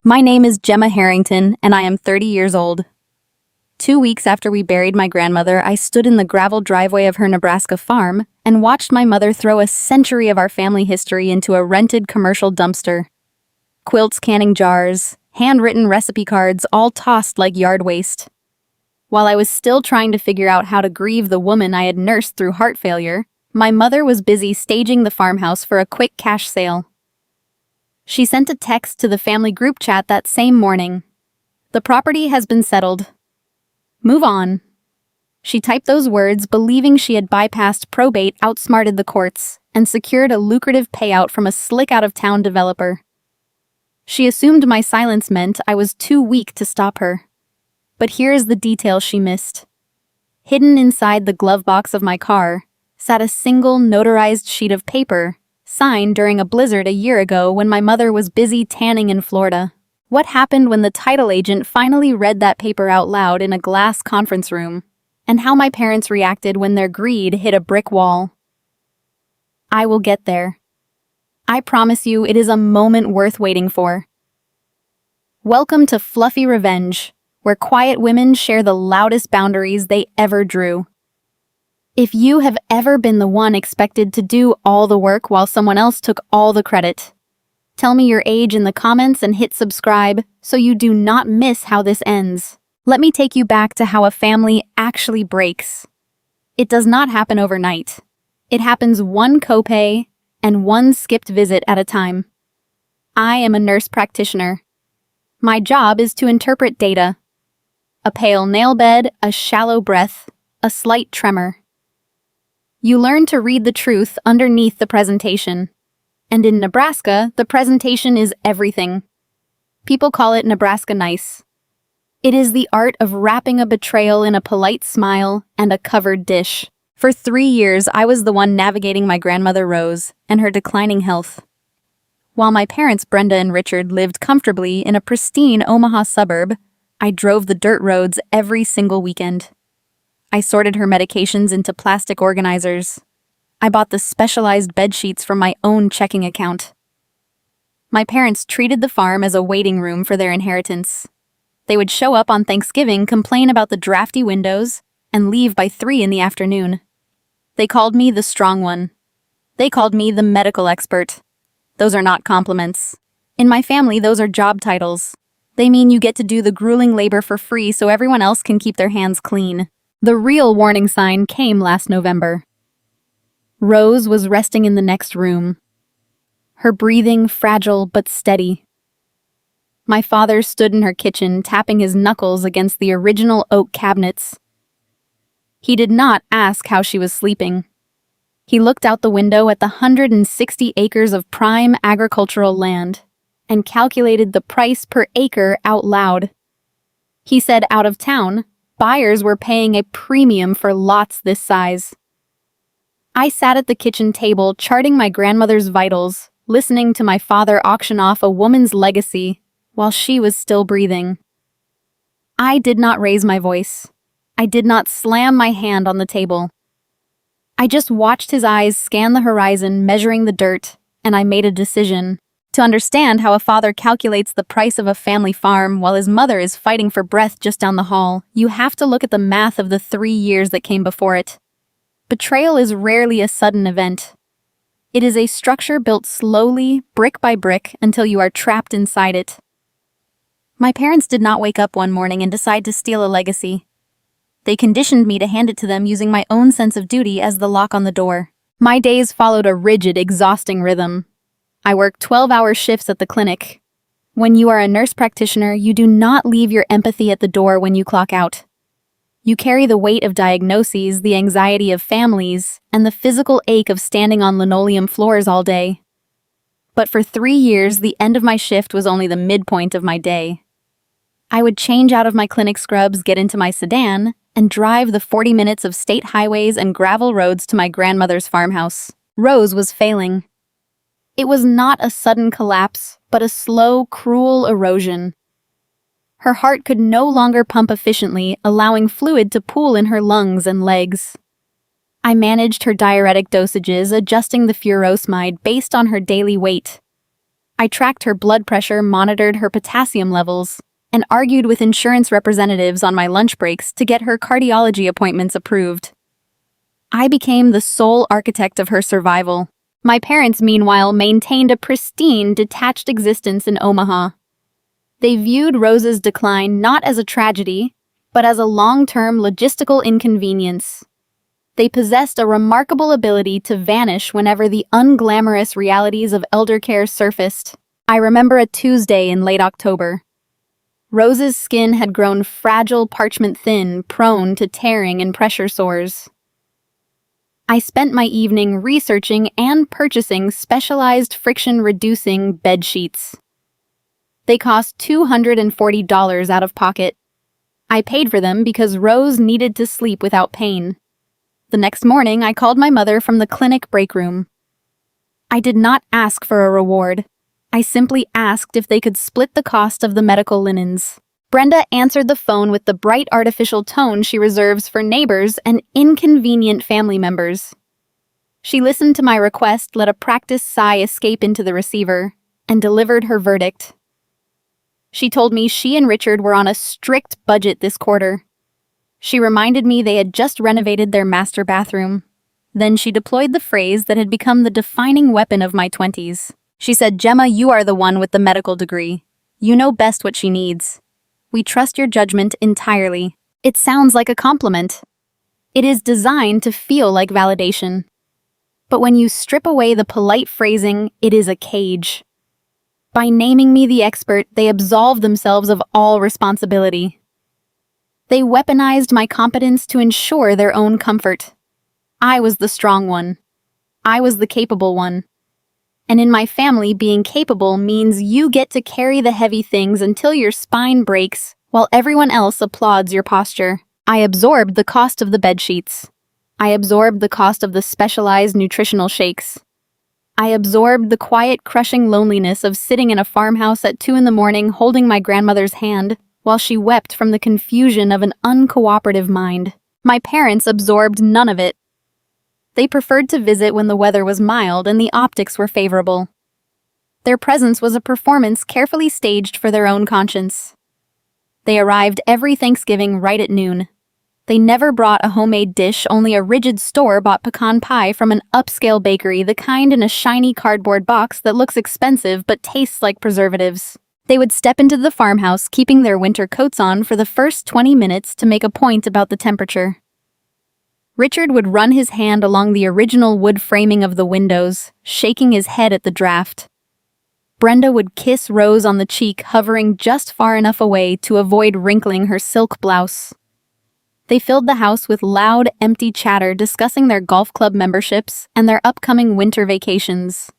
My name is Gemma Harrington, and I am 30 years old. 2 weeks after we buried my grandmother, I stood in the gravel driveway of her Nebraska farm and watched my mother throw a century of our family history into a rented commercial dumpster. Quilts, canning jars, handwritten recipe cards, all tossed like yard waste. While I was still trying to figure out how to grieve the woman I had nursed through heart failure, my mother was busy staging the farmhouse for a quick cash sale. She sent a text to the family group chat that same morning. "The property has been settled. Move on." She typed those words, believing she had bypassed probate, outsmarted the courts, and secured a lucrative payout from a slick out-of-town developer. She assumed my silence meant I was too weak to stop her. But here is the detail she missed. Hidden inside the glove box of my car sat a single notarized sheet of paper, signed during a blizzard a year ago when my mother was busy tanning in Florida. What happened when the title agent finally read that paper out loud in a glass conference room, and how my parents reacted when their greed hit a brick wall. I will get there. I promise you, it is a moment worth waiting for. Welcome to Fluffy Revenge, where quiet women share the loudest boundaries they ever drew. If you have ever been the one expected to do all the work while someone else took all the credit, tell me your age in the comments and hit subscribe so you do not miss how this ends. Let me take you back to how a family actually breaks. It does not happen overnight. It happens one copay and one skipped visit at a time. I am a nurse practitioner. My job is to interpret data. A pale nail bed, a shallow breath, a slight tremor. You learn to read the truth underneath the presentation. And in Nebraska, the presentation is everything. People call it Nebraska nice. It is the art of wrapping a betrayal in a polite smile and a covered dish. For 3 years, I was the one navigating my grandmother Rose and her declining health. While my parents, Brenda and Richard, lived comfortably in a pristine Omaha suburb, I drove the dirt roads every single weekend. I sorted her medications into plastic organizers. I bought the specialized bed sheets from my own checking account. My parents treated the farm as a waiting room for their inheritance. They would show up on Thanksgiving, complain about the drafty windows, and leave by 3 in the afternoon. They called me the strong one. They called me the medical expert. Those are not compliments. In my family, those are job titles. They mean you get to do the grueling labor for free so everyone else can keep their hands clean. The real warning sign came last November. Rose was resting in the next room. Her breathing fragile but steady. My father stood in her kitchen, tapping his knuckles against the original oak cabinets. He did not ask how she was sleeping. He looked out the window at the 160 acres of prime agricultural land and calculated the price per acre out loud. He said out of town, buyers were paying a premium for lots this size. I sat at the kitchen table charting my grandmother's vitals, listening to my father auction off a woman's legacy while she was still breathing. I did not raise my voice. I did not slam my hand on the table. I just watched his eyes scan the horizon, measuring the dirt, and I made a decision. To understand how a father calculates the price of a family farm while his mother is fighting for breath just down the hall, you have to look at the math of the 3 years that came before it. Betrayal is rarely a sudden event. It is a structure built slowly, brick by brick, until you are trapped inside it. My parents did not wake up one morning and decide to steal a legacy. They conditioned me to hand it to them using my own sense of duty as the lock on the door. My days followed a rigid, exhausting rhythm. I worked 12-hour shifts at the clinic. When you are a nurse practitioner, you do not leave your empathy at the door when you clock out. You carry the weight of diagnoses, the anxiety of families, and the physical ache of standing on linoleum floors all day. But for 3 years, the end of my shift was only the midpoint of my day. I would change out of my clinic scrubs, get into my sedan, and drive the 40 minutes of state highways and gravel roads to my grandmother's farmhouse. Rose was failing. It was not a sudden collapse, but a slow, cruel erosion. Her heart could no longer pump efficiently, allowing fluid to pool in her lungs and legs. I managed her diuretic dosages, adjusting the furosemide based on her daily weight. I tracked her blood pressure, monitored her potassium levels, and argued with insurance representatives on my lunch breaks to get her cardiology appointments approved. I became the sole architect of her survival. My parents, meanwhile, maintained a pristine, detached existence in Omaha. They viewed Rose's decline not as a tragedy, but as a long-term logistical inconvenience. They possessed a remarkable ability to vanish whenever the unglamorous realities of elder care surfaced. I remember a Tuesday in late October. Rose's skin had grown fragile, parchment thin, prone to tearing and pressure sores. I spent my evening researching and purchasing specialized friction-reducing bed sheets. They cost $240 out of pocket. I paid for them because Rose needed to sleep without pain. The next morning, I called my mother from the clinic break room. I did not ask for a reward. I simply asked if they could split the cost of the medical linens. Brenda answered the phone with the bright artificial tone she reserves for neighbors and inconvenient family members. She listened to my request, let a practiced sigh escape into the receiver, and delivered her verdict. She told me she and Richard were on a strict budget this quarter. She reminded me they had just renovated their master bathroom. Then she deployed the phrase that had become the defining weapon of my 20s. She said, "Gemma, you are the one with the medical degree. You know best what she needs. We trust your judgment entirely." It sounds like a compliment. It is designed to feel like validation. But when you strip away the polite phrasing, it is a cage. By naming me the expert, they absolve themselves of all responsibility. They weaponized my competence to ensure their own comfort. I was the strong one. I was the capable one. And in my family, being capable means you get to carry the heavy things until your spine breaks while everyone else applauds your posture. I absorbed the cost of the bed sheets. I absorbed the cost of the specialized nutritional shakes. I absorbed the quiet, crushing loneliness of sitting in a farmhouse at 2 a.m. holding my grandmother's hand while she wept from the confusion of an uncooperative mind. My parents absorbed none of it. They preferred to visit when the weather was mild and the optics were favorable. Their presence was a performance carefully staged for their own conscience. They arrived every Thanksgiving right at noon. They never brought a homemade dish, only a rigid store-bought pecan pie from an upscale bakery, the kind in a shiny cardboard box that looks expensive but tastes like preservatives. They would step into the farmhouse, keeping their winter coats on for the first 20 minutes to make a point about the temperature. Richard would run his hand along the original wood framing of the windows, shaking his head at the draft. Brenda would kiss Rose on the cheek, hovering just far enough away to avoid wrinkling her silk blouse. They filled the house with loud, empty chatter discussing their golf club memberships and their upcoming winter vacations.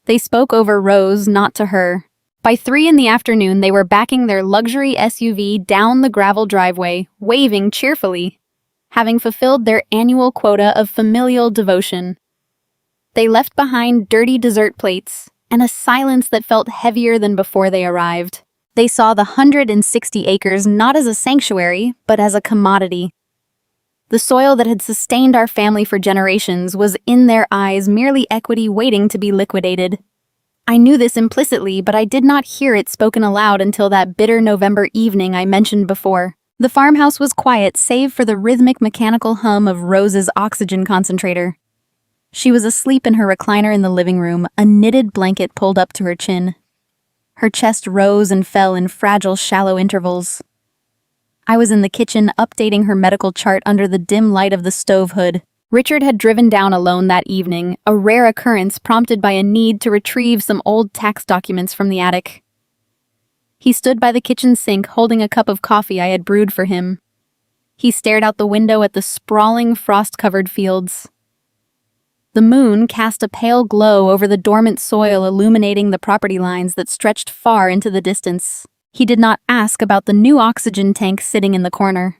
They spoke over Rose, not to her. By 3 p.m, they were backing their luxury SUV down the gravel driveway, waving cheerfully, having fulfilled their annual quota of familial devotion. They left behind dirty dessert plates and a silence that felt heavier than before they arrived. They saw the 160 acres not as a sanctuary, but as a commodity. The soil that had sustained our family for generations was in their eyes merely equity waiting to be liquidated. I knew this implicitly, but I did not hear it spoken aloud until that bitter November evening I mentioned before. The farmhouse was quiet, save for the rhythmic mechanical hum of Rose's oxygen concentrator. She was asleep in her recliner in the living room, a knitted blanket pulled up to her chin. Her chest rose and fell in fragile, shallow intervals. I was in the kitchen, updating her medical chart under the dim light of the stove hood. Richard had driven down alone that evening, a rare occurrence prompted by a need to retrieve some old tax documents from the attic. He stood by the kitchen sink holding a cup of coffee I had brewed for him. He stared out the window at the sprawling, frost-covered fields. The moon cast a pale glow over the dormant soil, illuminating the property lines that stretched far into the distance. He did not ask about the new oxygen tank sitting in the corner.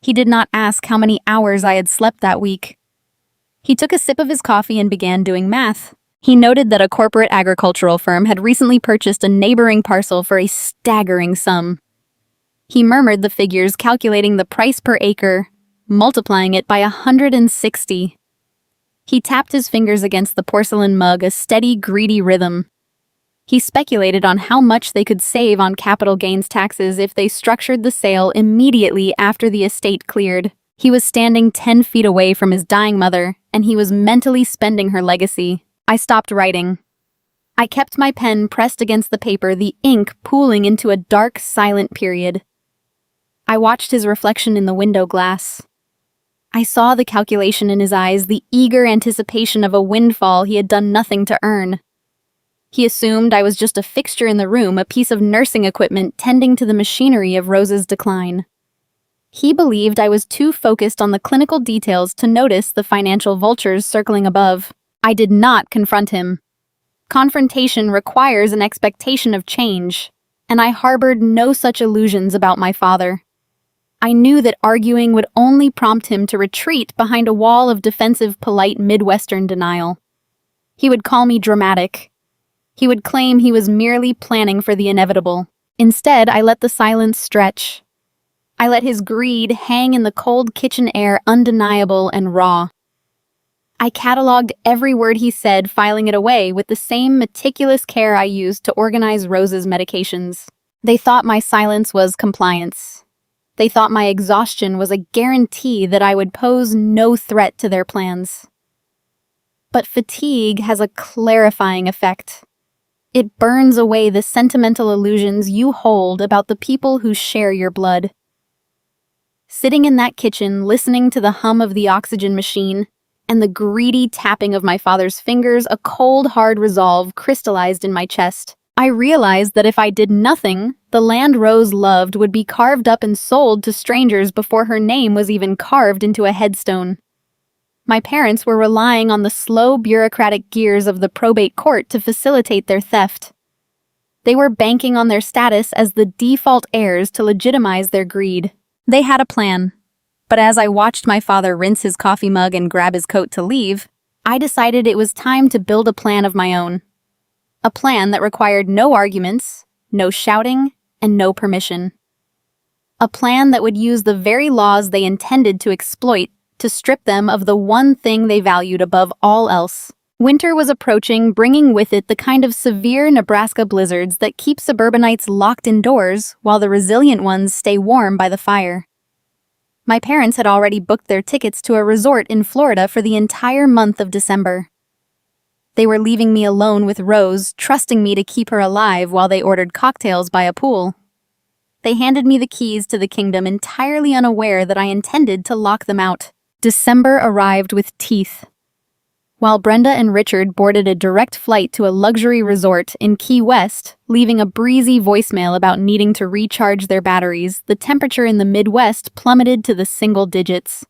He did not ask how many hours I had slept that week. He took a sip of his coffee and began doing math. He noted that a corporate agricultural firm had recently purchased a neighboring parcel for a staggering sum. He murmured the figures, calculating the price per acre, multiplying it by 160. He tapped his fingers against the porcelain mug, a steady, greedy rhythm. He speculated on how much they could save on capital gains taxes if they structured the sale immediately after the estate cleared. He was standing 10 feet away from his dying mother, and he was mentally spending her legacy. I stopped writing. I kept my pen pressed against the paper, the ink pooling into a dark, silent period. I watched his reflection in the window glass. I saw the calculation in his eyes, the eager anticipation of a windfall he had done nothing to earn. He assumed I was just a fixture in the room, a piece of nursing equipment tending to the machinery of Rose's decline. He believed I was too focused on the clinical details to notice the financial vultures circling above. I did not confront him. Confrontation requires an expectation of change, and I harbored no such illusions about my father. I knew that arguing would only prompt him to retreat behind a wall of defensive, polite Midwestern denial. He would call me dramatic. He would claim he was merely planning for the inevitable. Instead, I let the silence stretch. I let his greed hang in the cold kitchen air, undeniable and raw. I cataloged every word he said, filing it away with the same meticulous care I used to organize Rose's medications. They thought my silence was compliance. They thought my exhaustion was a guarantee that I would pose no threat to their plans. But fatigue has a clarifying effect. It burns away the sentimental illusions you hold about the people who share your blood. Sitting in that kitchen, listening to the hum of the oxygen machine and the greedy tapping of my father's fingers, a cold, hard resolve crystallized in my chest. I realized that if I did nothing, the land Rose loved would be carved up and sold to strangers before her name was even carved into a headstone. My parents were relying on the slow bureaucratic gears of the probate court to facilitate their theft. They were banking on their status as the default heirs to legitimize their greed. They had a plan, but as I watched my father rinse his coffee mug and grab his coat to leave, I decided it was time to build a plan of my own. A plan that required no arguments, no shouting, and no permission. A plan that would use the very laws they intended to exploit to strip them of the one thing they valued above all else. Winter was approaching, bringing with it the kind of severe Nebraska blizzards that keep suburbanites locked indoors while the resilient ones stay warm by the fire. My parents had already booked their tickets to a resort in Florida for the entire month of December. They were leaving me alone with Rose, trusting me to keep her alive while they ordered cocktails by a pool. They handed me the keys to the kingdom, entirely unaware that I intended to lock them out. December arrived with teeth. While Brenda and Richard boarded a direct flight to a luxury resort in Key West, leaving a breezy voicemail about needing to recharge their batteries, the temperature in the Midwest plummeted to the single digits.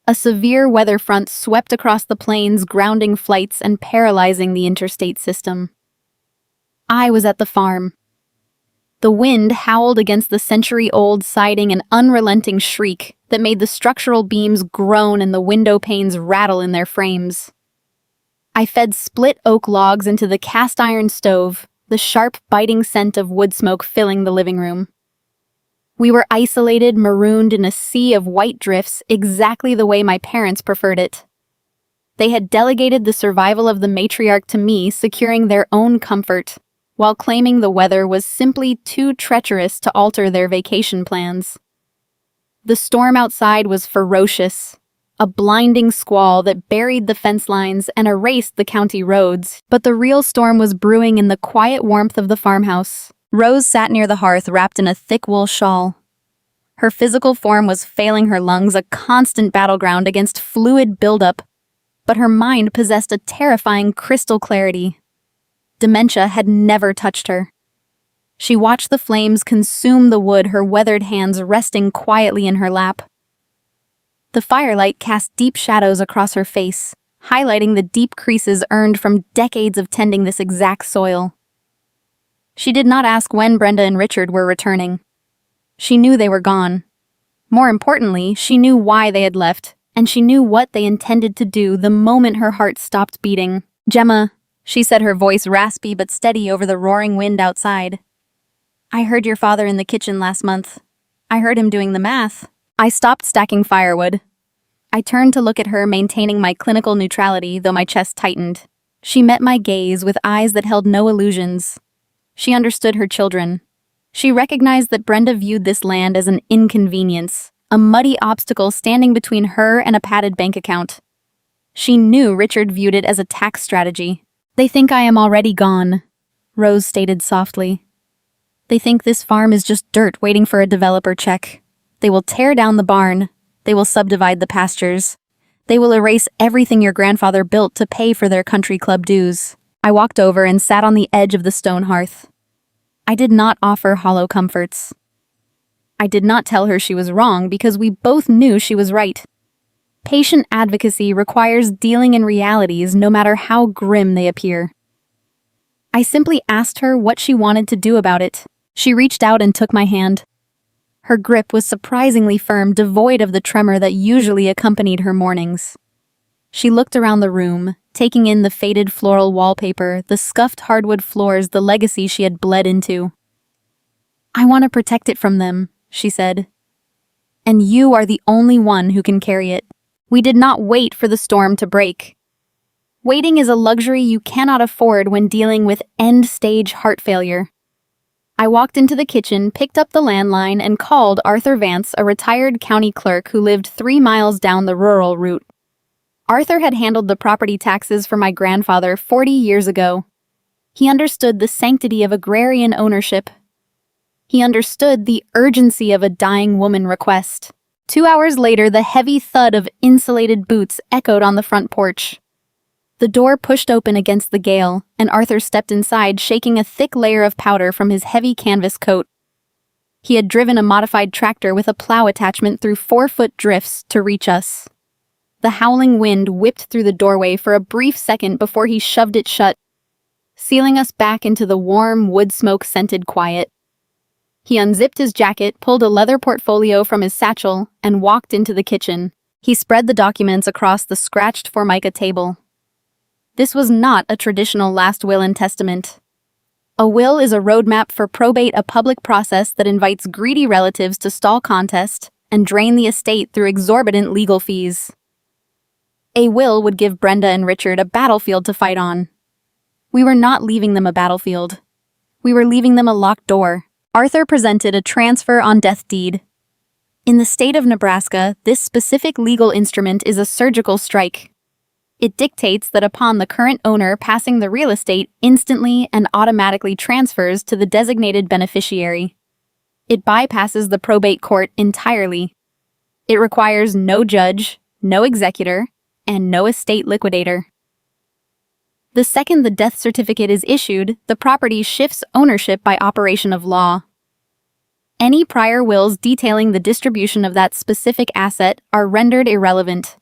A severe weather front swept across the plains, grounding flights and paralyzing the interstate system. I was at the farm. The wind howled against the century-old siding, an unrelenting shriek that made the structural beams groan and the window panes rattle in their frames. I fed split oak logs into the cast-iron stove, the sharp, biting scent of wood smoke filling the living room. We were isolated, marooned in a sea of white drifts, exactly the way my parents preferred it. They had delegated the survival of the matriarch to me, securing their own comfort, while claiming the weather was simply too treacherous to alter their vacation plans. The storm outside was ferocious, a blinding squall that buried the fence lines and erased the county roads, but the real storm was brewing in the quiet warmth of the farmhouse. Rose sat near the hearth, wrapped in a thick wool shawl. Her physical form was failing her lungs, a constant battleground against fluid buildup, but her mind possessed a terrifying crystal clarity. Dementia had never touched her. She watched the flames consume the wood, her weathered hands resting quietly in her lap. The firelight cast deep shadows across her face, highlighting the deep creases earned from decades of tending this exact soil. She did not ask when Brenda and Richard were returning. She knew they were gone. More importantly, she knew why they had left, and she knew what they intended to do the moment her heart stopped beating. "Gemma," she said, her voice raspy but steady over the roaring wind outside. "I heard your father in the kitchen last month. I heard him doing the math." I stopped stacking firewood. I turned to look at her, maintaining my clinical neutrality, though my chest tightened. She met my gaze with eyes that held no illusions. She understood her children. She recognized that Brenda viewed this land as an inconvenience, a muddy obstacle standing between her and a padded bank account. She knew Richard viewed it as a tax strategy. "They think I am already gone," Rose stated softly. "They think this farm is just dirt waiting for a developer check. They will tear down the barn. They will subdivide the pastures. They will erase everything your grandfather built to pay for their country club dues." I walked over and sat on the edge of the stone hearth. I did not offer hollow comforts. I did not tell her she was wrong because we both knew she was right. Patient advocacy requires dealing in realities no matter how grim they appear. I simply asked her what she wanted to do about it. She reached out and took my hand. Her grip was surprisingly firm, devoid of the tremor that usually accompanied her mornings. She looked around the room, taking in the faded floral wallpaper, the scuffed hardwood floors, the legacy she had bled into. "I want to protect it from them," she said. "And you are the only one who can carry it." We did not wait for the storm to break. Waiting is a luxury you cannot afford when dealing with end-stage heart failure. I walked into the kitchen, picked up the landline, and called Arthur Vance, a retired county clerk who lived 3 miles down the rural route. Arthur had handled the property taxes for my grandfather 40 years ago. He understood the sanctity of agrarian ownership. He understood the urgency of a dying woman request. 2 hours later, the heavy thud of insulated boots echoed on the front porch. The door pushed open against the gale, and Arthur stepped inside, shaking a thick layer of powder from his heavy canvas coat. He had driven a modified tractor with a plow attachment through 4-foot drifts to reach us. The howling wind whipped through the doorway for a brief second before he shoved it shut, sealing us back into the warm, wood smoke-scented quiet. He unzipped his jacket, pulled a leather portfolio from his satchel, and walked into the kitchen. He spread the documents across the scratched formica table. This was not a traditional last will and testament. A will is a roadmap for probate, a public process that invites greedy relatives to stall contest and drain the estate through exorbitant legal fees. A will would give Brenda and Richard a battlefield to fight on. We were not leaving them a battlefield. We were leaving them a locked door. Arthur presented a transfer on death deed. In the state of Nebraska, this specific legal instrument is a surgical strike. It dictates that upon the current owner passing the real estate, instantly and automatically transfers to the designated beneficiary. It bypasses the probate court entirely. It requires no judge, no executor, and no estate liquidator. The second the death certificate is issued, the property shifts ownership by operation of law. Any prior wills detailing the distribution of that specific asset are rendered irrelevant.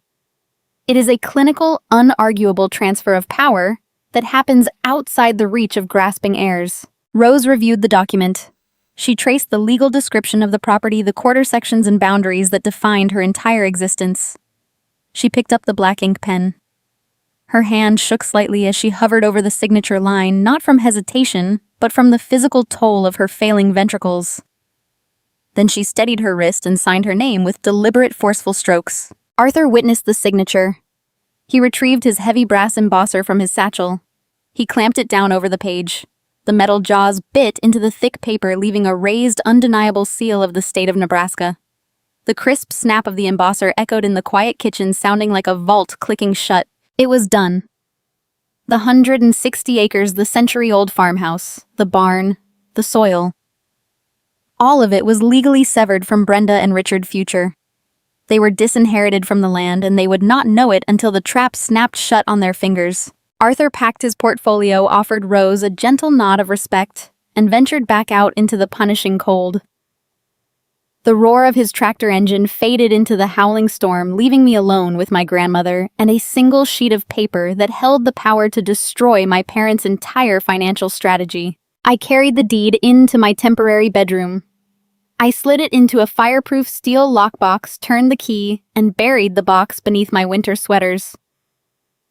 It is a clinical, unarguable transfer of power that happens outside the reach of grasping heirs. Rose reviewed the document. She traced the legal description of the property, the quarter sections and boundaries that defined her entire existence. She picked up the black ink pen. Her hand shook slightly as she hovered over the signature line, not from hesitation, but from the physical toll of her failing ventricles. Then she steadied her wrist and signed her name with deliberate, forceful strokes. Arthur witnessed the signature. He retrieved his heavy brass embosser from his satchel. He clamped it down over the page. The metal jaws bit into the thick paper, leaving a raised, undeniable seal of the state of Nebraska. The crisp snap of the embosser echoed in the quiet kitchen, sounding like a vault clicking shut. It was done. The 160 acres, the century-old farmhouse, the barn, the soil. All of it was legally severed from Brenda and Richard Future. They were disinherited from the land, and they would not know it until the trap snapped shut on their fingers. Arthur packed his portfolio, offered Rose a gentle nod of respect, and ventured back out into the punishing cold. The roar of his tractor engine faded into the howling storm, leaving me alone with my grandmother and a single sheet of paper that held the power to destroy my parents' entire financial strategy. I carried the deed into my temporary bedroom. I slid it into a fireproof steel lockbox, turned the key, and buried the box beneath my winter sweaters.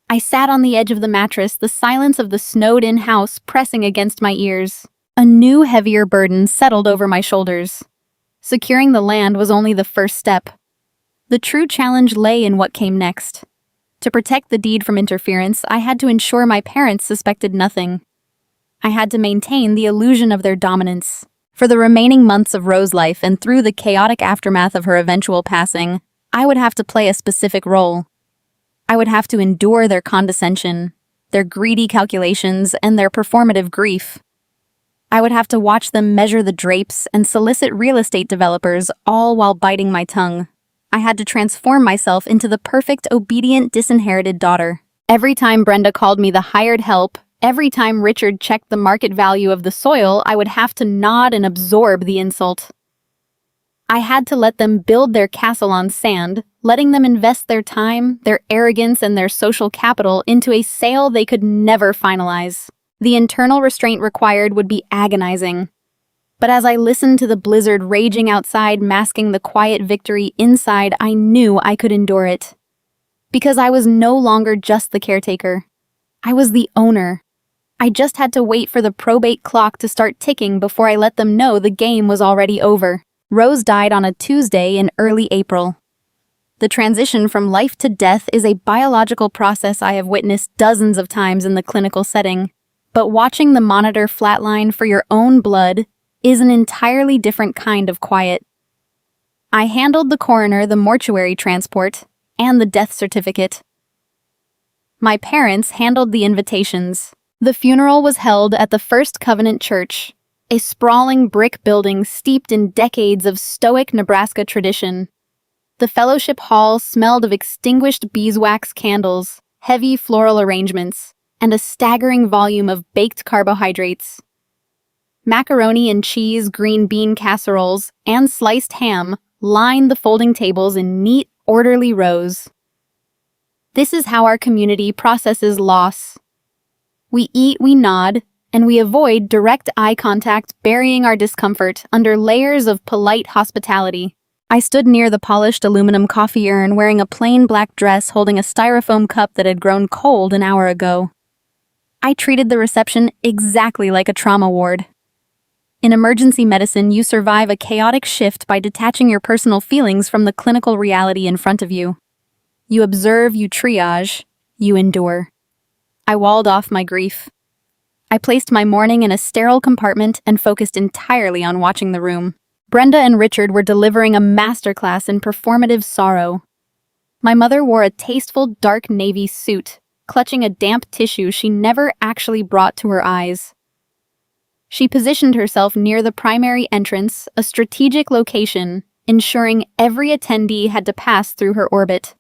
I sat on the edge of the mattress, the silence of the snowed-in house pressing against my ears. A new, heavier burden settled over my shoulders. Securing the land was only the first step. The true challenge lay in what came next. To protect the deed from interference, I had to ensure my parents suspected nothing. I had to maintain the illusion of their dominance. For the remaining months of Rose's life and through the chaotic aftermath of her eventual passing, I would have to play a specific role. I would have to endure their condescension, their greedy calculations, and their performative grief. I would have to watch them measure the drapes and solicit real estate developers, all while biting my tongue. I had to transform myself into the perfect, obedient, disinherited daughter. Every time Brenda called me the hired help, every time Richard checked the market value of the soil, I would have to nod and absorb the insult. I had to let them build their castle on sand, letting them invest their time, their arrogance, and their social capital into a sale they could never finalize. The internal restraint required would be agonizing. But as I listened to the blizzard raging outside, masking the quiet victory inside, I knew I could endure it. Because I was no longer just the caretaker. I was the owner. I just had to wait for the probate clock to start ticking before I let them know the game was already over. Rose died on a Tuesday in early April. The transition from life to death is a biological process I have witnessed dozens of times in the clinical setting, but watching the monitor flatline for your own blood is an entirely different kind of quiet. I handled the coroner, the mortuary transport, and the death certificate. My parents handled the invitations. The funeral was held at the First Covenant Church, a sprawling brick building steeped in decades of stoic Nebraska tradition. The fellowship hall smelled of extinguished beeswax candles, heavy floral arrangements, and a staggering volume of baked carbohydrates. Macaroni and cheese, green bean casseroles, and sliced ham lined the folding tables in neat, orderly rows. This is how our community processes loss. We eat, we nod, and we avoid direct eye contact, burying our discomfort under layers of polite hospitality. I stood near the polished aluminum coffee urn wearing a plain black dress holding a styrofoam cup that had grown cold an hour ago. I treated the reception exactly like a trauma ward. In emergency medicine, you survive a chaotic shift by detaching your personal feelings from the clinical reality in front of you. You observe, you triage, you endure. I walled off my grief. I placed my mourning in a sterile compartment and focused entirely on watching the room. Brenda and Richard were delivering a masterclass in performative sorrow. My mother wore a tasteful dark navy suit, clutching a damp tissue she never actually brought to her eyes. She positioned herself near the primary entrance, a strategic location, ensuring every attendee had to pass through her orbit.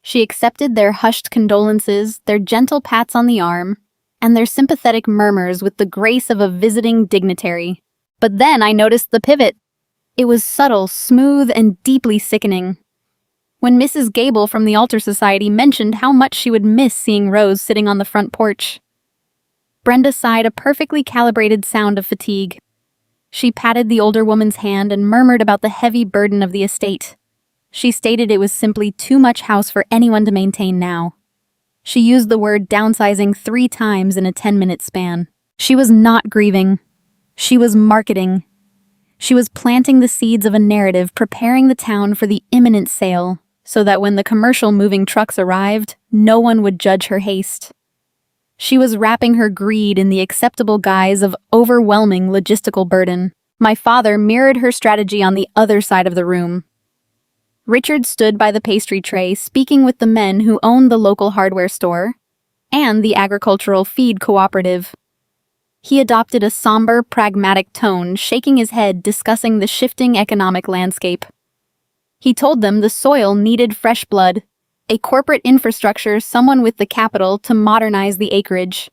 She accepted their hushed condolences, their gentle pats on the arm, and their sympathetic murmurs with the grace of a visiting dignitary. But then I noticed the pivot. It was subtle, smooth, and deeply sickening. When Mrs. Gable from the Altar Society mentioned how much she would miss seeing Rose sitting on the front porch, Brenda sighed a perfectly calibrated sound of fatigue. She patted the older woman's hand and murmured about the heavy burden of the estate. She stated it was simply too much house for anyone to maintain now. She used the word downsizing 3 times in a 10-minute span. She was not grieving. She was marketing. She was planting the seeds of a narrative, preparing the town for the imminent sale, so that when the commercial moving trucks arrived, no one would judge her haste. She was wrapping her greed in the acceptable guise of overwhelming logistical burden. My father mirrored her strategy on the other side of the room. Richard stood by the pastry tray, speaking with the men who owned the local hardware store and the agricultural feed cooperative. He adopted a somber, pragmatic tone, shaking his head, discussing the shifting economic landscape. He told them the soil needed fresh blood, a corporate infrastructure, someone with the capital to modernize the acreage.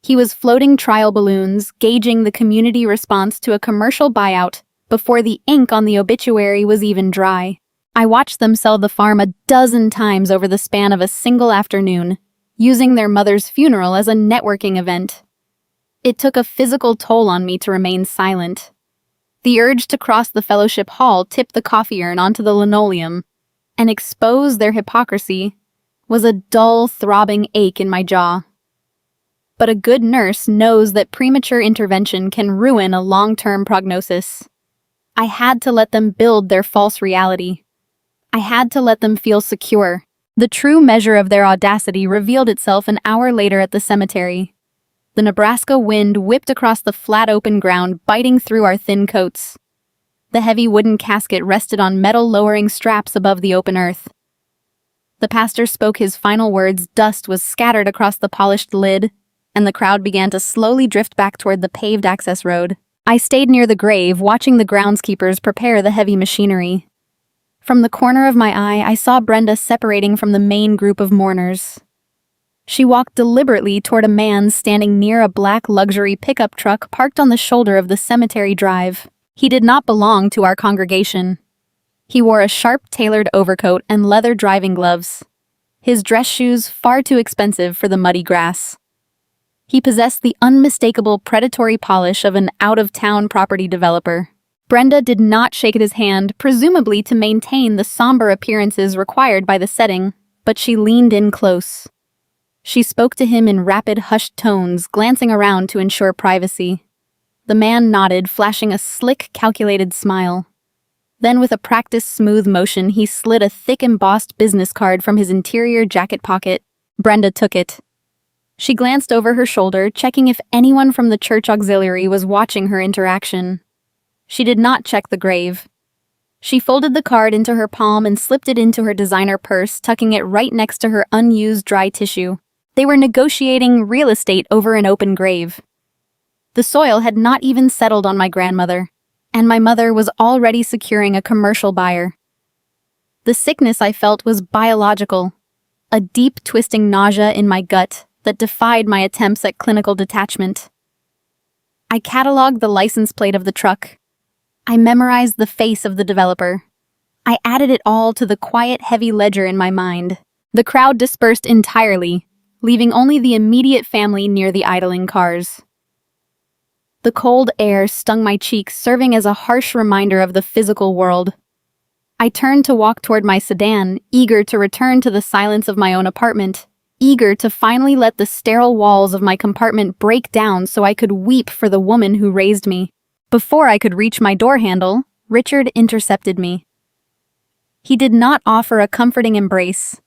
He was floating trial balloons, gauging the community response to a commercial buyout before the ink on the obituary was even dry. I watched them sell the farm a dozen times over the span of a single afternoon, using their mother's funeral as a networking event. It took a physical toll on me to remain silent. The urge to cross the fellowship hall, tip the coffee urn onto the linoleum, and expose their hypocrisy was a dull, throbbing ache in my jaw. But a good nurse knows that premature intervention can ruin a long-term prognosis. I had to let them build their false reality. I had to let them feel secure, The true measure of their audacity revealed itself an hour later at the cemetery. The Nebraska wind whipped across the flat open ground, biting through our thin coats. The heavy wooden casket rested on metal-lowering straps above the open earth. The pastor spoke his final words, dust was scattered across the polished lid, and the crowd began to slowly drift back toward the paved access road. I stayed near the grave, watching the groundskeepers prepare the heavy machinery. From the corner of my eye, I saw Brenda separating from the main group of mourners. She walked deliberately toward a man standing near a black luxury pickup truck parked on the shoulder of the cemetery drive. He did not belong to our congregation. He wore a sharp-tailored overcoat and leather driving gloves. His dress shoes far too expensive for the muddy grass. He possessed the unmistakable predatory polish of an out-of-town property developer. Brenda did not shake his hand, presumably to maintain the somber appearances required by the setting, but she leaned in close. She spoke to him in rapid, hushed tones, glancing around to ensure privacy. The man nodded, flashing a slick, calculated smile. Then, with a practiced, smooth motion, he slid a thick, embossed business card from his interior jacket pocket. Brenda took it. She glanced over her shoulder, checking if anyone from the church auxiliary was watching her interaction. She did not check the grave. She folded the card into her palm and slipped it into her designer purse, tucking it right next to her unused dry tissue. They were negotiating real estate over an open grave. The soil had not even settled on my grandmother, and my mother was already securing a commercial buyer. The sickness I felt was biological, a deep, twisting nausea in my gut that defied my attempts at clinical detachment. I cataloged the license plate of the truck. I memorized the face of the developer. I added it all to the quiet, heavy ledger in my mind. The crowd dispersed entirely, leaving only the immediate family near the idling cars. The cold air stung my cheeks, serving as a harsh reminder of the physical world. I turned to walk toward my sedan, eager to return to the silence of my own apartment, eager to finally let the sterile walls of my compartment break down so I could weep for the woman who raised me. Before I could reach my door handle, Richard intercepted me. He did not offer a comforting embrace.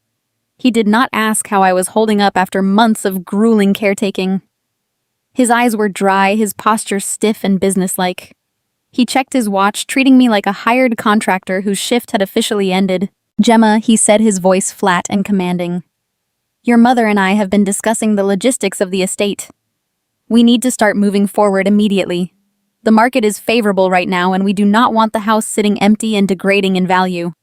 He did not ask how I was holding up after months of grueling caretaking. His eyes were dry, his posture stiff and businesslike. He checked his watch, treating me like a hired contractor whose shift had officially ended. "Gemma," he said, his voice flat and commanding. "Your mother and I have been discussing the logistics of the estate. We need to start moving forward immediately. The market is favorable right now, and we do not want the house sitting empty and degrading in value."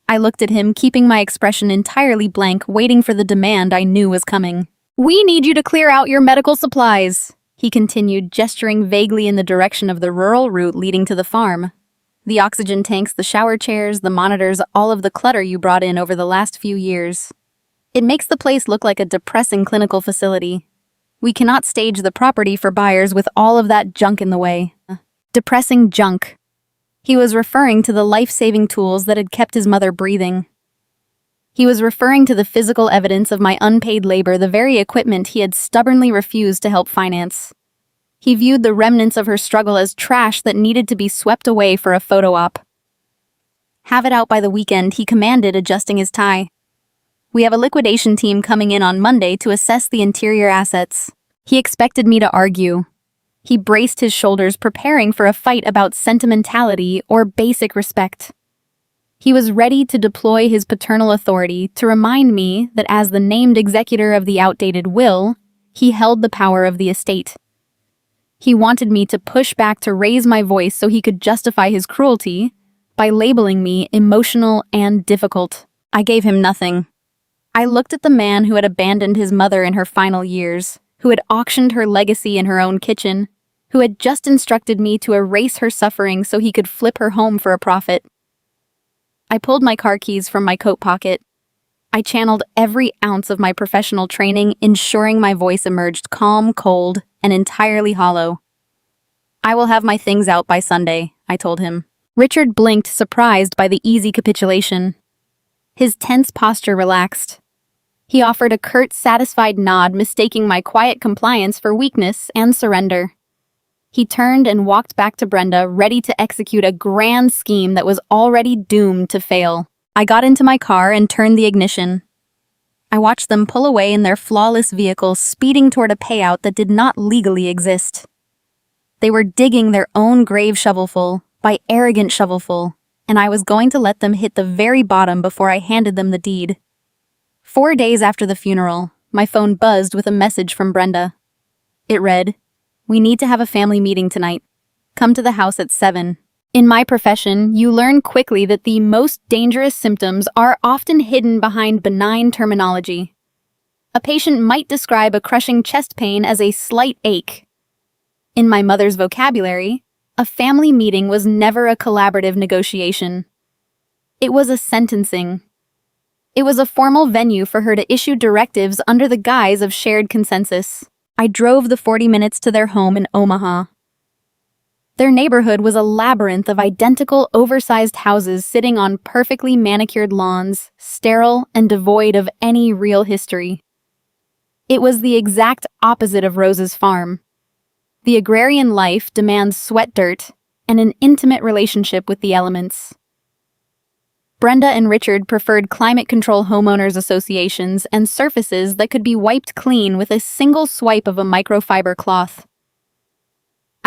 I looked at him, keeping my expression entirely blank, waiting for the demand I knew was coming. "We need you to clear out your medical supplies," he continued, gesturing vaguely in the direction of the rural route leading to the farm. "The oxygen tanks, the shower chairs, the monitors, all of the clutter you brought in over the last few years. It makes the place look like a depressing clinical facility. We cannot stage the property for buyers with all of that junk in the way." Depressing junk. He was referring to the life-saving tools that had kept his mother breathing. He was referring to the physical evidence of my unpaid labor, the very equipment he had stubbornly refused to help finance. He viewed the remnants of her struggle as trash that needed to be swept away for a photo op. "Have it out by the weekend," he commanded, adjusting his tie. "We have a liquidation team coming in on Monday to assess the interior assets." He expected me to argue. He braced his shoulders, preparing for a fight about sentimentality or basic respect. He was ready to deploy his paternal authority to remind me that as the named executor of the outdated will, he held the power of the estate. He wanted me to push back, to raise my voice so he could justify his cruelty by labeling me emotional and difficult. I gave him nothing. I looked at the man who had abandoned his mother in her final years, who had auctioned her legacy in her own kitchen, who had just instructed me to erase her suffering so he could flip her home for a profit. I pulled my car keys from my coat pocket. I channeled every ounce of my professional training, ensuring my voice emerged calm, cold, and entirely hollow. "I will have my things out by Sunday," I told him. Richard blinked, surprised by the easy capitulation. His tense posture relaxed. He offered a curt, satisfied nod, mistaking my quiet compliance for weakness and surrender. He turned and walked back to Brenda, ready to execute a grand scheme that was already doomed to fail. I got into my car and turned the ignition. I watched them pull away in their flawless vehicle, speeding toward a payout that did not legally exist. They were digging their own grave shovelful by arrogant shovelful, and I was going to let them hit the very bottom before I handed them the deed. 4 days after the funeral, my phone buzzed with a message from Brenda. It read, "We need to have a family meeting tonight. Come to the house at 7. In my profession, you learn quickly that the most dangerous symptoms are often hidden behind benign terminology. A patient might describe a crushing chest pain as a slight ache. In my mother's vocabulary, a family meeting was never a collaborative negotiation. It was a sentencing. It was a formal venue for her to issue directives under the guise of shared consensus. I drove the 40 minutes to their home in Omaha. Their neighborhood was a labyrinth of identical, oversized houses sitting on perfectly manicured lawns, sterile and devoid of any real history. It was the exact opposite of Rose's farm. The agrarian life demands sweat dirt and an intimate relationship with the elements. Brenda and Richard preferred climate control homeowners associations and surfaces that could be wiped clean with a single swipe of a microfiber cloth.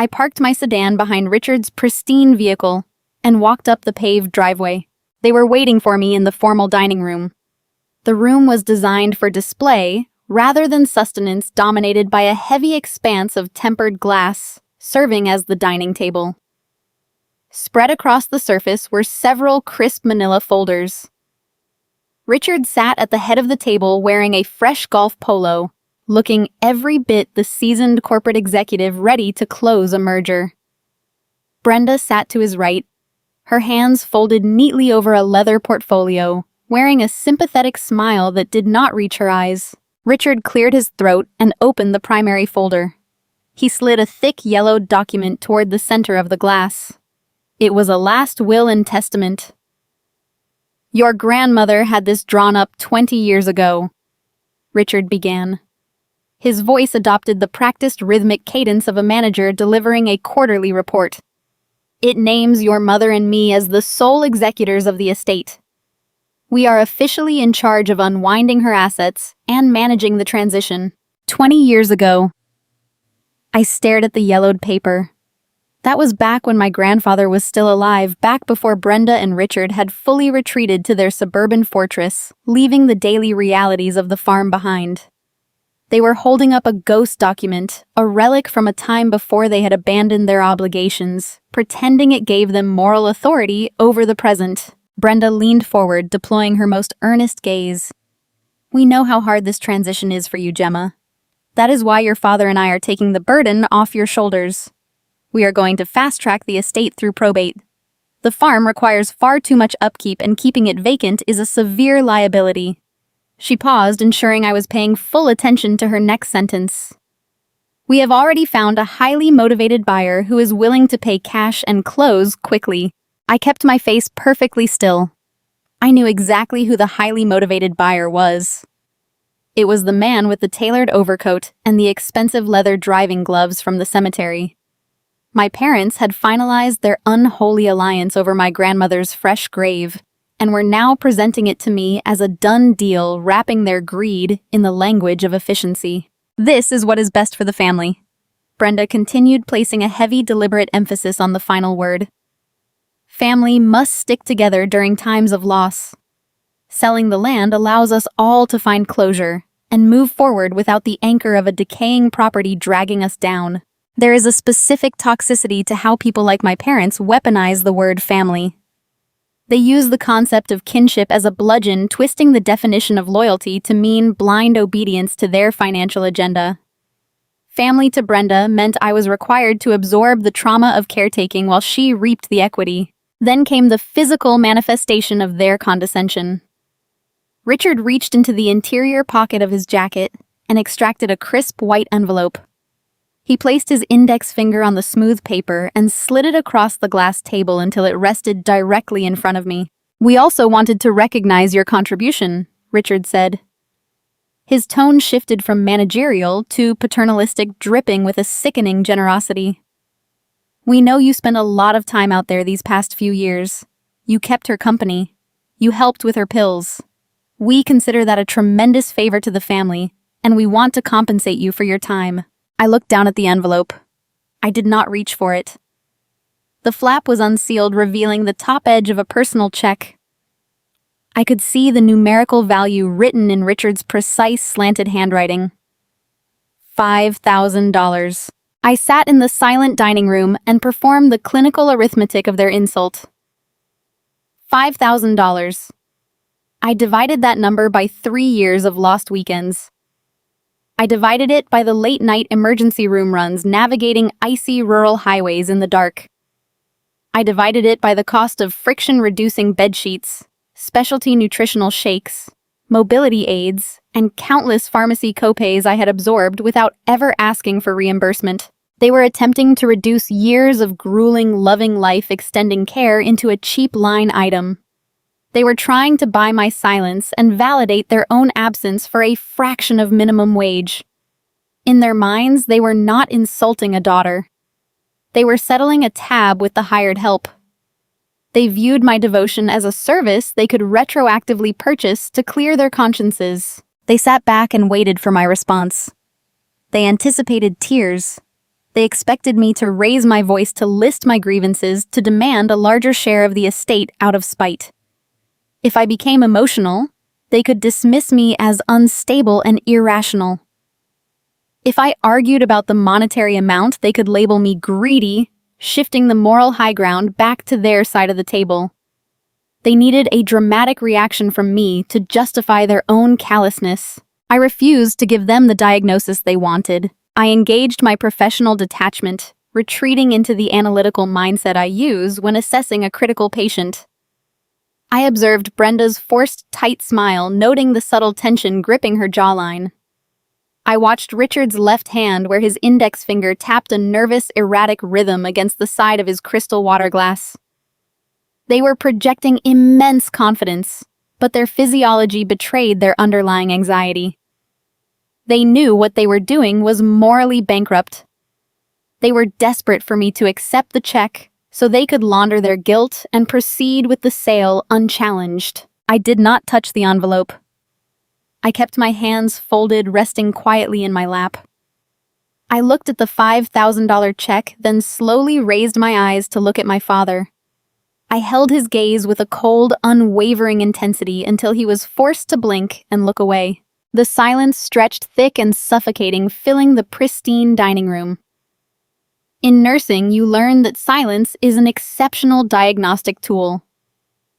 I parked my sedan behind Richard's pristine vehicle and walked up the paved driveway. They were waiting for me in the formal dining room. The room was designed for display rather than sustenance, dominated by a heavy expanse of tempered glass, serving as the dining table. Spread across the surface were several crisp manila folders. Richard sat at the head of the table wearing a fresh golf polo, looking every bit the seasoned corporate executive ready to close a merger. Brenda sat to his right, her hands folded neatly over a leather portfolio, wearing a sympathetic smile that did not reach her eyes. Richard cleared his throat and opened the primary folder. He slid a thick yellowed document toward the center of the glass. It was a last will and testament. "Your grandmother had this drawn up 20 years ago," Richard began. His voice adopted the practiced rhythmic cadence of a manager delivering a quarterly report. "It names your mother and me as the sole executors of the estate. We are officially in charge of unwinding her assets and managing the transition. 20 years ago." I stared at the yellowed paper. That was back when my grandfather was still alive, back before Brenda and Richard had fully retreated to their suburban fortress, leaving the daily realities of the farm behind. They were holding up a ghost document, a relic from a time before they had abandoned their obligations, pretending it gave them moral authority over the present. Brenda leaned forward, deploying her most earnest gaze. "We know how hard this transition is for you, Gemma. That is why your father and I are taking the burden off your shoulders. We are going to fast-track the estate through probate. The farm requires far too much upkeep, and keeping it vacant is a severe liability." She paused, ensuring I was paying full attention to her next sentence. "We have already found a highly motivated buyer who is willing to pay cash and close quickly." I kept my face perfectly still. I knew exactly who the highly motivated buyer was. It was the man with the tailored overcoat and the expensive leather driving gloves from the cemetery. My parents had finalized their unholy alliance over my grandmother's fresh grave, and were now presenting it to me as a done deal, wrapping their greed in the language of efficiency. "This is what is best for the family." Brenda continued, placing a heavy, deliberate emphasis on the final word. "Family must stick together during times of loss. Selling the land allows us all to find closure and move forward without the anchor of a decaying property dragging us down. There is a specific toxicity to how people like my parents weaponize the word family. They use the concept of kinship as a bludgeon, twisting the definition of loyalty to mean blind obedience to their financial agenda. Family to Brenda meant I was required to absorb the trauma of caretaking while she reaped the equity. Then came the physical manifestation of their condescension. Richard reached into the interior pocket of his jacket and extracted a crisp white envelope. He placed his index finger on the smooth paper and slid it across the glass table until it rested directly in front of me. "We also wanted to recognize your contribution," Richard said. His tone shifted from managerial to paternalistic, dripping with a sickening generosity. "We know you spent a lot of time out there these past few years. You kept her company. You helped with her pills. We consider that a tremendous favor to the family, and we want to compensate you for your time." I looked down at the envelope. I did not reach for it. The flap was unsealed, revealing the top edge of a personal check. I could see the numerical value written in Richard's precise, slanted handwriting. $5,000. I sat in the silent dining room and performed the clinical arithmetic of their insult. $5,000. I divided that number by 3 years of lost weekends. I divided it by the late-night emergency room runs navigating icy rural highways in the dark. I divided it by the cost of friction-reducing bedsheets, specialty nutritional shakes, mobility aids, and countless pharmacy copays I had absorbed without ever asking for reimbursement. They were attempting to reduce years of grueling, loving life-extending care into a cheap line item. They were trying to buy my silence and validate their own absence for a fraction of minimum wage. In their minds, they were not insulting a daughter. They were settling a tab with the hired help. They viewed my devotion as a service they could retroactively purchase to clear their consciences. They sat back and waited for my response. They anticipated tears. They expected me to raise my voice to list my grievances, to demand a larger share of the estate out of spite. If I became emotional, they could dismiss me as unstable and irrational. If I argued about the monetary amount, they could label me greedy, shifting the moral high ground back to their side of the table. They needed a dramatic reaction from me to justify their own callousness. I refused to give them the diagnosis they wanted. I engaged my professional detachment, retreating into the analytical mindset I use when assessing a critical patient. I observed Brenda's forced, tight smile, noting the subtle tension gripping her jawline. I watched Richard's left hand where his index finger tapped a nervous, erratic rhythm against the side of his crystal water glass. They were projecting immense confidence, but their physiology betrayed their underlying anxiety. They knew what they were doing was morally bankrupt. They were desperate for me to accept the check so they could launder their guilt and proceed with the sale unchallenged. I did not touch the envelope. I kept my hands folded, resting quietly in my lap. I looked at the $5,000 check, then slowly raised my eyes to look at my father. I held his gaze with a cold, unwavering intensity until he was forced to blink and look away. The silence stretched thick and suffocating, filling the pristine dining room. In nursing, you learn that silence is an exceptional diagnostic tool.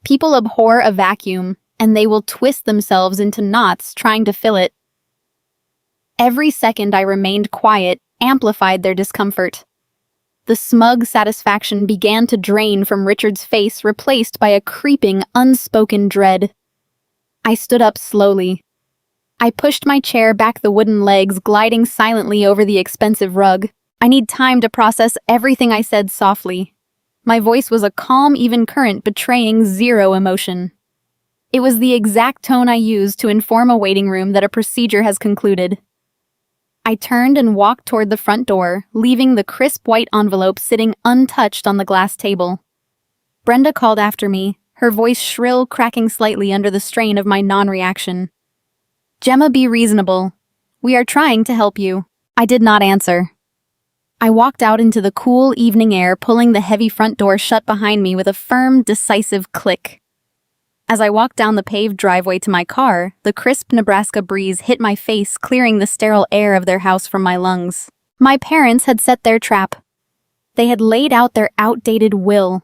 People abhor a vacuum, and they will twist themselves into knots trying to fill it. Every second I remained quiet amplified their discomfort. The smug satisfaction began to drain from Richard's face, replaced by a creeping, unspoken dread. I stood up slowly. I pushed my chair back, the wooden legs gliding silently over the expensive rug. I need time to process everything I said softly. My voice was a calm, even current, betraying zero emotion. It was the exact tone I used to inform a waiting room that a procedure has concluded. I turned and walked toward the front door, leaving the crisp white envelope sitting untouched on the glass table. Brenda called after me, her voice shrill, cracking slightly under the strain of my non-reaction. "Gemma, be reasonable. We are trying to help you." I did not answer. I walked out into the cool evening air, pulling the heavy front door shut behind me with a firm, decisive click. As I walked down the paved driveway to my car, the crisp Nebraska breeze hit my face, clearing the sterile air of their house from my lungs. My parents had set their trap. They had laid out their outdated will.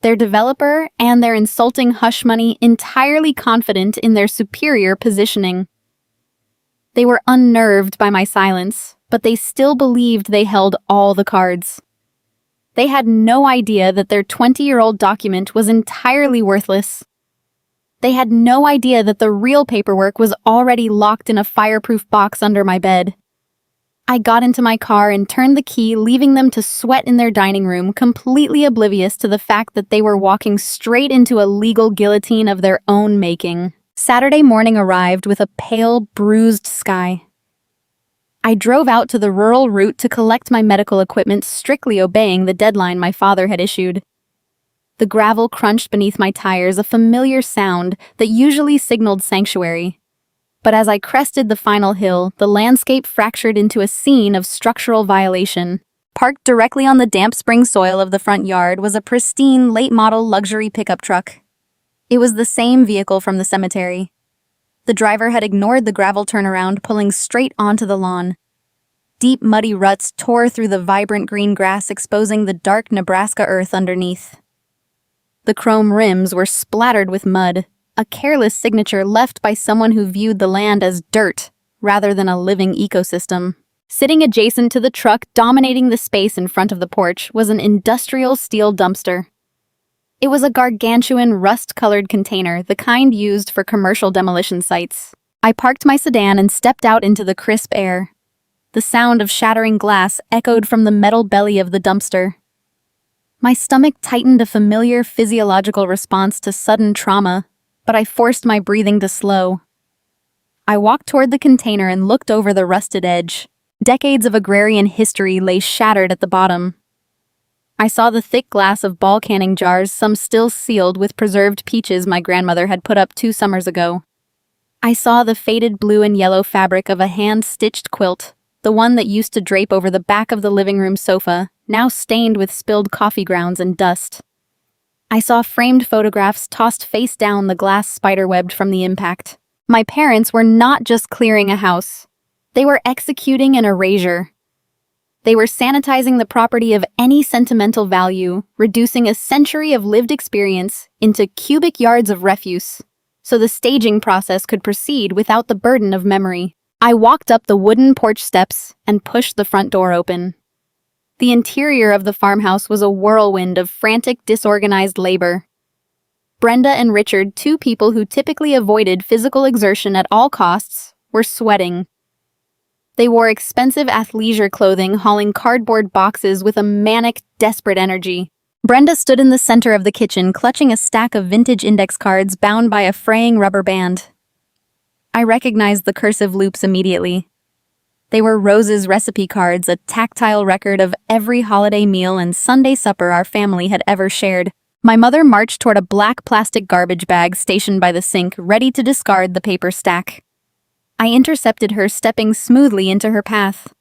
Their developer and their insulting hush money, entirely confident in their superior positioning. They were unnerved by my silence, but they still believed they held all the cards. They had no idea that their 20-year-old document was entirely worthless. They had no idea that the real paperwork was already locked in a fireproof box under my bed. I got into my car and turned the key, leaving them to sweat in their dining room, completely oblivious to the fact that they were walking straight into a legal guillotine of their own making. Saturday morning arrived with a pale, bruised sky. I drove out to the rural route to collect my medical equipment, strictly obeying the deadline my father had issued. The gravel crunched beneath my tires, a familiar sound that usually signaled sanctuary. But as I crested the final hill, the landscape fractured into a scene of structural violation. Parked directly on the damp spring soil of the front yard was a pristine, late-model luxury pickup truck. It was the same vehicle from the cemetery. The driver had ignored the gravel turnaround, pulling straight onto the lawn. Deep, muddy ruts tore through the vibrant green grass, exposing the dark Nebraska earth underneath. The chrome rims were splattered with mud, a careless signature left by someone who viewed the land as dirt rather than a living ecosystem. Sitting adjacent to the truck, dominating the space in front of the porch, was an industrial steel dumpster. It was a gargantuan, rust-colored container, the kind used for commercial demolition sites. I parked my sedan and stepped out into the crisp air. The sound of shattering glass echoed from the metal belly of the dumpster. My stomach tightened, a familiar physiological response to sudden trauma, but I forced my breathing to slow. I walked toward the container and looked over the rusted edge. Decades of agrarian history lay shattered at the bottom. I saw the thick glass of ball canning jars, some still sealed with preserved peaches my grandmother had put up 2 summers ago. I saw the faded blue and yellow fabric of a hand-stitched quilt, the one that used to drape over the back of the living room sofa, now stained with spilled coffee grounds and dust. I saw framed photographs tossed face down, the glass spiderwebbed from the impact. My parents were not just clearing a house. They were executing an erasure. They were sanitizing the property of any sentimental value, reducing a century of lived experience into cubic yards of refuse, so the staging process could proceed without the burden of memory. I walked up the wooden porch steps and pushed the front door open. The interior of the farmhouse was a whirlwind of frantic, disorganized labor. Brenda and Richard, 2 people who typically avoided physical exertion at all costs, were sweating. They wore expensive athleisure clothing, hauling cardboard boxes with a manic, desperate energy. Brenda stood in the center of the kitchen, clutching a stack of vintage index cards bound by a fraying rubber band. I recognized the cursive loops immediately. They were Rose's recipe cards, a tactile record of every holiday meal and Sunday supper our family had ever shared. My mother marched toward a black plastic garbage bag stationed by the sink, ready to discard the paper stack. I intercepted her, stepping smoothly into her path.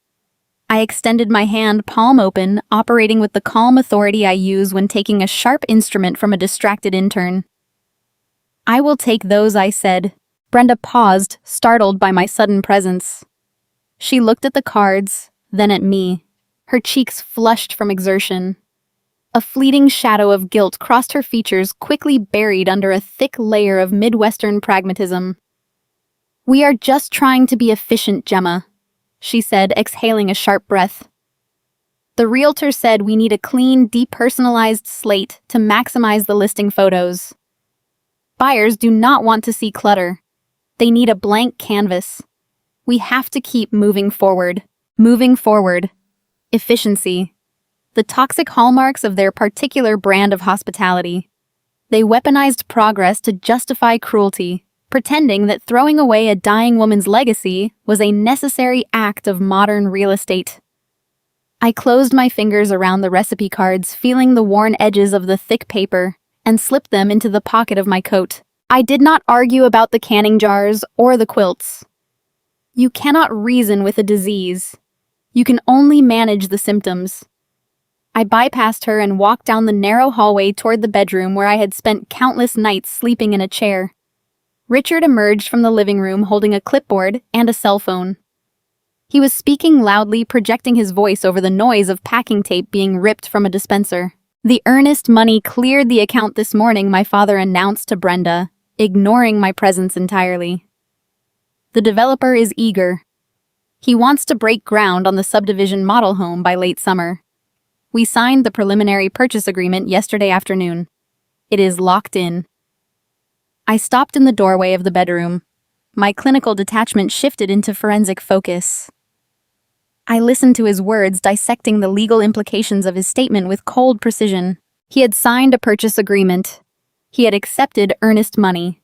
I extended my hand, palm open, operating with the calm authority I use when taking a sharp instrument from a distracted intern. "I will take those," I said. Brenda paused, startled by my sudden presence. She looked at the cards, then at me. Her cheeks flushed from exertion. A fleeting shadow of guilt crossed her features, quickly buried under a thick layer of Midwestern pragmatism. "We are just trying to be efficient, Gemma," she said, exhaling a sharp breath. "The realtor said we need a clean, depersonalized slate to maximize the listing photos. Buyers do not want to see clutter. They need a blank canvas. We have to keep moving forward." Moving forward. Efficiency. The toxic hallmarks of their particular brand of hospitality. They weaponized progress to justify cruelty, pretending that throwing away a dying woman's legacy was a necessary act of modern real estate. I closed my fingers around the recipe cards, feeling the worn edges of the thick paper, and slipped them into the pocket of my coat. I did not argue about the canning jars or the quilts. You cannot reason with a disease. You can only manage the symptoms. I bypassed her and walked down the narrow hallway toward the bedroom where I had spent countless nights sleeping in a chair. Richard emerged from the living room holding a clipboard and a cell phone. He was speaking loudly, projecting his voice over the noise of packing tape being ripped from a dispenser. "The earnest money cleared the account this morning," my father announced to Brenda, ignoring my presence entirely. "The developer is eager. He wants to break ground on the subdivision model home by late summer. We signed the preliminary purchase agreement yesterday afternoon. It is locked in." I stopped in the doorway of the bedroom. My clinical detachment shifted into forensic focus. I listened to his words, dissecting the legal implications of his statement with cold precision. He had signed a purchase agreement. He had accepted earnest money.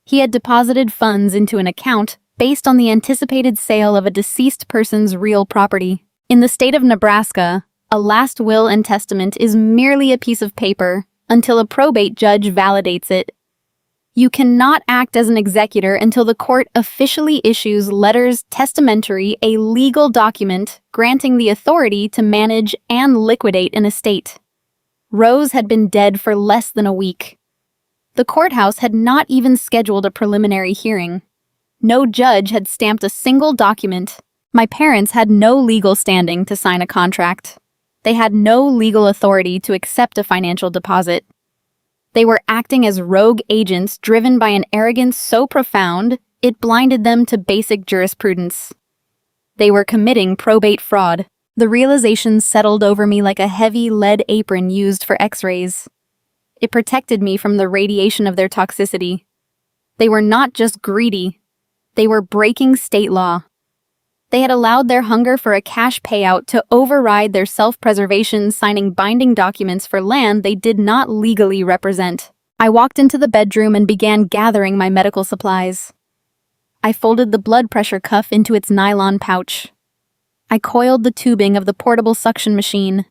He had deposited funds into an account based on the anticipated sale of a deceased person's real property. In the state of Nebraska, a last will and testament is merely a piece of paper until a probate judge validates it. You cannot act as an executor until the court officially issues letters testamentary, a legal document granting the authority to manage and liquidate an estate. Rose had been dead for less than a week. The courthouse had not even scheduled a preliminary hearing. No judge had stamped a single document. My parents had no legal standing to sign a contract. They had no legal authority to accept a financial deposit. They were acting as rogue agents driven by an arrogance so profound it blinded them to basic jurisprudence. They were committing probate fraud. The realization settled over me like a heavy lead apron used for X-rays. It protected me from the radiation of their toxicity. They were not just greedy. They were breaking state law. They had allowed their hunger for a cash payout to override their self-preservation, signing binding documents for land they did not legally represent. I walked into the bedroom and began gathering my medical supplies. I folded the blood pressure cuff into its nylon pouch. I coiled the tubing of the portable suction machine.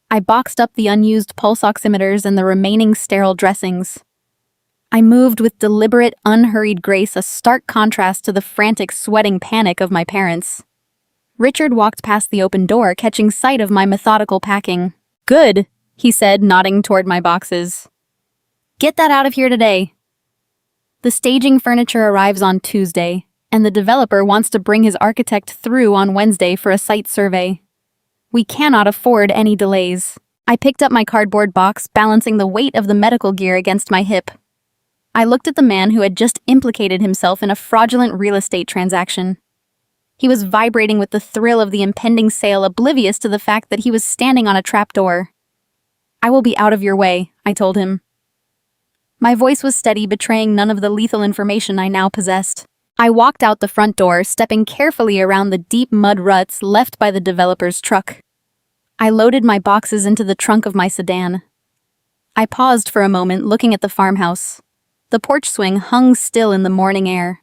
I boxed up the unused pulse oximeters and the remaining sterile dressings. I moved with deliberate, unhurried grace, a stark contrast to the frantic, sweating panic of my parents. Richard walked past the open door, catching sight of my methodical packing. "Good," he said, nodding toward my boxes. "Get that out of here today." The staging furniture arrives on Tuesday, and the developer wants to bring his architect through on Wednesday for a site survey. We cannot afford any delays. I picked up my cardboard box, balancing the weight of the medical gear against my hip. I looked at the man who had just implicated himself in a fraudulent real estate transaction. He was vibrating with the thrill of the impending sale, oblivious to the fact that he was standing on a trapdoor. "I will be out of your way," I told him. My voice was steady, betraying none of the lethal information I now possessed. I walked out the front door, stepping carefully around the deep mud ruts left by the developer's truck. I loaded my boxes into the trunk of my sedan. I paused for a moment, looking at the farmhouse. The porch swing hung still in the morning air.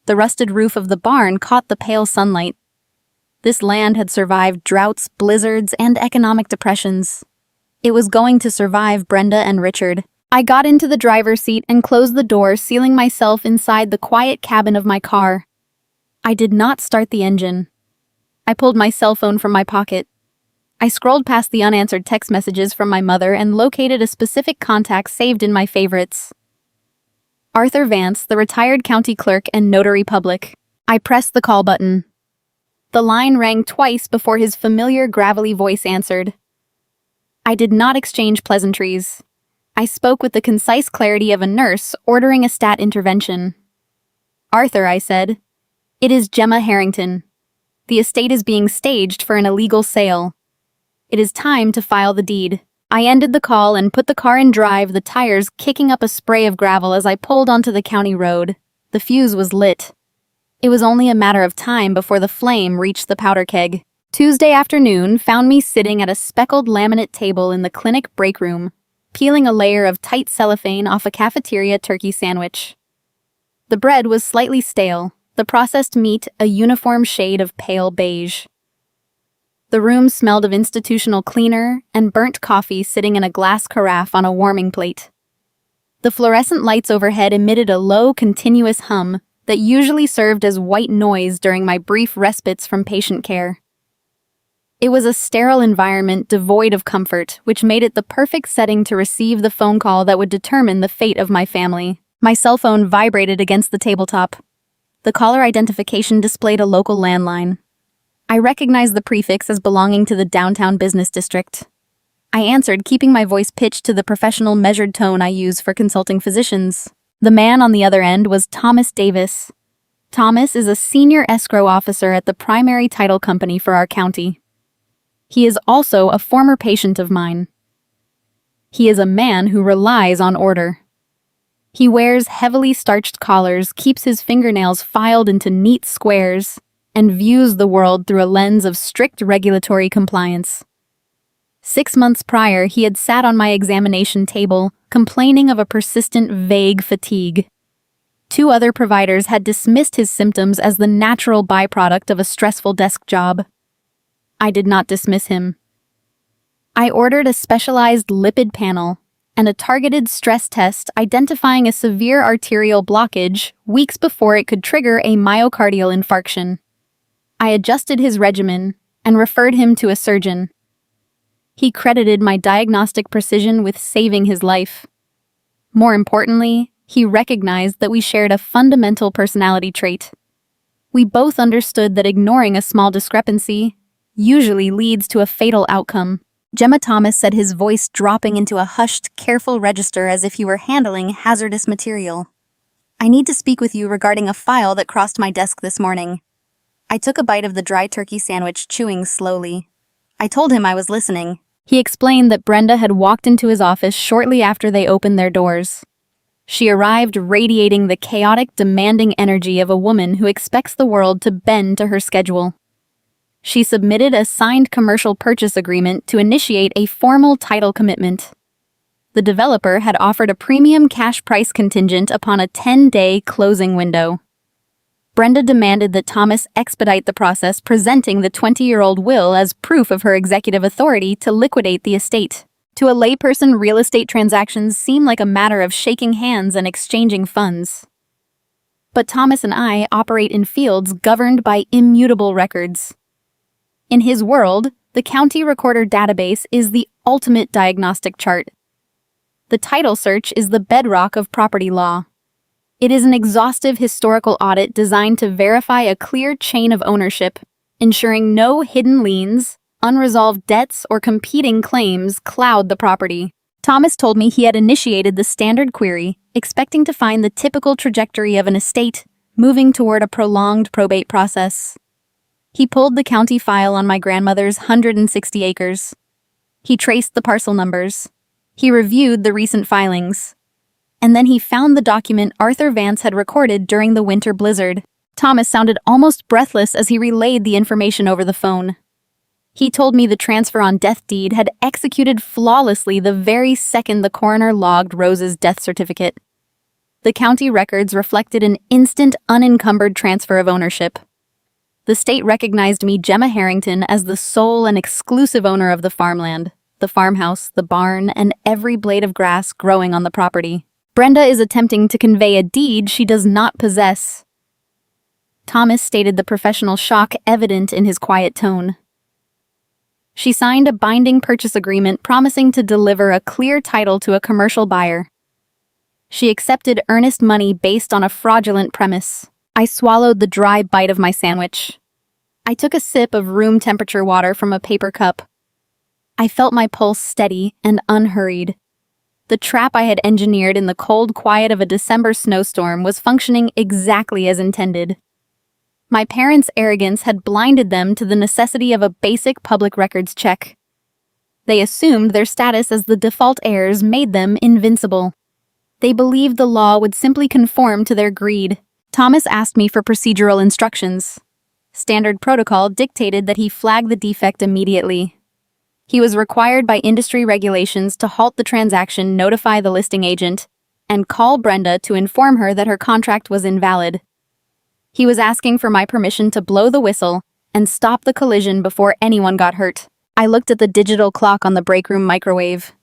The rusted roof of the barn caught the pale sunlight. This land had survived droughts, blizzards, and economic depressions. It was going to survive Brenda and Richard. I got into the driver's seat and closed the door, sealing myself inside the quiet cabin of my car. I did not start the engine. I pulled my cell phone from my pocket. I scrolled past the unanswered text messages from my mother and located a specific contact saved in my favorites. Arthur Vance, the retired county clerk and notary public. I pressed the call button. The line rang twice before his familiar gravelly voice answered. I did not exchange pleasantries. I spoke with the concise clarity of a nurse ordering a stat intervention. "Arthur," I said, "it is Gemma Harrington. The estate is being staged for an illegal sale. It is time to file the deed." I ended the call and put the car in drive, the tires kicking up a spray of gravel as I pulled onto the county road. The fuse was lit. It was only a matter of time before the flame reached the powder keg. Tuesday afternoon found me sitting at a speckled laminate table in the clinic break room, peeling a layer of tight cellophane off a cafeteria turkey sandwich. The bread was slightly stale, the processed meat a uniform shade of pale beige. The room smelled of institutional cleaner and burnt coffee sitting in a glass carafe on a warming plate. The fluorescent lights overhead emitted a low, continuous hum that usually served as white noise during my brief respites from patient care. It was a sterile environment devoid of comfort, which made it the perfect setting to receive the phone call that would determine the fate of my family. My cell phone vibrated against the tabletop. The caller identification displayed a local landline. I recognized the prefix as belonging to the downtown business district. I answered, keeping my voice pitched to the professional, measured tone I use for consulting physicians. The man on the other end was Thomas Davis. Thomas is a senior escrow officer at the primary title company for our county. He is also a former patient of mine. He is a man who relies on order. He wears heavily starched collars, keeps his fingernails filed into neat squares, and views the world through a lens of strict regulatory compliance. 6 months prior, he had sat on my examination table, complaining of a persistent, vague fatigue. 2 other providers had dismissed his symptoms as the natural byproduct of a stressful desk job. I did not dismiss him. I ordered a specialized lipid panel and a targeted stress test identifying a severe arterial blockage weeks before it could trigger a myocardial infarction. I adjusted his regimen and referred him to a surgeon. He credited my diagnostic precision with saving his life. More importantly, he recognized that we shared a fundamental personality trait. We both understood that ignoring a small discrepancy usually leads to a fatal outcome. Gemma Thomas said, his voice dropping into a hushed, careful register as if he were handling hazardous material. I need to speak with you regarding a file that crossed my desk this morning. I took a bite of the dry turkey sandwich, chewing slowly. I told him I was listening. He explained that Brenda had walked into his office shortly after they opened their doors. She arrived radiating the chaotic, demanding energy of a woman who expects the world to bend to her schedule. She submitted a signed commercial purchase agreement to initiate a formal title commitment. The developer had offered a premium cash price contingent upon a 10-day closing window. Brenda demanded that Thomas expedite the process, presenting the 20-year-old will as proof of her executive authority to liquidate the estate. To a layperson, real estate transactions seem like a matter of shaking hands and exchanging funds. But Thomas and I operate in fields governed by immutable records. In his world, the county recorder database is the ultimate diagnostic chart. The title search is the bedrock of property law. It is an exhaustive historical audit designed to verify a clear chain of ownership, ensuring no hidden liens, unresolved debts, or competing claims cloud the property. Thomas told me he had initiated the standard query, expecting to find the typical trajectory of an estate moving toward a prolonged probate process. He pulled the county file on my grandmother's 160 acres. He traced the parcel numbers. He reviewed the recent filings. And then he found the document Arthur Vance had recorded during the winter blizzard. Thomas sounded almost breathless as he relayed the information over the phone. He told me the transfer on death deed had executed flawlessly the very second the coroner logged Rose's death certificate. The county records reflected an instant, unencumbered transfer of ownership. The state recognized me, Gemma Harrington, as the sole and exclusive owner of the farmland, the farmhouse, the barn, and every blade of grass growing on the property. Brenda is attempting to convey a deed she does not possess. Thomas stated, the professional shock evident in his quiet tone. She signed a binding purchase agreement promising to deliver a clear title to a commercial buyer. She accepted earnest money based on a fraudulent premise. I swallowed the dry bite of my sandwich. I took a sip of room temperature water from a paper cup. I felt my pulse steady and unhurried. The trap I had engineered in the cold quiet of a December snowstorm was functioning exactly as intended. My parents' arrogance had blinded them to the necessity of a basic public records check. They assumed their status as the default heirs made them invincible. They believed the law would simply conform to their greed. Thomas asked me for procedural instructions. Standard protocol dictated that he flag the defect immediately. He was required by industry regulations to halt the transaction, notify the listing agent, and call Brenda to inform her that her contract was invalid. He was asking for my permission to blow the whistle and stop the collision before anyone got hurt. I looked at the digital clock on the break room microwave.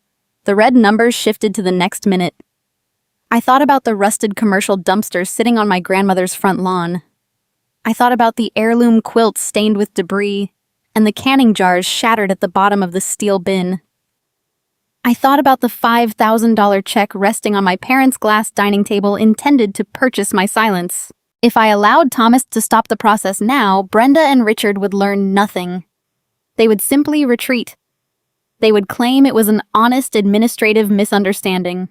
The red numbers shifted to the next minute. I thought about the rusted commercial dumpster sitting on my grandmother's front lawn. I thought about the heirloom quilts stained with debris and the canning jars shattered at the bottom of the steel bin. I thought about the $5,000 check resting on my parents' glass dining table intended to purchase my silence. If I allowed Thomas to stop the process now, Brenda and Richard would learn nothing. They would simply retreat. They would claim it was an honest administrative misunderstanding.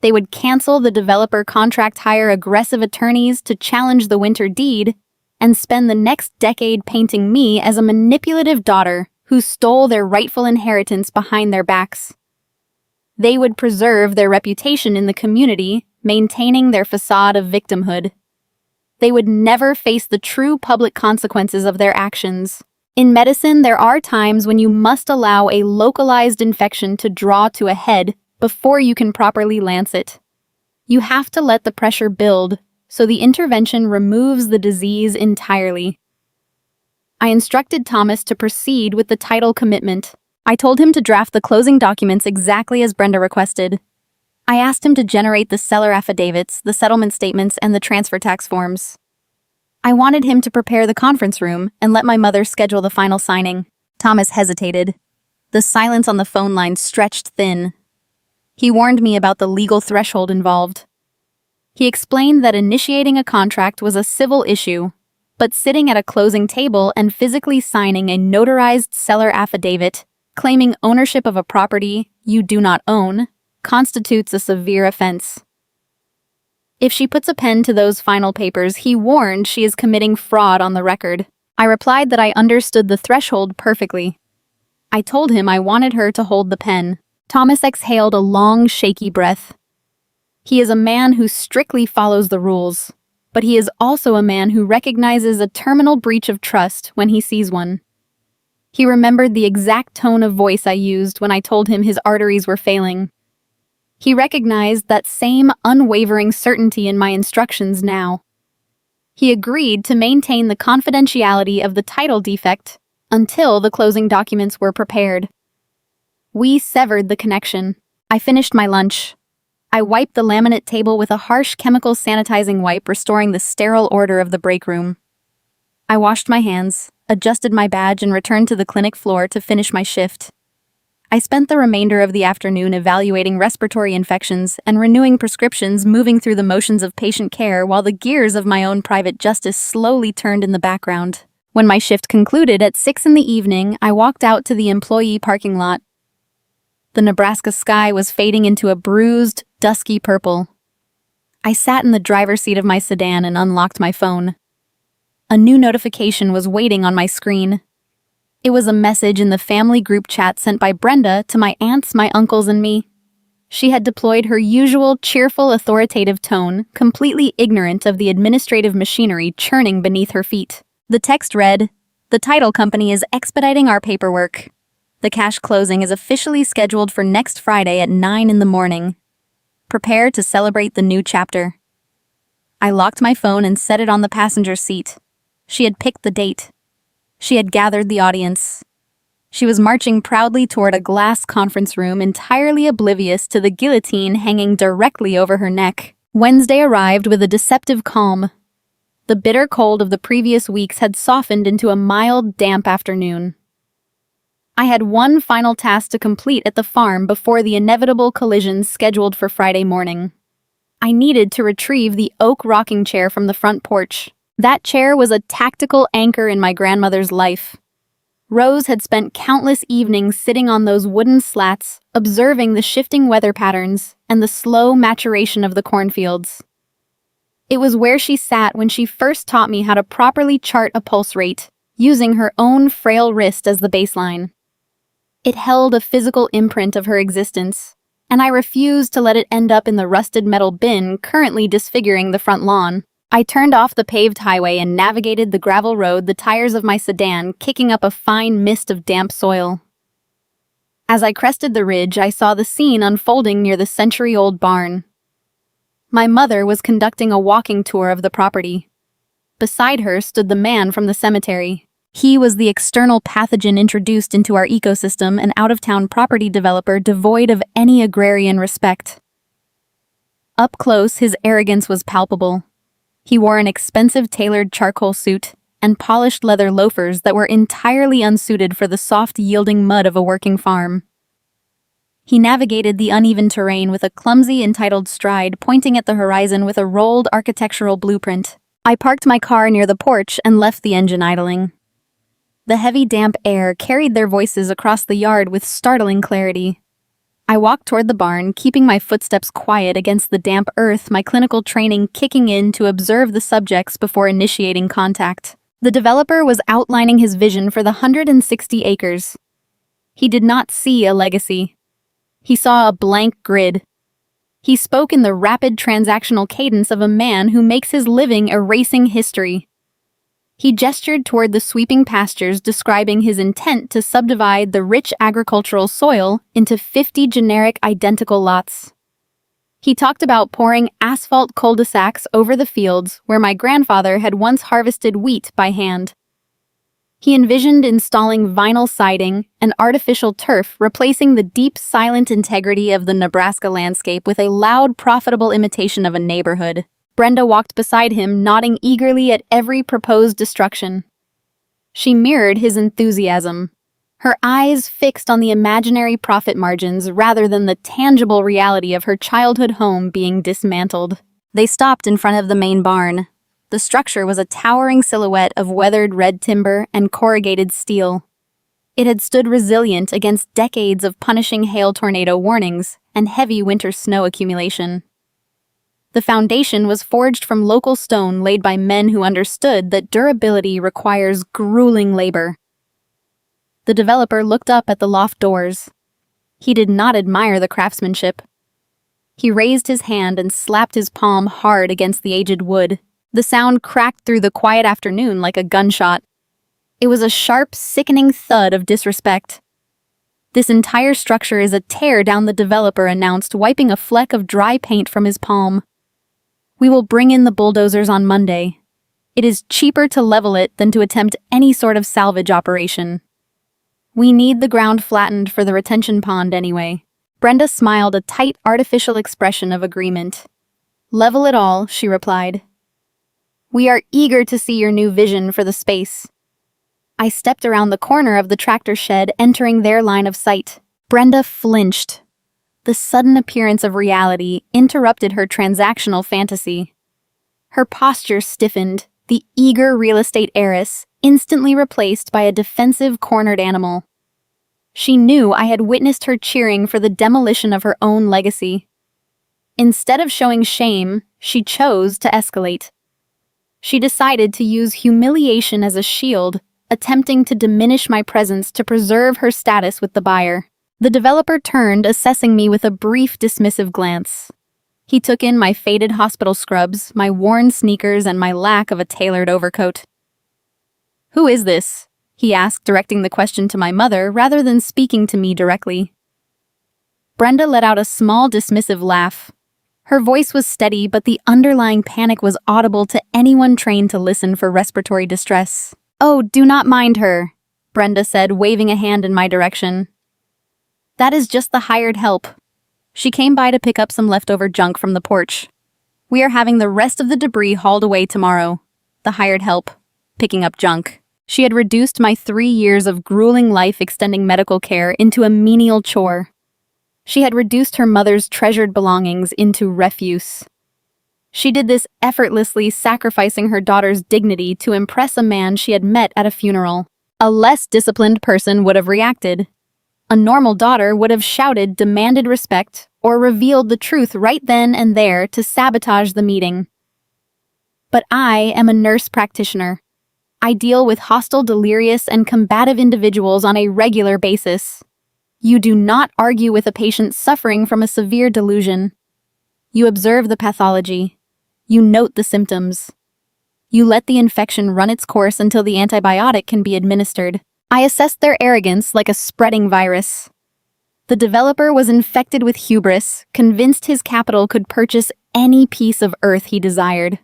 They would cancel the developer contract, hire aggressive attorneys to challenge the winter deed, and spend the next decade painting me as a manipulative daughter who stole their rightful inheritance behind their backs. They would preserve their reputation in the community, maintaining their facade of victimhood. They would never face the true public consequences of their actions. In medicine, there are times when you must allow a localized infection to draw to a head before you can properly lance it. You have to let the pressure build, so the intervention removes the disease entirely. I instructed Thomas to proceed with the title commitment. I told him to draft the closing documents exactly as Brenda requested. I asked him to generate the seller affidavits, the settlement statements, and the transfer tax forms. I wanted him to prepare the conference room and let my mother schedule the final signing. Thomas hesitated. The silence on the phone line stretched thin. He warned me about the legal threshold involved. He explained that initiating a contract was a civil issue, but sitting at a closing table and physically signing a notarized seller affidavit claiming ownership of a property you do not own constitutes a severe offense. If she puts a pen to those final papers, he warned she is committing fraud on the record. I replied that I understood the threshold perfectly. I told him I wanted her to hold the pen. Thomas exhaled a long, shaky breath. He is a man who strictly follows the rules, but he is also a man who recognizes a terminal breach of trust when he sees one. He remembered the exact tone of voice I used when I told him his arteries were failing. He recognized that same unwavering certainty in my instructions now. He agreed to maintain the confidentiality of the title defect until the closing documents were prepared. We severed the connection. I finished my lunch. I wiped the laminate table with a harsh chemical sanitizing wipe, restoring the sterile order of the break room. I washed my hands, adjusted my badge, and returned to the clinic floor to finish my shift. I spent the remainder of the afternoon evaluating respiratory infections and renewing prescriptions, moving through the motions of patient care while the gears of my own private justice slowly turned in the background. When my shift concluded at 6 in the evening, I walked out to the employee parking lot. The Nebraska sky was fading into a bruised, dusky purple. I sat in the driver's seat of my sedan and unlocked my phone. A new notification was waiting on my screen. It was a message in the family group chat sent by Brenda to my aunts, my uncles, and me. She had deployed her usual cheerful, authoritative tone, completely ignorant of the administrative machinery churning beneath her feet. The text read, "The title company is expediting our paperwork. The cash closing is officially scheduled for next Friday at 9 in the morning. Prepare to celebrate the new chapter." I locked my phone and set it on the passenger seat. She had picked the date. She had gathered the audience. She was marching proudly toward a glass conference room, entirely oblivious to the guillotine hanging directly over her neck. Wednesday arrived with a deceptive calm. The bitter cold of the previous weeks had softened into a mild, damp afternoon. I had one final task to complete at the farm before the inevitable collision scheduled for Friday morning. I needed to retrieve the oak rocking chair from the front porch. That chair was a tactical anchor in my grandmother's life. Rose had spent countless evenings sitting on those wooden slats, observing the shifting weather patterns and the slow maturation of the cornfields. It was where she sat when she first taught me how to properly chart a pulse rate, using her own frail wrist as the baseline. It held a physical imprint of her existence, and I refused to let it end up in the rusted metal bin currently disfiguring the front lawn. I turned off the paved highway and navigated the gravel road, the tires of my sedan kicking up a fine mist of damp soil. As I crested the ridge, I saw the scene unfolding near the century-old barn. My mother was conducting a walking tour of the property. Beside her stood the man from the cemetery. He was the external pathogen introduced into our ecosystem, an out-of-town property developer devoid of any agrarian respect. Up close, his arrogance was palpable. He wore an expensive tailored charcoal suit and polished leather loafers that were entirely unsuited for the soft, yielding mud of a working farm. He navigated the uneven terrain with a clumsy, entitled stride, pointing at the horizon with a rolled architectural blueprint. I parked my car near the porch and left the engine idling. The heavy, damp air carried their voices across the yard with startling clarity. I walked toward the barn, keeping my footsteps quiet against the damp earth, my clinical training kicking in to observe the subjects before initiating contact. The developer was outlining his vision for the 160 acres. He did not see a legacy. He saw a blank grid. He spoke in the rapid transactional cadence of a man who makes his living erasing history. He gestured toward the sweeping pastures, describing his intent to subdivide the rich agricultural soil into 50 generic identical lots. He talked about pouring asphalt cul-de-sacs over the fields where my grandfather had once harvested wheat by hand. He envisioned installing vinyl siding and artificial turf, replacing the deep, silent integrity of the Nebraska landscape with a loud, profitable imitation of a neighborhood. Brenda walked beside him, nodding eagerly at every proposed destruction. She mirrored his enthusiasm, her eyes fixed on the imaginary profit margins rather than the tangible reality of her childhood home being dismantled. They stopped in front of the main barn. The structure was a towering silhouette of weathered red timber and corrugated steel. It had stood resilient against decades of punishing hail tornado warnings and heavy winter snow accumulation. The foundation was forged from local stone laid by men who understood that durability requires grueling labor. The developer looked up at the loft doors. He did not admire the craftsmanship. He raised his hand and slapped his palm hard against the aged wood. The sound cracked through the quiet afternoon like a gunshot. It was a sharp, sickening thud of disrespect. "This entire structure is a tear down," the developer announced, wiping a fleck of dry paint from his palm. "We will bring in the bulldozers on Monday. It is cheaper to level it than to attempt any sort of salvage operation. We need the ground flattened for the retention pond anyway." Brenda smiled a tight, artificial expression of agreement. "Level it all," she replied. "We are eager to see your new vision for the space." I stepped around the corner of the tractor shed, entering their line of sight. Brenda flinched. The sudden appearance of reality interrupted her transactional fantasy. Her posture stiffened, the eager real estate heiress instantly replaced by a defensive, cornered animal. She knew I had witnessed her cheering for the demolition of her own legacy. Instead of showing shame, she chose to escalate. She decided to use humiliation as a shield, attempting to diminish my presence to preserve her status with the buyer. The developer turned, assessing me with a brief, dismissive glance. He took in my faded hospital scrubs, my worn sneakers, and my lack of a tailored overcoat. "Who is this?" he asked, directing the question to my mother rather than speaking to me directly. Brenda let out a small, dismissive laugh. Her voice was steady, but the underlying panic was audible to anyone trained to listen for respiratory distress. "Oh, do not mind her," Brenda said, waving a hand in my direction. "That is just the hired help. She came by to pick up some leftover junk from the porch. We are having the rest of the debris hauled away tomorrow." The hired help, picking up junk. She had reduced my 3 years of grueling life-extending medical care into a menial chore. She had reduced her mother's treasured belongings into refuse. She did this effortlessly, sacrificing her daughter's dignity to impress a man she had met at a funeral. A less disciplined person would have reacted. A normal daughter would have shouted, demanded respect, or revealed the truth right then and there to sabotage the meeting. But I am a nurse practitioner. I deal with hostile, delirious, and combative individuals on a regular basis. You do not argue with a patient suffering from a severe delusion. You observe the pathology. You note the symptoms. You let the infection run its course until the antibiotic can be administered. I assessed their arrogance like a spreading virus. The developer was infected with hubris, convinced his capital could purchase any piece of earth he desired.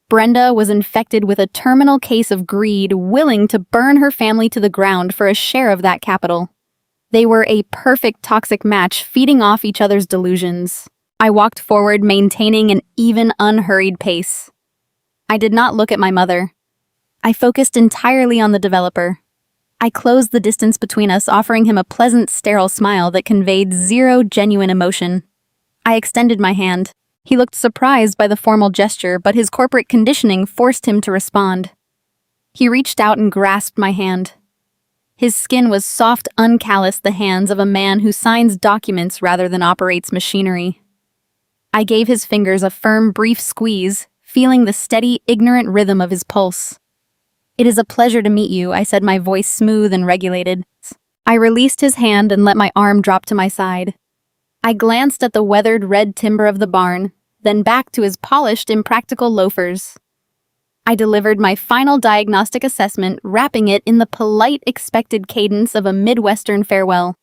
Brenda was infected with a terminal case of greed, willing to burn her family to the ground for a share of that capital. They were a perfect toxic match, feeding off each other's delusions. I walked forward, maintaining an even, unhurried pace. I did not look at my mother. I focused entirely on the developer. I closed the distance between us, offering him a pleasant, sterile smile that conveyed zero genuine emotion. I extended my hand. He looked surprised by the formal gesture, but his corporate conditioning forced him to respond. He reached out and grasped my hand. His skin was soft, uncalloused, the hands of a man who signs documents rather than operates machinery. I gave his fingers a firm, brief squeeze, feeling the steady, ignorant rhythm of his pulse. "It is a pleasure to meet you," I said, my voice smooth and regulated. I released his hand and let my arm drop to my side. I glanced at the weathered red timber of the barn, then back to his polished, impractical loafers. I delivered my final diagnostic assessment, wrapping it in the polite, expected cadence of a Midwestern farewell.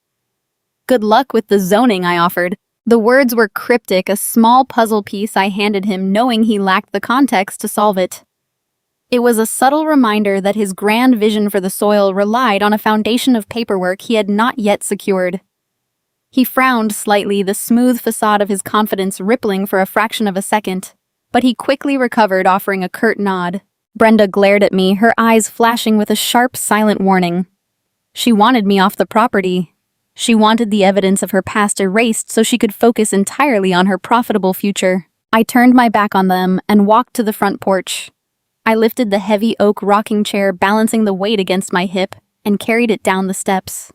"Good luck with the zoning," I offered. The words were cryptic, a small puzzle piece I handed him, knowing he lacked the context to solve it. It was a subtle reminder that his grand vision for the soil relied on a foundation of paperwork he had not yet secured. He frowned slightly, the smooth facade of his confidence rippling for a fraction of a second, but he quickly recovered, offering a curt nod. Brenda glared at me, her eyes flashing with a sharp, silent warning. She wanted me off the property. She wanted the evidence of her past erased so she could focus entirely on her profitable future. I turned my back on them and walked to the front porch. I lifted the heavy oak rocking chair, balancing the weight against my hip, and carried it down the steps.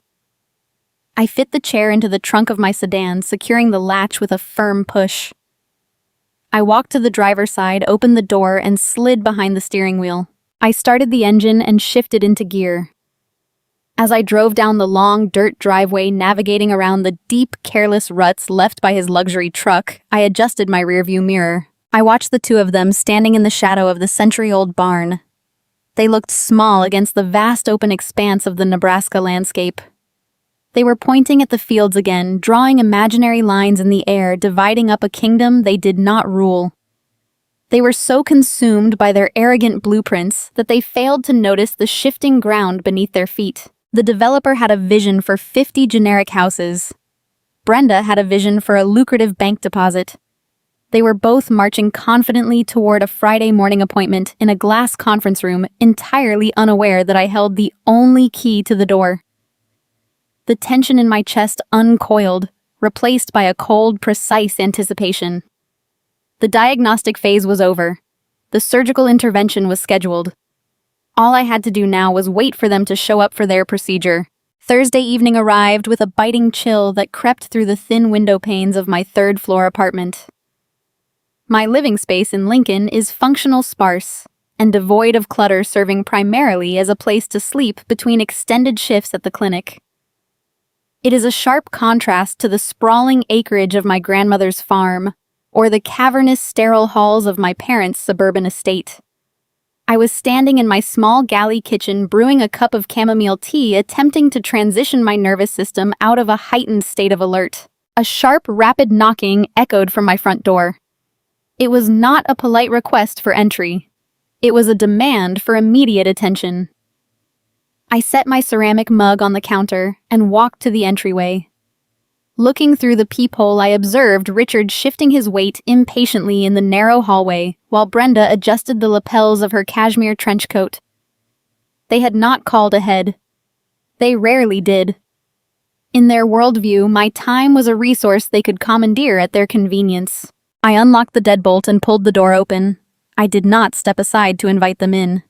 I fit the chair into the trunk of my sedan, securing the latch with a firm push. I walked to the driver's side, opened the door, and slid behind the steering wheel. I started the engine and shifted into gear. As I drove down the long dirt driveway, navigating around the deep, careless ruts left by his luxury truck, I adjusted my rearview mirror. I watched the two of them standing in the shadow of the century-old barn. They looked small against the vast open expanse of the Nebraska landscape. They were pointing at the fields again, drawing imaginary lines in the air, dividing up a kingdom they did not rule. They were so consumed by their arrogant blueprints that they failed to notice the shifting ground beneath their feet. The developer had a vision for 50 generic houses. Brenda had a vision for a lucrative bank deposit. They were both marching confidently toward a Friday morning appointment in a glass conference room, entirely unaware that I held the only key to the door. The tension in my chest uncoiled, replaced by a cold, precise anticipation. The diagnostic phase was over. The surgical intervention was scheduled. All I had to do now was wait for them to show up for their procedure. Thursday evening arrived with a biting chill that crept through the thin window panes of my third-floor apartment. My living space in Lincoln is functional, sparse, and devoid of clutter, serving primarily as a place to sleep between extended shifts at the clinic. It is a sharp contrast to the sprawling acreage of my grandmother's farm, or the cavernous, sterile halls of my parents' suburban estate. I was standing in my small galley kitchen brewing a cup of chamomile tea, attempting to transition my nervous system out of a heightened state of alert. A sharp, rapid knocking echoed from my front door. It was not a polite request for entry. It was a demand for immediate attention. I set my ceramic mug on the counter and walked to the entryway. Looking through the peephole, I observed Richard shifting his weight impatiently in the narrow hallway, while Brenda adjusted the lapels of her cashmere trench coat. They had not called ahead. They rarely did. In their worldview, my time was a resource they could commandeer at their convenience. I unlocked the deadbolt and pulled the door open. I did not step aside to invite them in.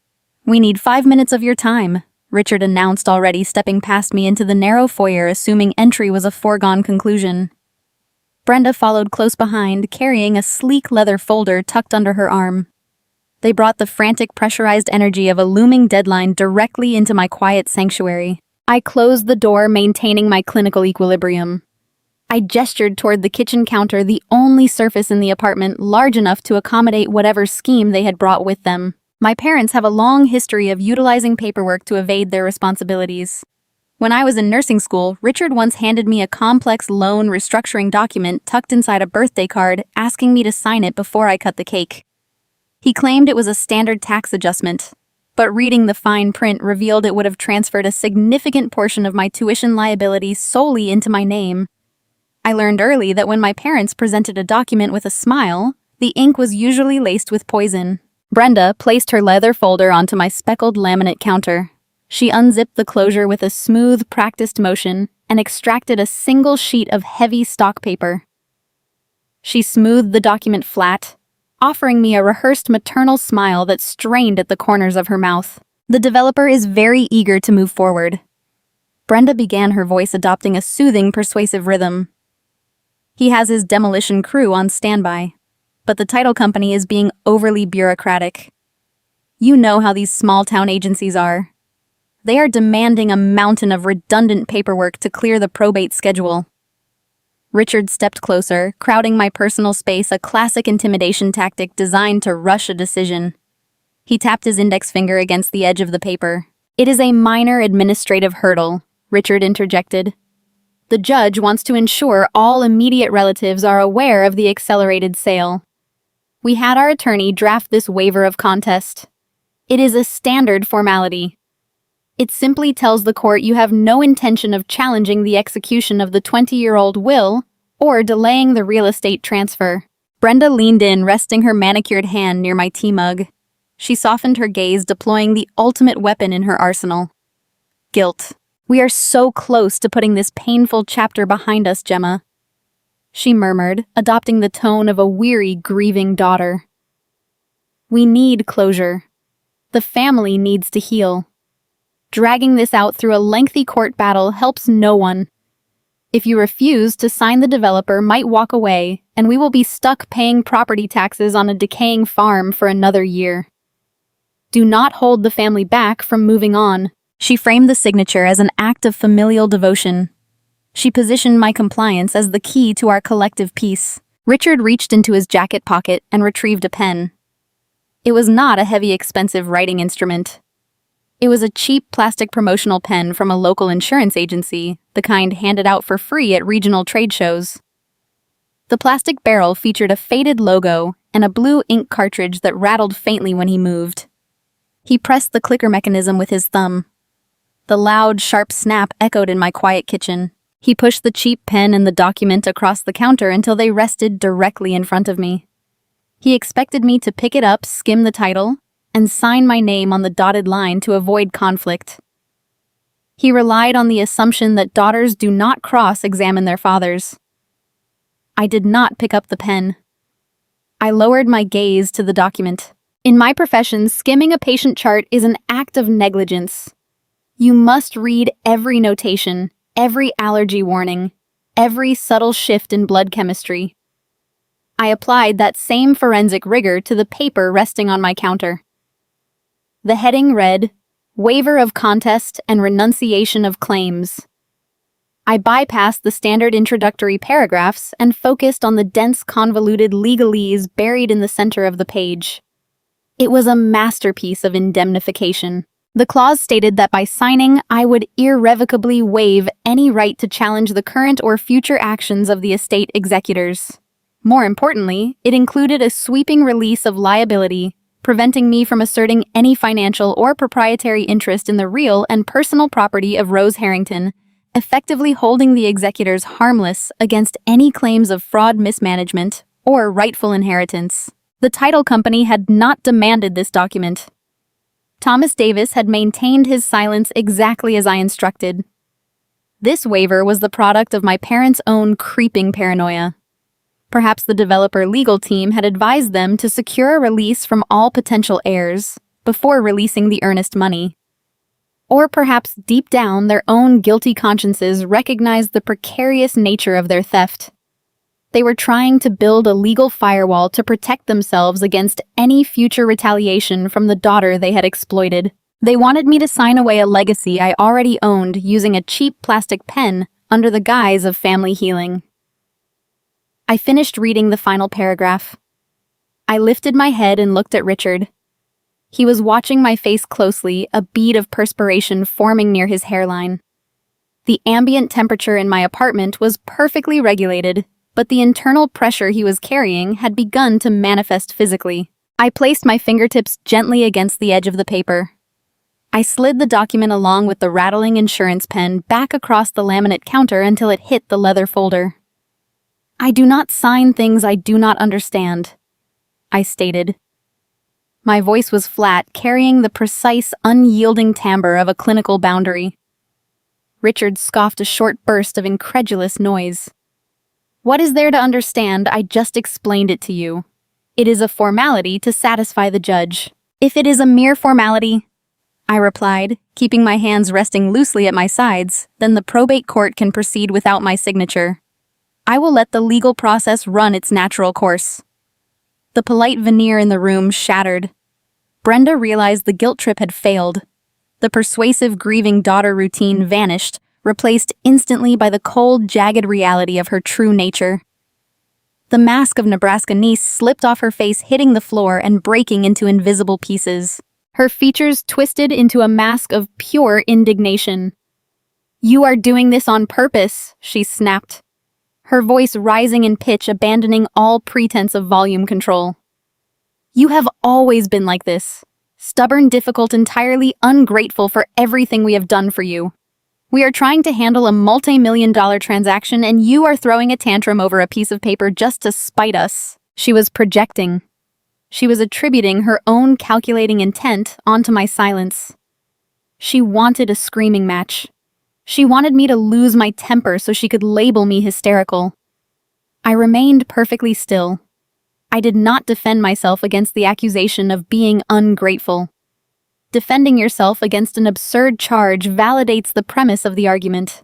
"We need 5 minutes of your time," Richard announced, already stepping past me into the narrow foyer, assuming entry was a foregone conclusion. Brenda followed close behind, carrying a sleek leather folder tucked under her arm. They brought the frantic, pressurized energy of a looming deadline directly into my quiet sanctuary. I closed the door, maintaining my clinical equilibrium. I gestured toward the kitchen counter, the only surface in the apartment large enough to accommodate whatever scheme they had brought with them. My parents have a long history of utilizing paperwork to evade their responsibilities. When I was in nursing school, Richard once handed me a complex loan restructuring document tucked inside a birthday card, asking me to sign it before I cut the cake. He claimed it was a standard tax adjustment, but reading the fine print revealed it would have transferred a significant portion of my tuition liability solely into my name. I learned early that when my parents presented a document with a smile, the ink was usually laced with poison. Brenda placed her leather folder onto my speckled laminate counter. She unzipped the closure with a smooth, practiced motion and extracted a single sheet of heavy stock paper. She smoothed the document flat, offering me a rehearsed maternal smile that strained at the corners of her mouth. "The developer is very eager to move forward." Brenda began, her voice adopting a soothing, persuasive rhythm. "He has his demolition crew on standby, but the title company is being overly bureaucratic. You know how these small-town agencies are. They are demanding a mountain of redundant paperwork to clear the probate schedule." Richard stepped closer, crowding my personal space, a classic intimidation tactic designed to rush a decision. He tapped his index finger against the edge of the paper. "It is a minor administrative hurdle," Richard interjected. "The judge wants to ensure all immediate relatives are aware of the accelerated sale. We had our attorney draft this waiver of contest. It is a standard formality. It simply tells the court you have no intention of challenging the execution of the 20-year-old will or delaying the real estate transfer. Brenda leaned in, resting her manicured hand near my tea mug. She softened her gaze, deploying the ultimate weapon in her arsenal. Guilt. We are so close to putting this painful chapter behind us, Gemma, she murmured, adopting the tone of a weary, grieving daughter. We need closure. The family needs to heal. Dragging this out through a lengthy court battle helps no one. If you refuse to sign, the developer might walk away, and we will be stuck paying property taxes on a decaying farm for another year. Do not hold the family back from moving on. She framed the signature as an act of familial devotion. She positioned my compliance as the key to our collective peace. Richard reached into his jacket pocket and retrieved a pen. It was not a heavy, expensive writing instrument. It was a cheap plastic promotional pen from a local insurance agency, the kind handed out for free at regional trade shows. The plastic barrel featured a faded logo and a blue ink cartridge that rattled faintly when he moved. He pressed the clicker mechanism with his thumb. The loud, sharp snap echoed in my quiet kitchen. He pushed the cheap pen and the document across the counter until they rested directly in front of me. He expected me to pick it up, skim the title, and sign my name on the dotted line to avoid conflict. He relied on the assumption that daughters do not cross-examine their fathers. I did not pick up the pen. I lowered my gaze to the document. In my profession, skimming a patient chart is an act of negligence. You must read every notation, every allergy warning, every subtle shift in blood chemistry. I applied that same forensic rigor to the paper resting on my counter. The heading read, Waiver of Contest and Renunciation of Claims. I bypassed the standard introductory paragraphs and focused on the dense, convoluted legalese buried in the center of the page. It was a masterpiece of indemnification. The clause stated that by signing, I would irrevocably waive any right to challenge the current or future actions of the estate executors. More importantly, it included a sweeping release of liability, preventing me from asserting any financial or proprietary interest in the real and personal property of Rose Harrington, effectively holding the executors harmless against any claims of fraud, mismanagement, or rightful inheritance. The title company had not demanded this document. Thomas Davis had maintained his silence exactly as I instructed. This waiver was the product of my parents' own creeping paranoia. Perhaps the developer legal team had advised them to secure a release from all potential heirs before releasing the earnest money. Or perhaps deep down their own guilty consciences recognized the precarious nature of their theft. They were trying to build a legal firewall to protect themselves against any future retaliation from the daughter they had exploited. They wanted me to sign away a legacy I already owned using a cheap plastic pen under the guise of family healing. I finished reading the final paragraph. I lifted my head and looked at Richard. He was watching my face closely, a bead of perspiration forming near his hairline. The ambient temperature in my apartment was perfectly regulated, but the internal pressure he was carrying had begun to manifest physically. I placed my fingertips gently against the edge of the paper. I slid the document along with the rattling insurance pen back across the laminate counter until it hit the leather folder. I do not sign things I do not understand, I stated. My voice was flat, carrying the precise, unyielding timbre of a clinical boundary. Richard scoffed a short burst of incredulous noise. What is there to understand? I just explained it to you. It is a formality to satisfy the judge. If it is a mere formality, I replied, keeping my hands resting loosely at my sides, then the probate court can proceed without my signature. I will let the legal process run its natural course. The polite veneer in the room shattered. Brenda realized the guilt trip had failed. The persuasive grieving daughter routine vanished, replaced instantly by the cold, jagged reality of her true nature. The mask of Nebraska niece slipped off her face, hitting the floor and breaking into invisible pieces. Her features twisted into a mask of pure indignation. "You are doing this on purpose," she snapped, her voice rising in pitch, abandoning all pretense of volume control. "You have always been like this. Stubborn, difficult, entirely ungrateful for everything we have done for you. We are trying to handle a multi-million-dollar transaction and you are throwing a tantrum over a piece of paper just to spite us. She was projecting. She was attributing her own calculating intent onto my silence. She wanted a screaming match. She wanted me to lose my temper so she could label me hysterical. I remained perfectly still. I did not defend myself against the accusation of being ungrateful. Defending yourself against an absurd charge validates the premise of the argument.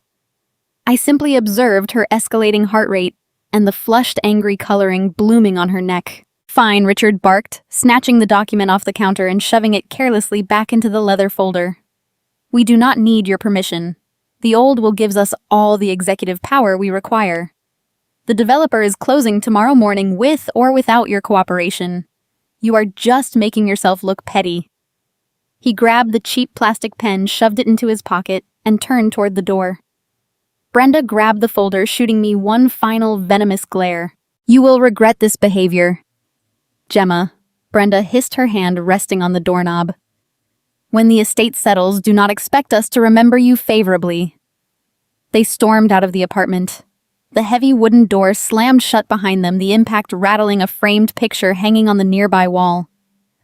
I simply observed her escalating heart rate and the flushed, angry coloring blooming on her neck. "Fine," Richard barked, snatching the document off the counter and shoving it carelessly back into the leather folder. "We do not need your permission. The old will gives us all the executive power we require. The developer is closing tomorrow morning with or without your cooperation. You are just making yourself look petty." He grabbed the cheap plastic pen, shoved it into his pocket, and turned toward the door. Brenda grabbed the folder, shooting me one final venomous glare. "You will regret this behavior." "Gemma," Brenda hissed, her hand resting on the doorknob. "When the estate settles, do not expect us to remember you favorably." They stormed out of the apartment. The heavy wooden door slammed shut behind them, the impact rattling a framed picture hanging on the nearby wall.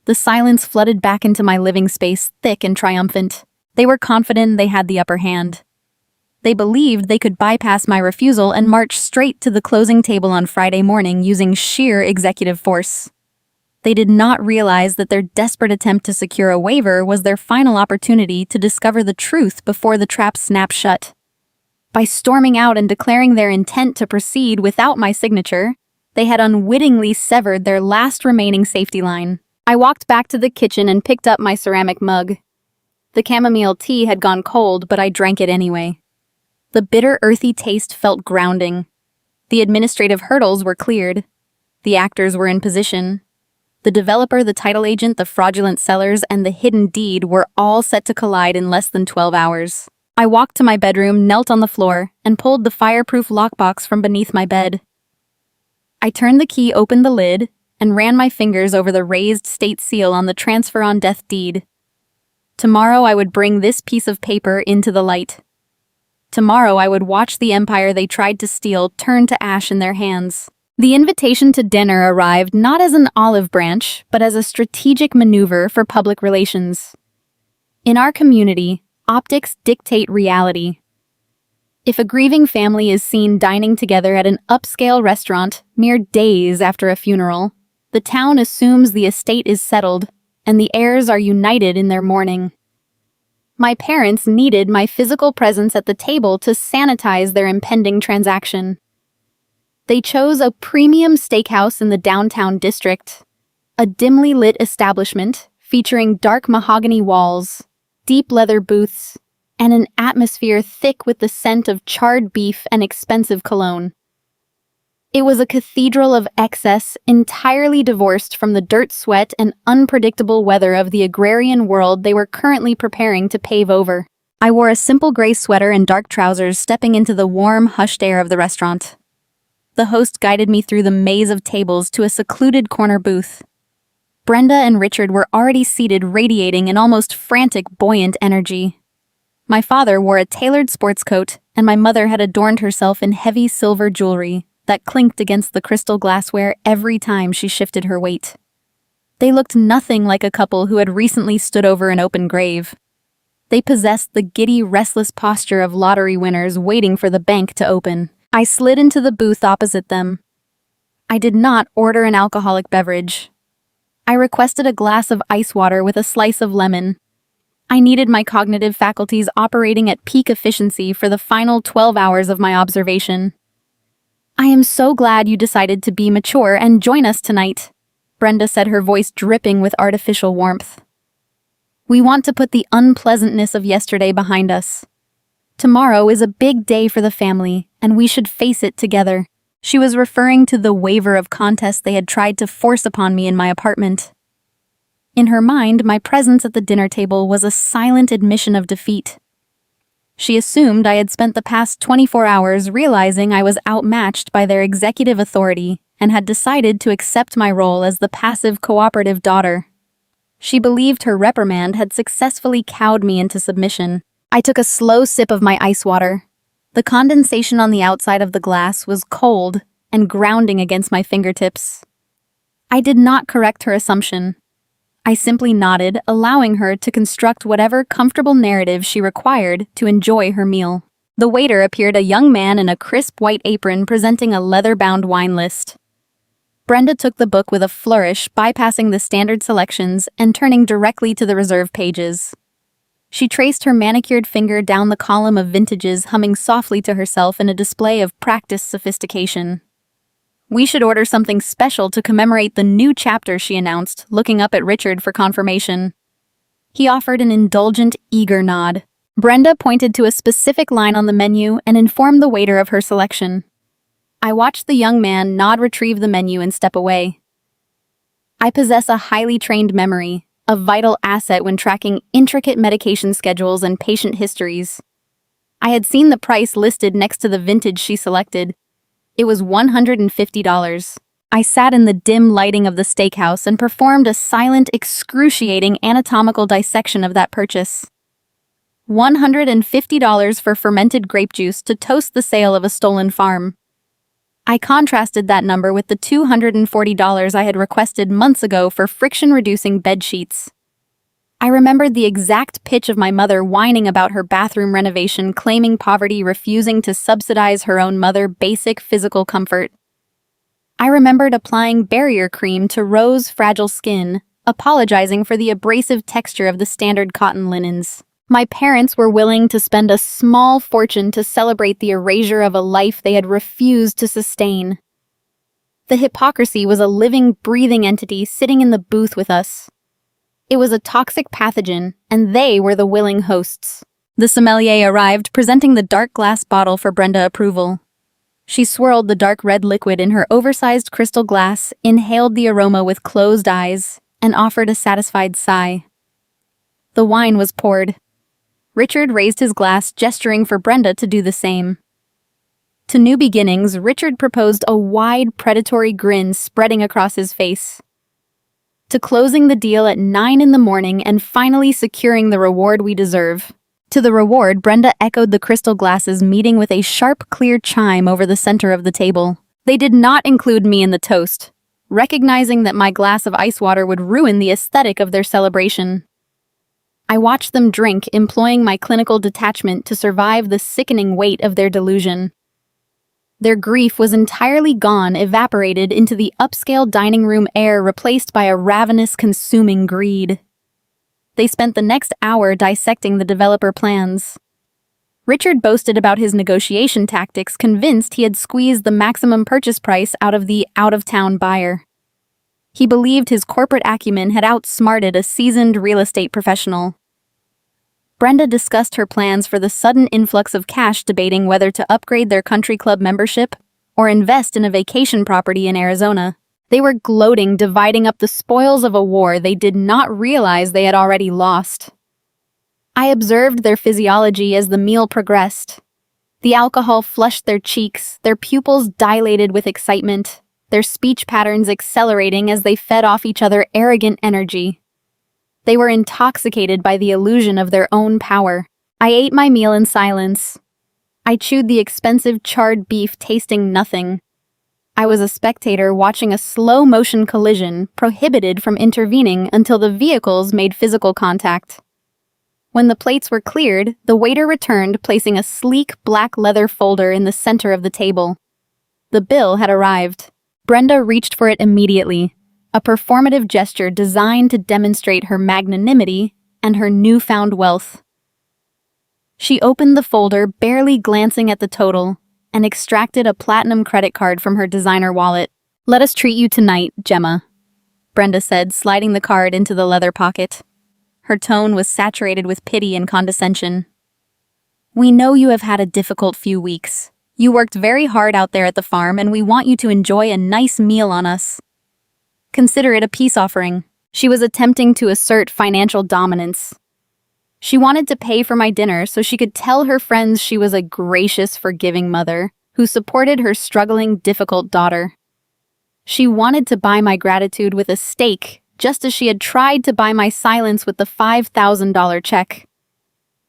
The silence flooded back into my living space, thick and triumphant. They were confident they had the upper hand. They believed they could bypass my refusal and march straight to the closing table on Friday morning using sheer executive force. They did not realize that their desperate attempt to secure a waiver was their final opportunity to discover the truth before the trap snapped shut. By storming out and declaring their intent to proceed without my signature, they had unwittingly severed their last remaining safety line. I walked back to the kitchen and picked up my ceramic mug. The chamomile tea had gone cold, but I drank it anyway. The bitter, earthy taste felt grounding. The administrative hurdles were cleared. The actors were in position. The developer, the title agent, the fraudulent sellers, and the hidden deed were all set to collide in less than 12 hours. I walked to my bedroom, knelt on the floor, and pulled the fireproof lockbox from beneath my bed. I turned the key, opened the lid, and ran my fingers over the raised state seal on the transfer on death deed. Tomorrow I would bring this piece of paper into the light. Tomorrow I would watch the empire they tried to steal turn to ash in their hands. The invitation to dinner arrived not as an olive branch, but as a strategic maneuver for public relations. In our community, optics dictate reality. If a grieving family is seen dining together at an upscale restaurant mere days after a funeral, the town assumes the estate is settled and the heirs are united in their mourning. My parents needed my physical presence at the table to sanitize their impending transaction. They chose a premium steakhouse in the downtown district, a dimly lit establishment featuring dark mahogany walls, deep leather booths, and an atmosphere thick with the scent of charred beef and expensive cologne. It was a cathedral of excess, entirely divorced from the dirt, sweat, and unpredictable weather of the agrarian world they were currently preparing to pave over. I wore a simple gray sweater and dark trousers, stepping into the warm, hushed air of the restaurant. The host guided me through the maze of tables to a secluded corner booth. Brenda and Richard were already seated, radiating an almost frantic, buoyant energy. My father wore a tailored sports coat, and my mother had adorned herself in heavy silver jewelry that clinked against the crystal glassware every time she shifted her weight. They looked nothing like a couple who had recently stood over an open grave. They possessed the giddy, restless posture of lottery winners waiting for the bank to open. I slid into the booth opposite them. I did not order an alcoholic beverage. I requested a glass of ice water with a slice of lemon. I needed my cognitive faculties operating at peak efficiency for the final 12 hours of my observation. "I am so glad you decided to be mature and join us tonight," Brenda said, her voice dripping with artificial warmth. "We want to put the unpleasantness of yesterday behind us. Tomorrow is a big day for the family, and we should face it together." She was referring to the waiver of contest they had tried to force upon me in my apartment. In her mind, my presence at the dinner table was a silent admission of defeat. She assumed I had spent the past 24 hours realizing I was outmatched by their executive authority and had decided to accept my role as the passive, cooperative daughter. She believed her reprimand had successfully cowed me into submission. I took a slow sip of my ice water. The condensation on the outside of the glass was cold and grounding against my fingertips. I did not correct her assumption. I simply nodded, allowing her to construct whatever comfortable narrative she required to enjoy her meal. The waiter appeared, a young man in a crisp white apron presenting a leather-bound wine list. Brenda took the book with a flourish, bypassing the standard selections and turning directly to the reserve pages. She traced her manicured finger down the column of vintages, humming softly to herself in a display of practiced sophistication. "We should order something special to commemorate the new chapter," she announced, looking up at Richard for confirmation. He offered an indulgent, eager nod. Brenda pointed to a specific line on the menu and informed the waiter of her selection. I watched the young man nod, retrieve the menu, and step away. I possess a highly trained memory, a vital asset when tracking intricate medication schedules and patient histories. I had seen the price listed next to the vintage she selected. It was $150. I sat in the dim lighting of the steakhouse and performed a silent, excruciating anatomical dissection of that purchase. $150 for fermented grape juice to toast the sale of a stolen farm. I contrasted that number with the $240 I had requested months ago for friction-reducing bed sheets. I remembered the exact pitch of my mother whining about her bathroom renovation, claiming poverty, refusing to subsidize her own basic physical comfort. I remembered applying barrier cream to Rose's fragile skin, apologizing for the abrasive texture of the standard cotton linens. My parents were willing to spend a small fortune to celebrate the erasure of a life they had refused to sustain. The hypocrisy was a living, breathing entity sitting in the booth with us. It was a toxic pathogen, and they were the willing hosts. The sommelier arrived, presenting the dark glass bottle for Brenda approval. She swirled the dark red liquid in her oversized crystal glass, inhaled the aroma with closed eyes, and offered a satisfied sigh. The wine was poured. Richard raised his glass, gesturing for Brenda to do the same. To new beginnings, Richard proposed a wide, predatory grin spreading across his face. To closing the deal at 9 in the morning and finally securing the reward we deserve. To the reward, Brenda echoed the crystal glasses, meeting with a sharp, clear chime over the center of the table. They did not include me in the toast, recognizing that my glass of ice water would ruin the aesthetic of their celebration. I watched them drink, employing my clinical detachment to survive the sickening weight of their delusion. Their grief was entirely gone, evaporated into the upscale dining room air, replaced by a ravenous, consuming greed. They spent the next hour dissecting the developer plans. Richard boasted about his negotiation tactics, convinced he had squeezed the maximum purchase price out of the out-of-town buyer. He believed his corporate acumen had outsmarted a seasoned real estate professional. Brenda discussed her plans for the sudden influx of cash, debating whether to upgrade their country club membership or invest in a vacation property in Arizona. They were gloating, dividing up the spoils of a war they did not realize they had already lost. I observed their physiology as the meal progressed. The alcohol flushed their cheeks, their pupils dilated with excitement, their speech patterns accelerating as they fed off each other arrogant energy. They were intoxicated by the illusion of their own power. I ate my meal in silence. I chewed the expensive charred beef, tasting nothing. I was a spectator watching a slow-motion collision, prohibited from intervening until the vehicles made physical contact. When the plates were cleared, the waiter returned, placing a sleek black leather folder in the center of the table. The bill had arrived. Brenda reached for it immediately, a performative gesture designed to demonstrate her magnanimity and her newfound wealth. She opened the folder, barely glancing at the total, and extracted a platinum credit card from her designer wallet. "Let us treat you tonight, Gemma," Brenda said, sliding the card into the leather pocket. Her tone was saturated with pity and condescension. "We know you have had a difficult few weeks. You worked very hard out there at the farm, and we want you to enjoy a nice meal on us. Consider it a peace offering." She was attempting to assert financial dominance. She wanted to pay for my dinner so she could tell her friends she was a gracious, forgiving mother who supported her struggling, difficult daughter. She wanted to buy my gratitude with a steak just as she had tried to buy my silence with the $5,000 check.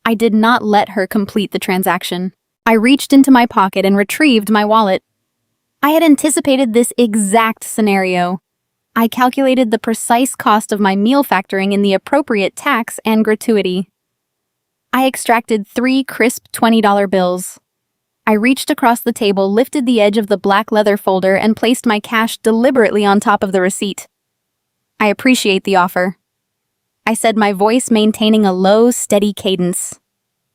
I did not let her complete the transaction. I reached into my pocket and retrieved my wallet. I had anticipated this exact scenario. I calculated the precise cost of my meal, factoring in the appropriate tax and gratuity. I extracted 3 crisp $20 bills. I reached across the table, lifted the edge of the black leather folder, and placed my cash deliberately on top of the receipt. "I appreciate the offer," I said, my voice maintaining a low, steady cadence.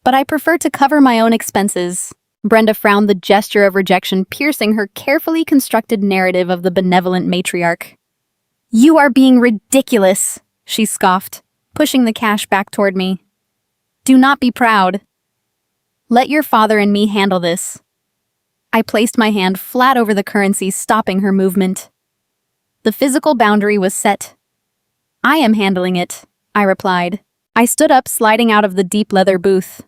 "But I prefer to cover my own expenses." Brenda frowned, the gesture of rejection piercing her carefully constructed narrative of the benevolent matriarch. "You are being ridiculous," she scoffed, pushing the cash back toward me. "Do not be proud. Let your father and me handle this." I placed my hand flat over the currency, stopping her movement. The physical boundary was set. "I am handling it," I replied. I stood up, sliding out of the deep leather booth.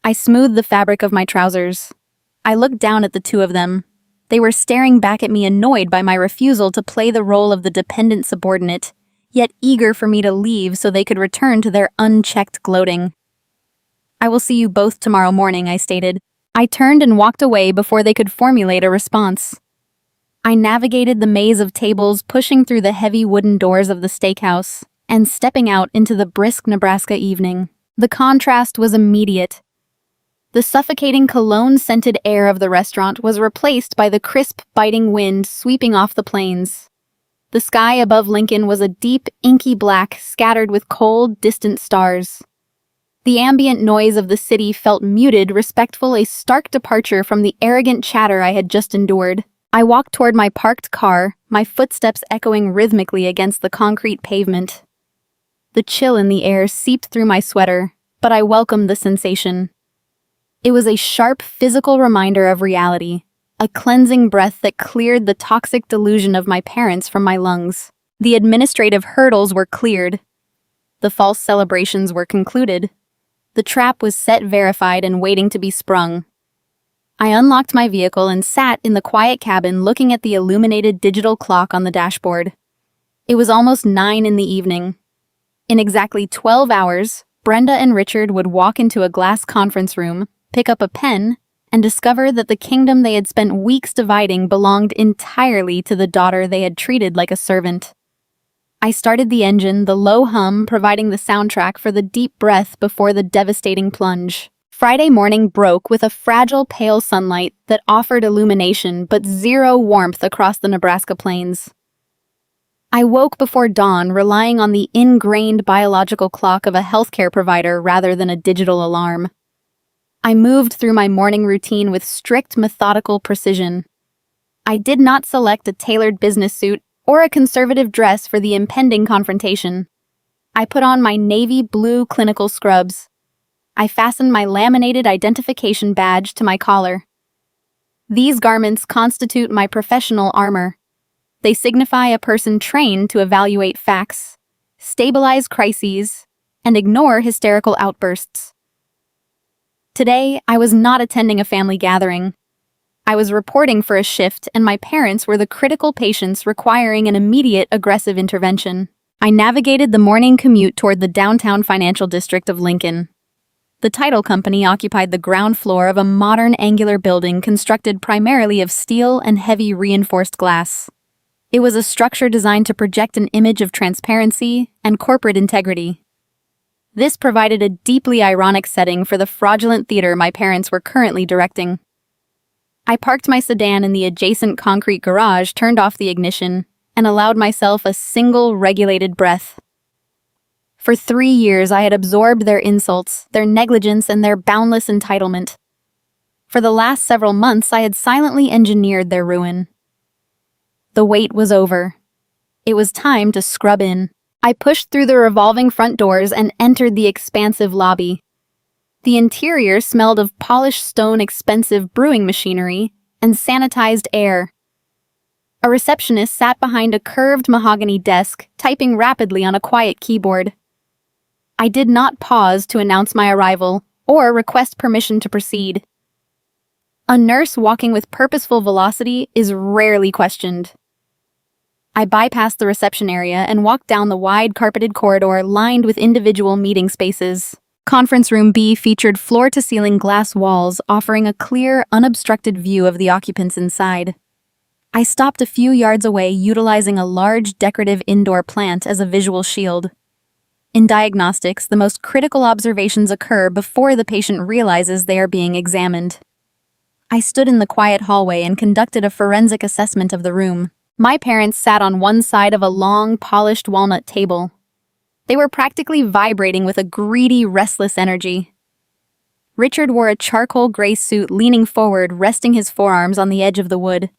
I smoothed the fabric of my trousers. I looked down at the two of them. They were staring back at me, annoyed by my refusal to play the role of the dependent subordinate, yet eager for me to leave so they could return to their unchecked gloating. "I will see you both tomorrow morning," I stated. I turned and walked away before they could formulate a response. I navigated the maze of tables, pushing through the heavy wooden doors of the steakhouse and stepping out into the brisk Nebraska evening. The contrast was immediate. The suffocating cologne-scented air of the restaurant was replaced by the crisp, biting wind sweeping off the plains. The sky above Lincoln was a deep, inky black, scattered with cold, distant stars. The ambient noise of the city felt muted, respectful, a stark departure from the arrogant chatter I had just endured. I walked toward my parked car, my footsteps echoing rhythmically against the concrete pavement. The chill in the air seeped through my sweater, but I welcomed the sensation. It was a sharp physical reminder of reality, a cleansing breath that cleared the toxic delusion of my parents from my lungs. The administrative hurdles were cleared. The false celebrations were concluded. The trap was set, verified, and waiting to be sprung. I unlocked my vehicle and sat in the quiet cabin, looking at the illuminated digital clock on the dashboard. It was almost 9 in the evening. In exactly 12 hours, Brenda and Richard would walk into a glass conference room, pick up a pen, and discover that the kingdom they had spent weeks dividing belonged entirely to the daughter they had treated like a servant. I started the engine, the low hum providing the soundtrack for the deep breath before the devastating plunge. Friday morning broke with a fragile, pale sunlight that offered illumination but zero warmth across the Nebraska plains. I woke before dawn, relying on the ingrained biological clock of a healthcare provider rather than a digital alarm. I moved through my morning routine with strict, methodical precision. I did not select a tailored business suit or a conservative dress for the impending confrontation. I put on my navy blue clinical scrubs. I fastened my laminated identification badge to my collar. These garments constitute my professional armor. They signify a person trained to evaluate facts, stabilize crises, and ignore hysterical outbursts. Today, I was not attending a family gathering. I was reporting for a shift, and my parents were the critical patients requiring an immediate aggressive intervention. I navigated the morning commute toward the downtown financial district of Lincoln. The title company occupied the ground floor of a modern angular building constructed primarily of steel and heavy reinforced glass. It was a structure designed to project an image of transparency and corporate integrity. This provided a deeply ironic setting for the fraudulent theater my parents were currently directing. I parked my sedan in the adjacent concrete garage, turned off the ignition, and allowed myself a single regulated breath. For 3 years, I had absorbed their insults, their negligence, and their boundless entitlement. For the last several months, I had silently engineered their ruin. The wait was over. It was time to scrub in. I pushed through the revolving front doors and entered the expansive lobby. The interior smelled of polished stone, expensive brewing machinery, and sanitized air. A receptionist sat behind a curved mahogany desk, typing rapidly on a quiet keyboard. I did not pause to announce my arrival or request permission to proceed. A nurse walking with purposeful velocity is rarely questioned. I bypassed the reception area and walked down the wide carpeted corridor lined with individual meeting spaces. Conference room B featured floor-to-ceiling glass walls offering a clear, unobstructed view of the occupants inside. I stopped a few yards away utilizing a large decorative indoor plant as a visual shield. In diagnostics, the most critical observations occur before the patient realizes they are being examined. I stood in the quiet hallway and conducted a forensic assessment of the room. My parents sat on one side of a long, polished walnut table. They were practically vibrating with a greedy, restless energy. Richard wore a charcoal gray suit, leaning forward, resting his forearms on the edge of the wood.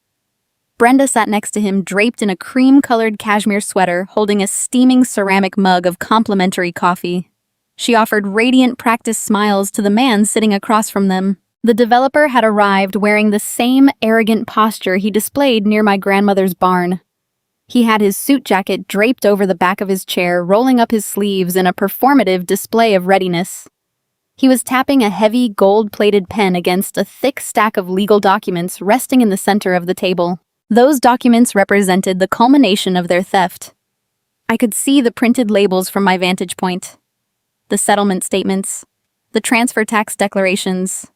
Brenda sat next to him, draped in a cream-colored cashmere sweater, holding a steaming ceramic mug of complimentary coffee. She offered radiant practice smiles to the man sitting across from them. The developer had arrived wearing the same arrogant posture he displayed near my grandmother's barn. He had his suit jacket draped over the back of his chair, rolling up his sleeves in a performative display of readiness. He was tapping a heavy, gold-plated pen against a thick stack of legal documents resting in the center of the table. Those documents represented the culmination of their theft. I could see the printed labels from my vantage point. The settlement statements, the transfer tax declarations,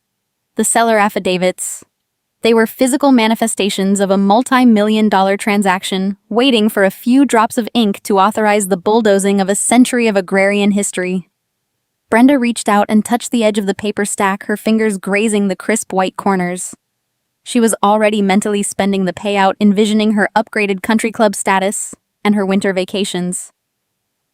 the seller affidavits. They were physical manifestations of a multi-million-dollar transaction, waiting for a few drops of ink to authorize the bulldozing of a century of agrarian history. Brenda reached out and touched the edge of the paper stack, her fingers grazing the crisp white corners. She was already mentally spending the payout, envisioning her upgraded country club status and her winter vacations.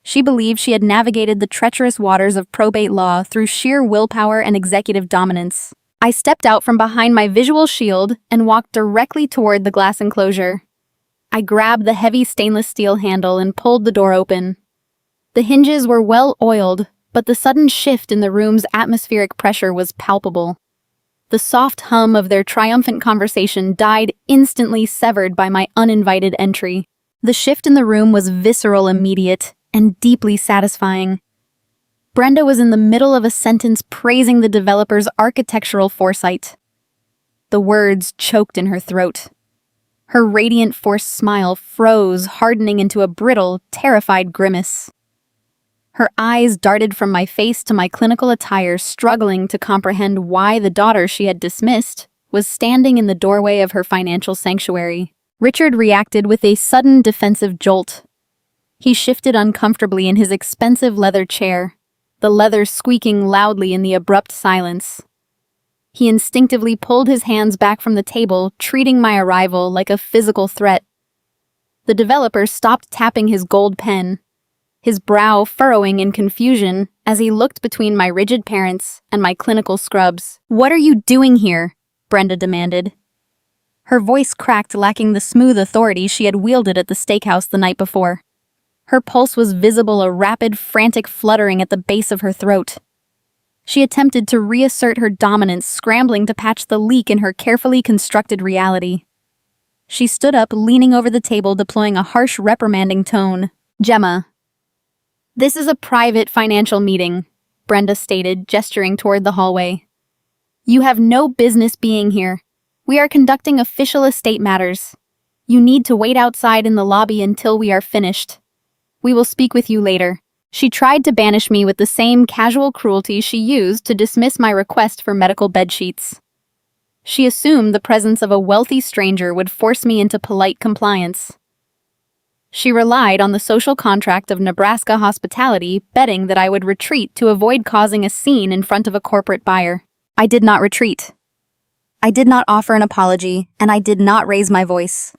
She believed she had navigated the treacherous waters of probate law through sheer willpower and executive dominance. I stepped out from behind my visual shield and walked directly toward the glass enclosure. I grabbed the heavy stainless steel handle and pulled the door open. The hinges were well oiled, but the sudden shift in the room's atmospheric pressure was palpable. The soft hum of their triumphant conversation died instantly, severed by my uninvited entry. The shift in the room was visceral, immediate, and deeply satisfying. Brenda was in the middle of a sentence praising the developer's architectural foresight. The words choked in her throat. Her radiant, forced smile froze, hardening into a brittle, terrified grimace. Her eyes darted from my face to my clinical attire, struggling to comprehend why the daughter she had dismissed was standing in the doorway of her financial sanctuary. Richard reacted with a sudden defensive jolt. He shifted uncomfortably in his expensive leather chair, the leather squeaking loudly in the abrupt silence. He instinctively pulled his hands back from the table, treating my arrival like a physical threat. The developer stopped tapping his gold pen, his brow furrowing in confusion as he looked between my rigid parents and my clinical scrubs. "What are you doing here?" Brenda demanded. Her voice cracked, lacking the smooth authority she had wielded at the steakhouse the night before. Her pulse was visible, a rapid, frantic fluttering at the base of her throat. She attempted to reassert her dominance, scrambling to patch the leak in her carefully constructed reality. She stood up, leaning over the table, deploying a harsh, reprimanding tone. "Gemma, this is a private financial meeting," Brenda stated, gesturing toward the hallway. "You have no business being here. We are conducting official estate matters. You need to wait outside in the lobby until we are finished. We will speak with you later." She tried to banish me with the same casual cruelty she used to dismiss my request for medical bedsheets. She assumed the presence of a wealthy stranger would force me into polite compliance. She relied on the social contract of Nebraska hospitality, betting that I would retreat to avoid causing a scene in front of a corporate buyer. I did not retreat. I did not offer an apology, and I did not raise my voice.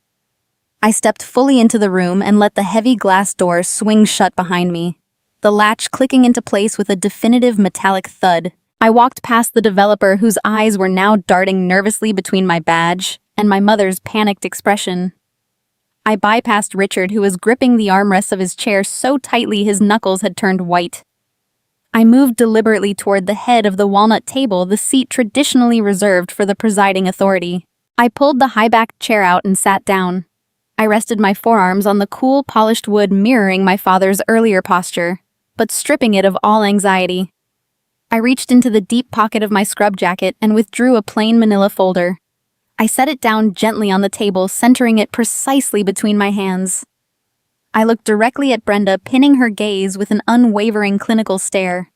I stepped fully into the room and let the heavy glass door swing shut behind me, the latch clicking into place with a definitive metallic thud. I walked past the developer, whose eyes were now darting nervously between my badge and my mother's panicked expression. I bypassed Richard, who was gripping the armrests of his chair so tightly his knuckles had turned white. I moved deliberately toward the head of the walnut table, the seat traditionally reserved for the presiding authority. I pulled the high-backed chair out and sat down. I rested my forearms on the cool, polished wood, mirroring my father's earlier posture, but stripping it of all anxiety. I reached into the deep pocket of my scrub jacket and withdrew a plain manila folder. I set it down gently on the table, centering it precisely between my hands. I looked directly at Brenda, pinning her gaze with an unwavering clinical stare.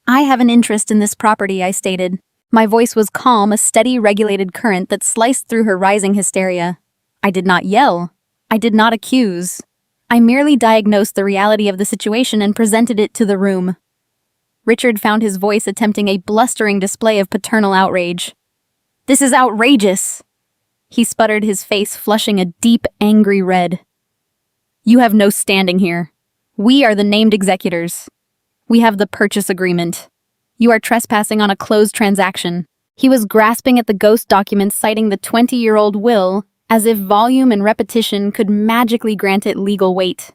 I have an interest in this property, I stated. My voice was calm, a steady, regulated current that sliced through her rising hysteria. I did not yell. I did not accuse. I merely diagnosed the reality of the situation and presented it to the room. Richard found his voice attempting a blustering display of paternal outrage. This is outrageous! He sputtered, his face flushing a deep, angry red. You have no standing here. We are the named executors. We have the purchase agreement. You are trespassing on a closed transaction. He was grasping at the ghost document, citing the 20-year-old will, as if volume and repetition could magically grant it legal weight.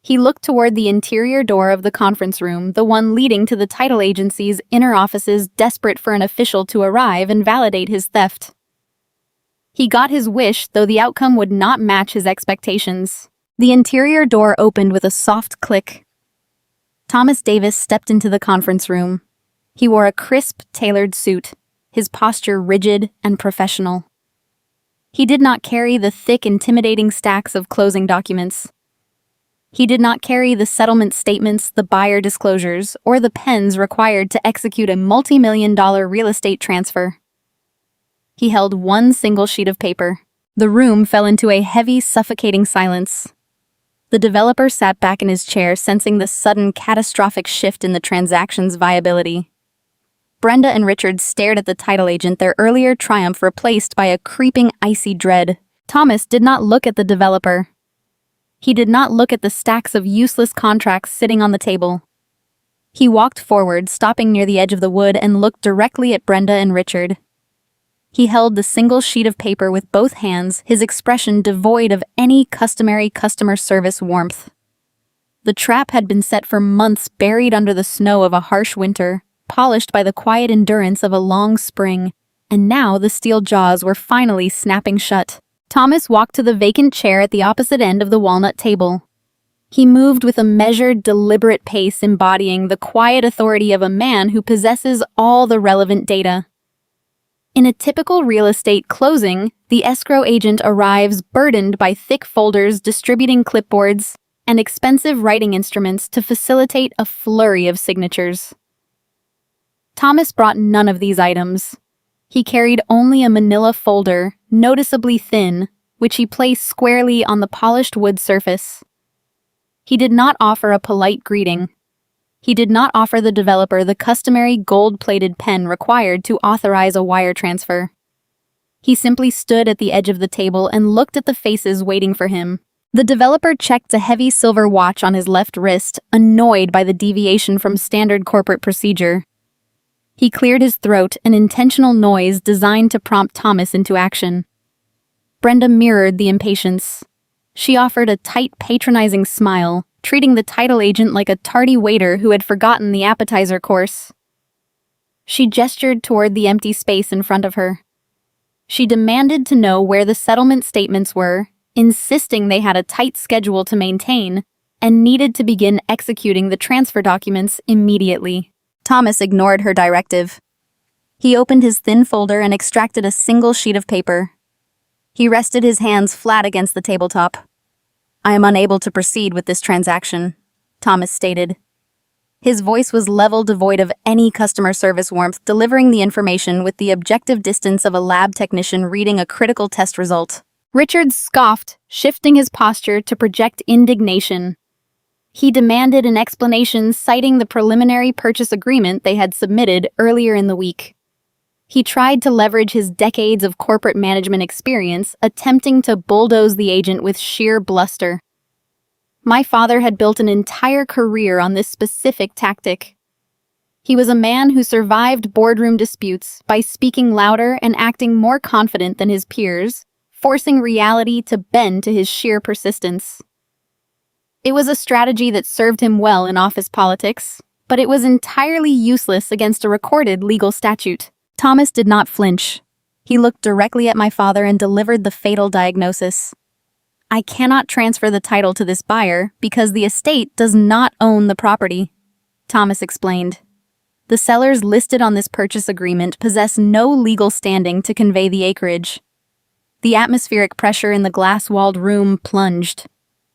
He looked toward the interior door of the conference room, the one leading to the title agency's inner offices, desperate for an official to arrive and validate his theft. He got his wish, though the outcome would not match his expectations. The interior door opened with a soft click. Thomas Davis stepped into the conference room. He wore a crisp, tailored suit, his posture rigid and professional. He did not carry the thick, intimidating stacks of closing documents. He did not carry the settlement statements, the buyer disclosures, or the pens required to execute a multi-million-dollar real estate transfer. He held one single sheet of paper. The room fell into a heavy, suffocating silence. The developer sat back in his chair, sensing the sudden, catastrophic shift in the transaction's viability. Brenda and Richard stared at the title agent, their earlier triumph replaced by a creeping, icy dread. Thomas did not look at the developer. He did not look at the stacks of useless contracts sitting on the table. He walked forward, stopping near the edge of the wood, and looked directly at Brenda and Richard. He held the single sheet of paper with both hands, his expression devoid of any customary customer service warmth. The trap had been set for months, buried under the snow of a harsh winter, polished by the quiet endurance of a long spring, and now the steel jaws were finally snapping shut. Thomas walked to the vacant chair at the opposite end of the walnut table. He moved with a measured, deliberate pace, embodying the quiet authority of a man who possesses all the relevant data. In a typical real estate closing, the escrow agent arrives burdened by thick folders, distributing clipboards, and expensive writing instruments to facilitate a flurry of signatures. Thomas brought none of these items. He carried only a manila folder, noticeably thin, which he placed squarely on the polished wood surface. He did not offer a polite greeting. He did not offer the developer the customary gold-plated pen required to authorize a wire transfer. He simply stood at the edge of the table and looked at the faces waiting for him. The developer checked a heavy silver watch on his left wrist, annoyed by the deviation from standard corporate procedure. He cleared his throat, an intentional noise designed to prompt Thomas into action. Brenda mirrored the impatience. She offered a tight, patronizing smile, treating the title agent like a tardy waiter who had forgotten the appetizer course. She gestured toward the empty space in front of her. She demanded to know where the settlement statements were, insisting they had a tight schedule to maintain and needed to begin executing the transfer documents immediately. Thomas ignored her directive. He opened his thin folder and extracted a single sheet of paper. He rested his hands flat against the tabletop. I am unable to proceed with this transaction, Thomas stated. His voice was level, devoid of any customer service warmth, delivering the information with the objective distance of a lab technician reading a critical test result. Richard scoffed, shifting his posture to project indignation. He demanded an explanation, citing the preliminary purchase agreement they had submitted earlier in the week. He tried to leverage his decades of corporate management experience, attempting to bulldoze the agent with sheer bluster. My father had built an entire career on this specific tactic. He was a man who survived boardroom disputes by speaking louder and acting more confident than his peers, forcing reality to bend to his sheer persistence. It was a strategy that served him well in office politics, but it was entirely useless against a recorded legal statute. Thomas did not flinch. He looked directly at my father and delivered the fatal diagnosis. I cannot transfer the title to this buyer because the estate does not own the property, Thomas explained. The sellers listed on this purchase agreement possess no legal standing to convey the acreage. The atmospheric pressure in the glass-walled room plunged.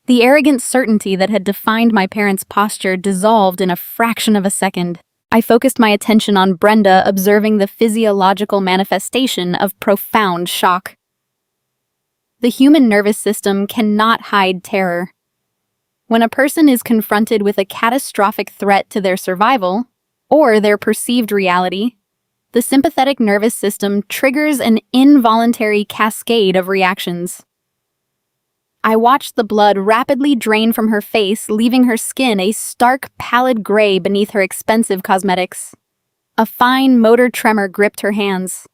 The arrogant certainty that had defined my parents' posture dissolved in a fraction of a second. I focused my attention on Brenda observing the physiological manifestation of profound shock. The human nervous system cannot hide terror. When a person is confronted with a catastrophic threat to their survival, or their perceived reality, the sympathetic nervous system triggers an involuntary cascade of reactions. I watched the blood rapidly drain from her face, leaving her skin a stark, pallid gray beneath her expensive cosmetics. A fine motor tremor gripped her hands.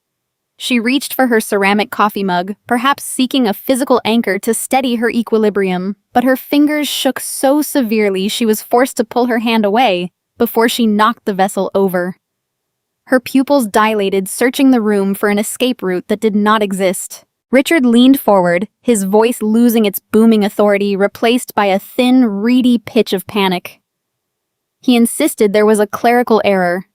She reached for her ceramic coffee mug, perhaps seeking a physical anchor to steady her equilibrium, but her fingers shook so severely she was forced to pull her hand away before she knocked the vessel over. Her pupils dilated, searching the room for an escape route that did not exist. Richard leaned forward, his voice losing its booming authority, replaced by a thin, reedy pitch of panic. He insisted there was a clerical error.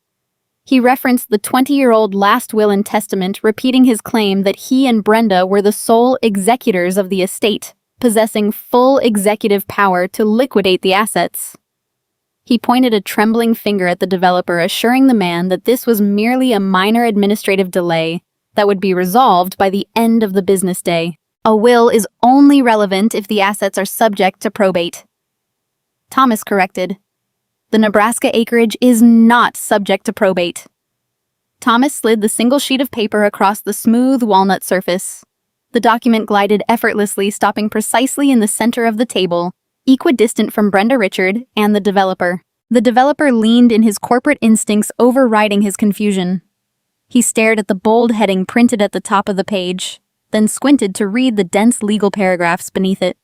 He referenced the 20-year-old last will and testament, repeating his claim that he and Brenda were the sole executors of the estate, possessing full executive power to liquidate the assets. He pointed a trembling finger at the developer, assuring the man that this was merely a minor administrative delay that would be resolved by the end of the business day. A will is only relevant if the assets are subject to probate. Thomas corrected. The Nebraska acreage is not subject to probate. Thomas slid the single sheet of paper across the smooth walnut surface. The document glided effortlessly, stopping precisely in the center of the table, equidistant from Brenda, Richard, and the developer. The developer leaned in, his corporate instincts overriding his confusion. He stared at the bold heading printed at the top of the page, then squinted to read the dense legal paragraphs beneath it.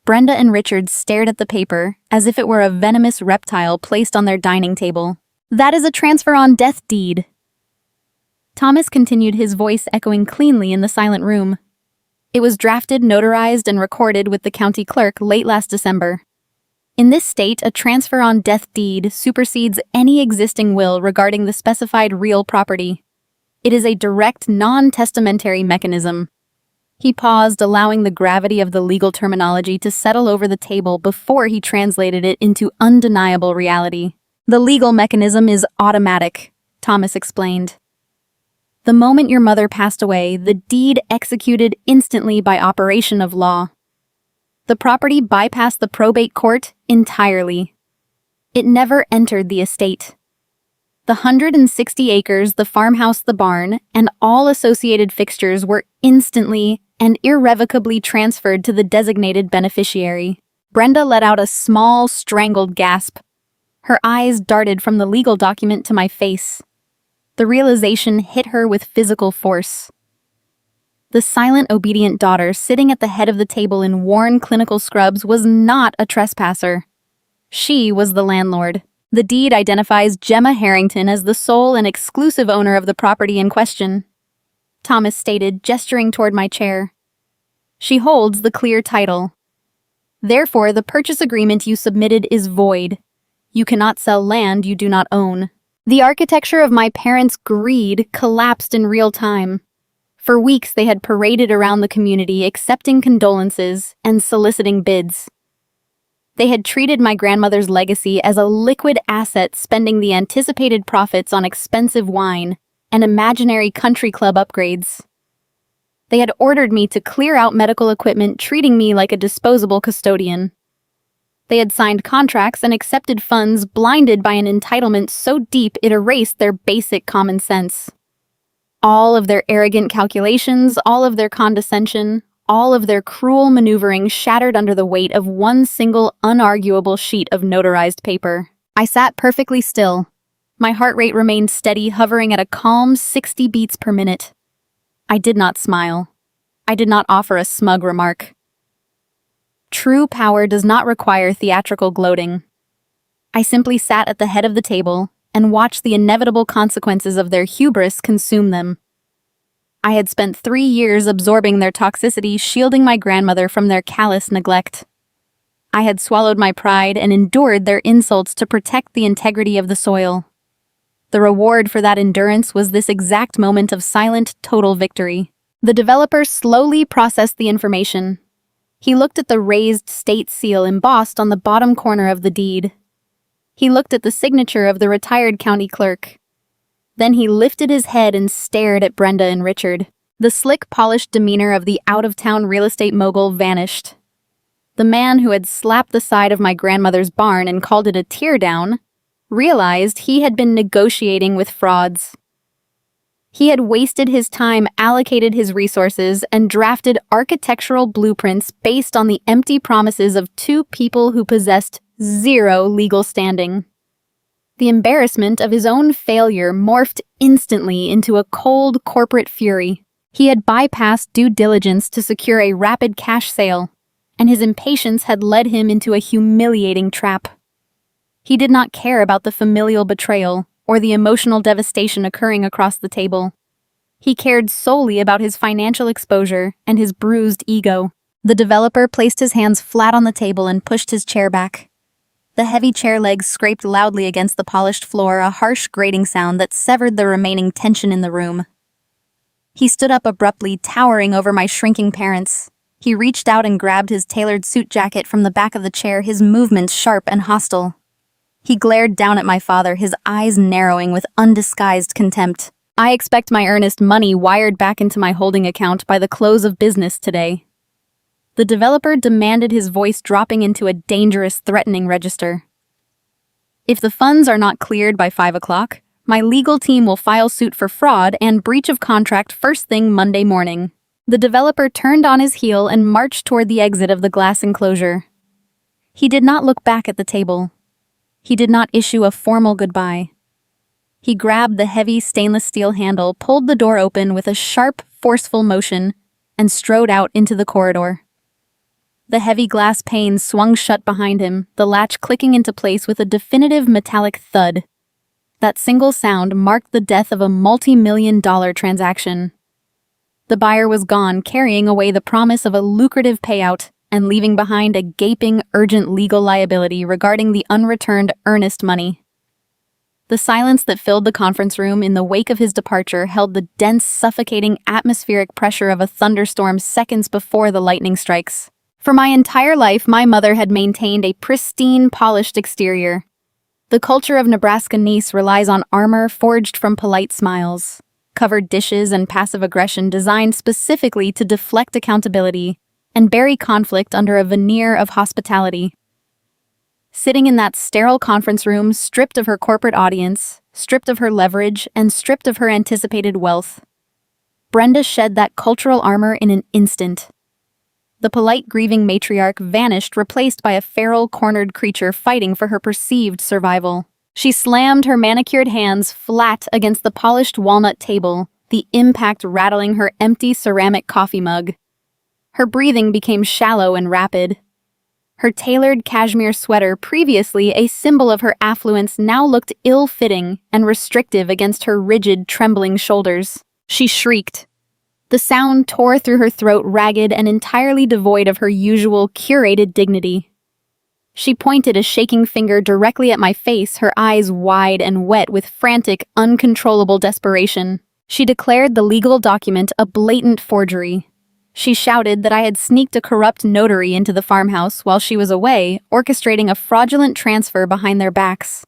Brenda and Richard stared at the paper as if it were a venomous reptile placed on their dining table. That is a transfer on death deed. Thomas continued, his voice echoing cleanly in the silent room. It was drafted, notarized, and recorded with the county clerk late last December. In this state, a transfer on death deed supersedes any existing will regarding the specified real property. It is a direct, non-testamentary mechanism. He paused, allowing the gravity of the legal terminology to settle over the table before he translated it into undeniable reality. The legal mechanism is automatic, Thomas explained. The moment your mother passed away, the deed executed instantly by operation of law. The property bypassed the probate court entirely. It never entered the estate. The 160 acres, the farmhouse, the barn, and all associated fixtures were instantly and irrevocably transferred to the designated beneficiary. Brenda let out a small, strangled gasp. Her eyes darted from the legal document to my face. The realization hit her with physical force. The silent, obedient daughter sitting at the head of the table in worn clinical scrubs was not a trespasser. She was the landlord. The deed identifies Gemma Harrington as the sole and exclusive owner of the property in question, Thomas stated, gesturing toward my chair. She holds the clear title. Therefore, the purchase agreement you submitted is void. You cannot sell land you do not own. The architecture of my parents' greed collapsed in real time. For weeks, they had paraded around the community, accepting condolences and soliciting bids. They had treated my grandmother's legacy as a liquid asset, spending the anticipated profits on expensive wine and imaginary country club upgrades. They had ordered me to clear out medical equipment, treating me like a disposable custodian. They had signed contracts and accepted funds, blinded by an entitlement so deep it erased their basic common sense. All of their arrogant calculations, all of their condescension, all of their cruel maneuvering shattered under the weight of one single, unarguable sheet of notarized paper. I sat perfectly still. My heart rate remained steady, hovering at a calm 60 beats per minute. I did not smile. I did not offer a smug remark. True power does not require theatrical gloating. I simply sat at the head of the table and watched the inevitable consequences of their hubris consume them. I had spent 3 years absorbing their toxicity, shielding my grandmother from their callous neglect. I had swallowed my pride and endured their insults to protect the integrity of the soil. The reward for that endurance was this exact moment of silent, total victory. The developer slowly processed the information. He looked at the raised state seal embossed on the bottom corner of the deed. He looked at the signature of the retired county clerk. Then he lifted his head and stared at Brenda and Richard. The slick, polished demeanor of the out-of-town real estate mogul vanished. The man who had slapped the side of my grandmother's barn and called it a teardown realized he had been negotiating with frauds. He had wasted his time, allocated his resources, and drafted architectural blueprints based on the empty promises of two people who possessed zero legal standing. The embarrassment of his own failure morphed instantly into a cold corporate fury. He had bypassed due diligence to secure a rapid cash sale, and his impatience had led him into a humiliating trap. He did not care about the familial betrayal or the emotional devastation occurring across the table. He cared solely about his financial exposure and his bruised ego. The developer placed his hands flat on the table and pushed his chair back. The heavy chair legs scraped loudly against the polished floor, a harsh grating sound that severed the remaining tension in the room. He stood up abruptly, towering over my shrinking parents. He reached out and grabbed his tailored suit jacket from the back of the chair, his movements sharp and hostile. He glared down at my father, his eyes narrowing with undisguised contempt. "I expect my earnest money wired back into my holding account by the close of business today." The developer demanded, his voice dropping into a dangerous, threatening register. "If the funds are not cleared by 5 o'clock, my legal team will file suit for fraud and breach of contract first thing Monday morning." The developer turned on his heel and marched toward the exit of the glass enclosure. He did not look back at the table. He did not issue a formal goodbye. He grabbed the heavy stainless steel handle, pulled the door open with a sharp, forceful motion, and strode out into the corridor. The heavy glass panes swung shut behind him, the latch clicking into place with a definitive metallic thud. That single sound marked the death of a multi-million-dollar transaction. The buyer was gone, carrying away the promise of a lucrative payout and leaving behind a gaping, urgent legal liability regarding the unreturned earnest money. The silence that filled the conference room in the wake of his departure held the dense, suffocating atmospheric pressure of a thunderstorm seconds before the lightning strikes. For my entire life, my mother had maintained a pristine, polished exterior. The culture of Nebraska Nice relies on armor forged from polite smiles, covered dishes, and passive aggression designed specifically to deflect accountability and bury conflict under a veneer of hospitality. Sitting in that sterile conference room, stripped of her corporate audience, stripped of her leverage, and stripped of her anticipated wealth, Brenda shed that cultural armor in an instant. The polite, grieving matriarch vanished, replaced by a feral, cornered creature fighting for her perceived survival. She slammed her manicured hands flat against the polished walnut table, the impact rattling her empty ceramic coffee mug. Her breathing became shallow and rapid. Her tailored cashmere sweater, previously a symbol of her affluence, now looked ill-fitting and restrictive against her rigid, trembling shoulders. She shrieked. The sound tore through her throat, ragged and entirely devoid of her usual, curated dignity. She pointed a shaking finger directly at my face, her eyes wide and wet with frantic, uncontrollable desperation. She declared the legal document a blatant forgery. She shouted that I had sneaked a corrupt notary into the farmhouse while she was away, orchestrating a fraudulent transfer behind their backs.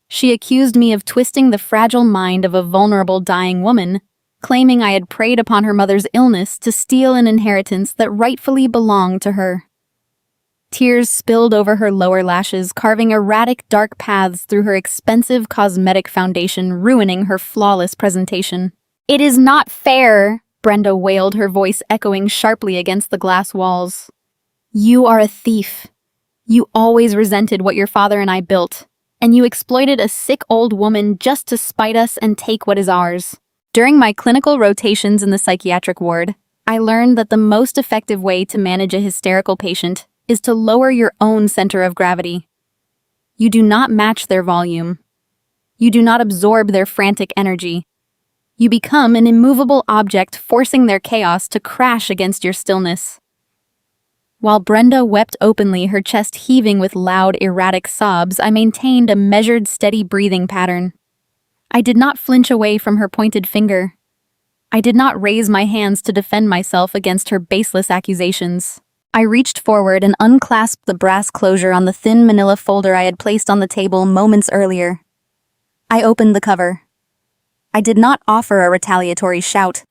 She accused me of twisting the fragile mind of a vulnerable, dying woman, claiming I had preyed upon her mother's illness to steal an inheritance that rightfully belonged to her. Tears spilled over her lower lashes, carving erratic, dark paths through her expensive cosmetic foundation, ruining her flawless presentation. "It is not fair," Brenda wailed, her voice echoing sharply against the glass walls. "You are a thief. You always resented what your father and I built, and you exploited a sick old woman just to spite us and take what is ours." During my clinical rotations in the psychiatric ward, I learned that the most effective way to manage a hysterical patient is to lower your own center of gravity. You do not match their volume. You do not absorb their frantic energy. You become an immovable object, forcing their chaos to crash against your stillness. While Brenda wept openly, her chest heaving with loud, erratic sobs, I maintained a measured, steady breathing pattern. I did not flinch away from her pointed finger. I did not raise my hands to defend myself against her baseless accusations. I reached forward and unclasped the brass closure on the thin manila folder I had placed on the table moments earlier. I opened the cover. I did not offer a retaliatory shout.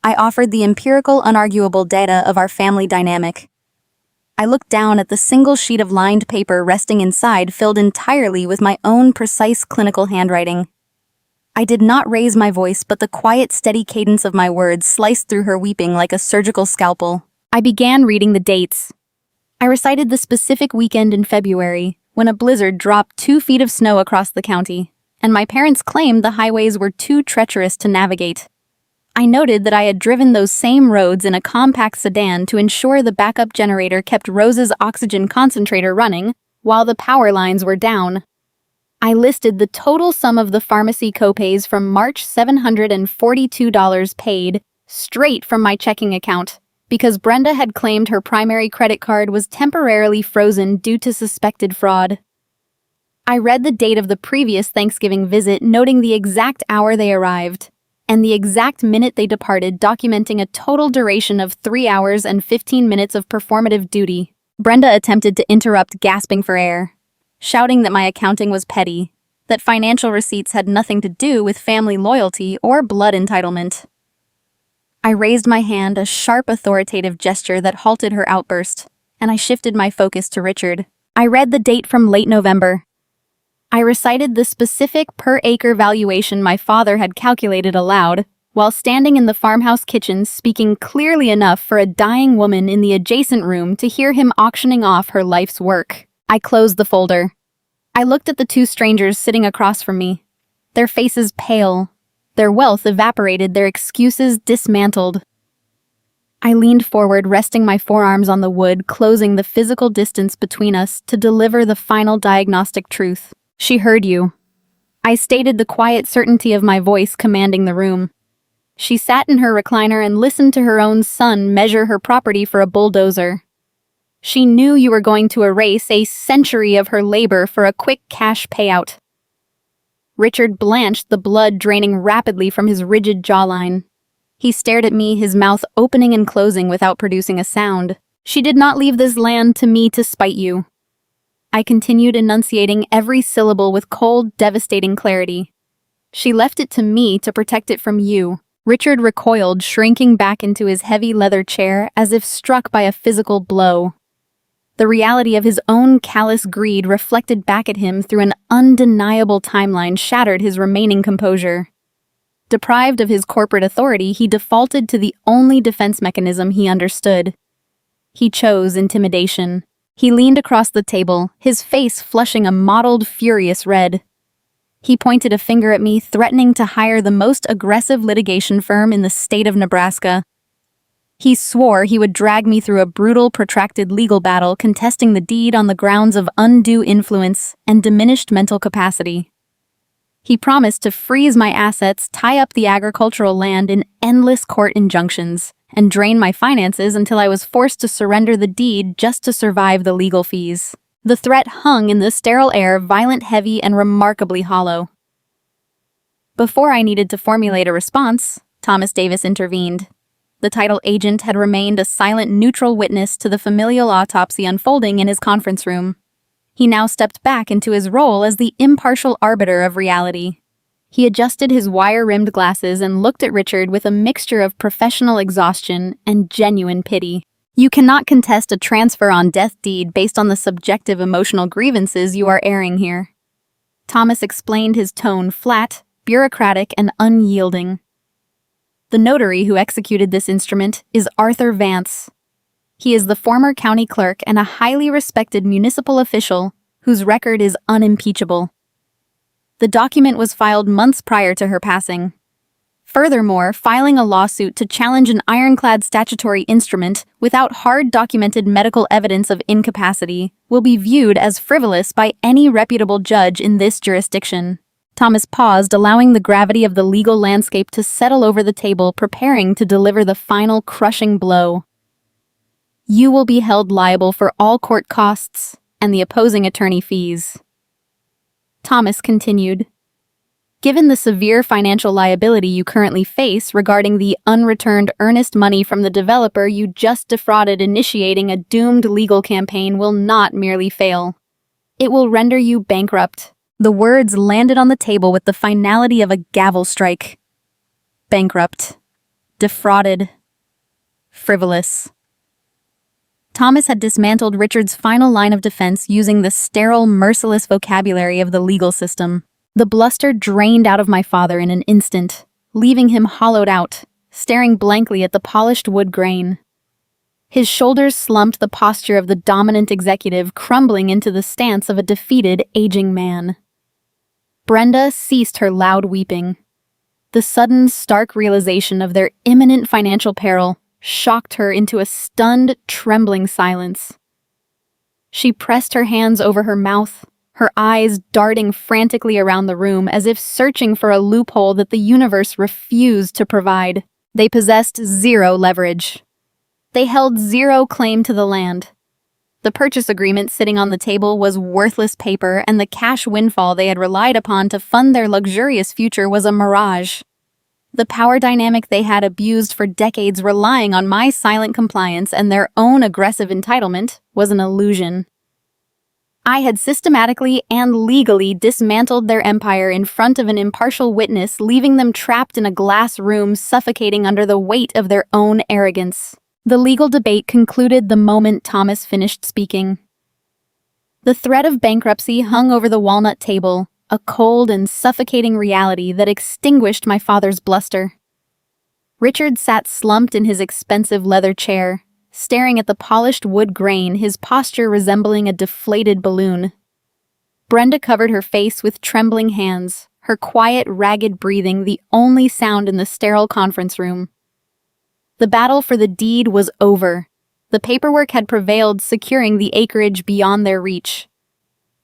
I offered the empirical, unarguable data of our family dynamic. I looked down at the single sheet of lined paper resting inside, filled entirely with my own precise clinical handwriting. I did not raise my voice, but the quiet, steady cadence of my words sliced through her weeping like a surgical scalpel. I began reading the dates. I recited the specific weekend in February, when a blizzard dropped 2 feet of snow across the county, and my parents claimed the highways were too treacherous to navigate. I noted that I had driven those same roads in a compact sedan to ensure the backup generator kept Rose's oxygen concentrator running while the power lines were down. I listed the total sum of the pharmacy copays from March, $742 paid straight from my checking account, because Brenda had claimed her primary credit card was temporarily frozen due to suspected fraud. I read the date of the previous Thanksgiving visit, noting the exact hour they arrived, and the exact minute they departed, documenting a total duration of 3 hours and 15 minutes of performative duty. Brenda attempted to interrupt, gasping for air, shouting that my accounting was petty, that financial receipts had nothing to do with family loyalty or blood entitlement. I raised my hand, a sharp, authoritative gesture that halted her outburst, and I shifted my focus to Richard. I read the date from late November. I recited the specific per-acre valuation my father had calculated aloud, while standing in the farmhouse kitchen, speaking clearly enough for a dying woman in the adjacent room to hear him auctioning off her life's work. I closed the folder. I looked at the 2 strangers sitting across from me, their faces pale, their wealth evaporated, their excuses dismantled. I leaned forward, resting my forearms on the wood, closing the physical distance between us to deliver the final diagnostic truth. She heard you. I stated, the quiet certainty of my voice commanding the room. She sat in her recliner and listened to her own son measure her property for a bulldozer. She knew you were going to erase a century of her labor for a quick cash payout. Richard blanched, the blood draining rapidly from his rigid jawline. He stared at me, his mouth opening and closing without producing a sound. She did not leave this land to me to spite you. I continued, enunciating every syllable with cold, devastating clarity. She left it to me to protect it from you. Richard recoiled, shrinking back into his heavy leather chair as if struck by a physical blow. The reality of his own callous greed reflected back at him through an undeniable timeline shattered his remaining composure. Deprived of his corporate authority, he defaulted to the only defense mechanism he understood. He chose intimidation. He leaned across the table, his face flushing a mottled, furious red. He pointed a finger at me, threatening to hire the most aggressive litigation firm in the state of Nebraska. He swore he would drag me through a brutal, protracted legal battle, contesting the deed on the grounds of undue influence and diminished mental capacity. He promised to freeze my assets, tie up the agricultural land in endless court injunctions, and drain my finances until I was forced to surrender the deed just to survive the legal fees. The threat hung in the sterile air, violent, heavy, and remarkably hollow. Before I needed to formulate a response, Thomas Davis intervened. The title agent had remained a silent, neutral witness to the familial autopsy unfolding in his conference room. He now stepped back into his role as the impartial arbiter of reality. He adjusted his wire-rimmed glasses and looked at Richard with a mixture of professional exhaustion and genuine pity. You cannot contest a transfer on death deed based on the subjective emotional grievances you are airing here. Thomas explained, his tone flat, bureaucratic, and unyielding. The notary who executed this instrument is Arthur Vance. He is the former county clerk and a highly respected municipal official whose record is unimpeachable. The document was filed months prior to her passing. Furthermore, filing a lawsuit to challenge an ironclad statutory instrument without hard documented medical evidence of incapacity will be viewed as frivolous by any reputable judge in this jurisdiction. Thomas paused, allowing the gravity of the legal landscape to settle over the table, preparing to deliver the final crushing blow. You will be held liable for all court costs and the opposing attorney fees. Thomas continued. Given the severe financial liability you currently face regarding the unreturned earnest money from the developer you just defrauded, initiating a doomed legal campaign will not merely fail. It will render you bankrupt." The words landed on the table with the finality of a gavel strike. Bankrupt. Defrauded. Frivolous. Thomas had dismantled Richard's final line of defense using the sterile, merciless vocabulary of the legal system. The bluster drained out of my father in an instant, leaving him hollowed out, staring blankly at the polished wood grain. His shoulders slumped, the posture of the dominant executive crumbling into the stance of a defeated, aging man. Brenda ceased her loud weeping. The sudden, stark realization of their imminent financial peril shocked her into a stunned, trembling silence. She pressed her hands over her mouth, her eyes darting frantically around the room as if searching for a loophole that the universe refused to provide. They possessed zero leverage. They held zero claim to the land. The purchase agreement sitting on the table was worthless paper, and the cash windfall they had relied upon to fund their luxurious future was a mirage. The power dynamic they had abused for decades, relying on my silent compliance and their own aggressive entitlement, was an illusion. I had systematically and legally dismantled their empire in front of an impartial witness, leaving them trapped in a glass room, suffocating under the weight of their own arrogance. The legal debate concluded the moment Thomas finished speaking. The threat of bankruptcy hung over the walnut table, a cold and suffocating reality that extinguished my father's bluster. Richard sat slumped in his expensive leather chair, staring at the polished wood grain, his posture resembling a deflated balloon. Brenda covered her face with trembling hands, her quiet, ragged breathing the only sound in the sterile conference room. The battle for the deed was over. The paperwork had prevailed, securing the acreage beyond their reach.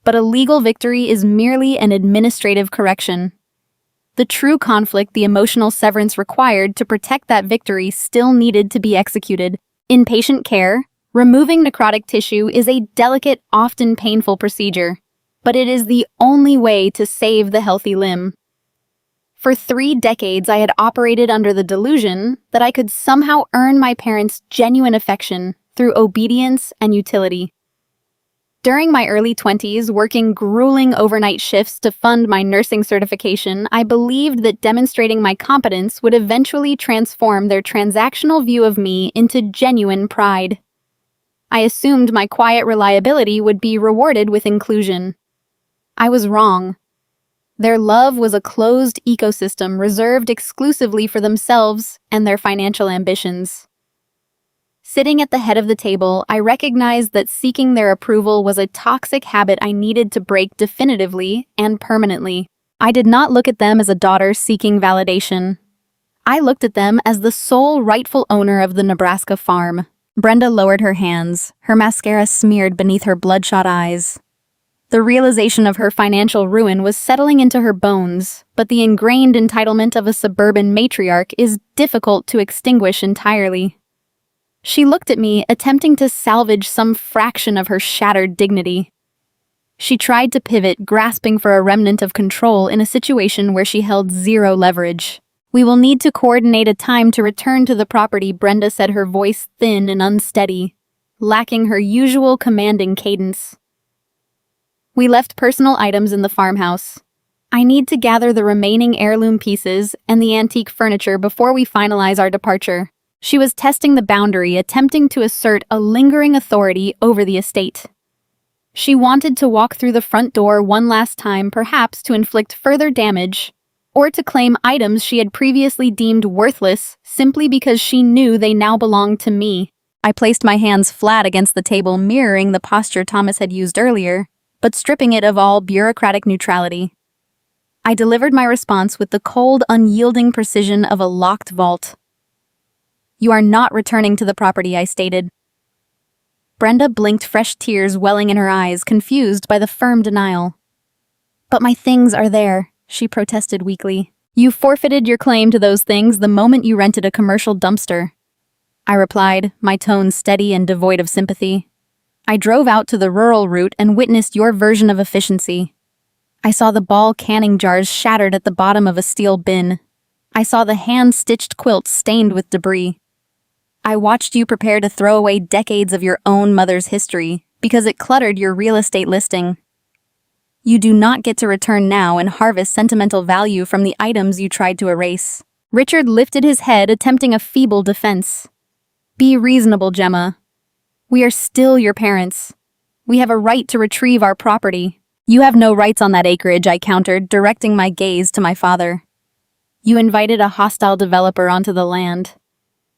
But a legal victory is merely an administrative correction. The true conflict, the emotional severance required to protect that victory, still needed to be executed. In patient care, removing necrotic tissue is a delicate, often painful procedure, but it is the only way to save the healthy limb. For 3 decades, I had operated under the delusion that I could somehow earn my parents' genuine affection through obedience and utility. During my early 20s, working grueling overnight shifts to fund my nursing certification, I believed that demonstrating my competence would eventually transform their transactional view of me into genuine pride. I assumed my quiet reliability would be rewarded with inclusion. I was wrong. Their love was a closed ecosystem reserved exclusively for themselves and their financial ambitions. Sitting at the head of the table, I recognized that seeking their approval was a toxic habit I needed to break definitively and permanently. I did not look at them as a daughter seeking validation. I looked at them as the sole rightful owner of the Nebraska farm. Brenda lowered her hands, her mascara smeared beneath her bloodshot eyes. The realization of her financial ruin was settling into her bones, but the ingrained entitlement of a suburban matriarch is difficult to extinguish entirely. She looked at me, attempting to salvage some fraction of her shattered dignity. She tried to pivot, grasping for a remnant of control in a situation where she held zero leverage. "We will need to coordinate a time to return to the property," Brenda said, her voice thin and unsteady, lacking her usual commanding cadence. We left personal items in the farmhouse. "I need to gather the remaining heirloom pieces and the antique furniture before we finalize our departure." She was testing the boundary, attempting to assert a lingering authority over the estate. She wanted to walk through the front door one last time, perhaps to inflict further damage, or to claim items she had previously deemed worthless simply because she knew they now belonged to me. I placed my hands flat against the table, mirroring the posture Thomas had used earlier, but stripping it of all bureaucratic neutrality. I delivered my response with the cold, unyielding precision of a locked vault. "You are not returning to the property," I stated. Brenda blinked, fresh tears welling in her eyes, confused by the firm denial. "But my things are there," she protested weakly. "You forfeited your claim to those things the moment you rented a commercial dumpster," I replied, my tone steady and devoid of sympathy. "I drove out to the rural route and witnessed your version of efficiency. I saw the ball canning jars shattered at the bottom of a steel bin. I saw the hand-stitched quilts stained with debris. I watched you prepare to throw away decades of your own mother's history because it cluttered your real estate listing. You do not get to return now and harvest sentimental value from the items you tried to erase. Richard lifted his head, attempting a feeble defense. Be reasonable, Gemma. We are still your parents. We have a right to retrieve our property. You have no rights on that acreage, I countered, directing my gaze to my father. You invited a hostile developer onto the land.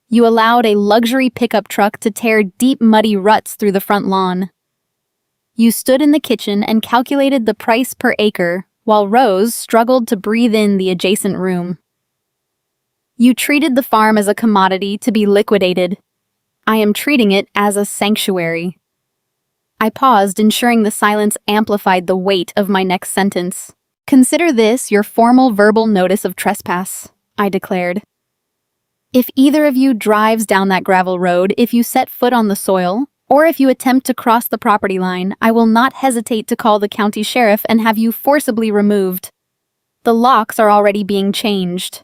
You allowed a luxury pickup truck to tear deep, muddy ruts through the front lawn. You stood in the kitchen and calculated the price per acre, while Rose struggled to breathe in the adjacent room. You treated the farm as a commodity to be liquidated. I am treating it as a sanctuary. I paused, ensuring the silence amplified the weight of my next sentence. Consider this your formal verbal notice of trespass, I declared. If either of you drives down that gravel road, if you set foot on the soil, or if you attempt to cross the property line, I will not hesitate to call the county sheriff and have you forcibly removed. The locks are already being changed.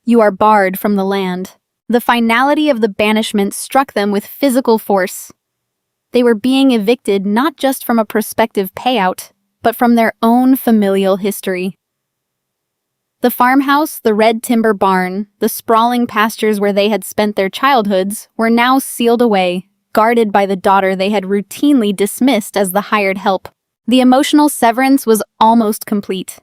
You are barred from the land. The finality of the banishment struck them with physical force. They were being evicted not just from a prospective payout, but from their own familial history. The farmhouse, the red timber barn, the sprawling pastures where they had spent their childhoods were now sealed away, guarded by the daughter they had routinely dismissed as the hired help. The emotional severance was almost complete.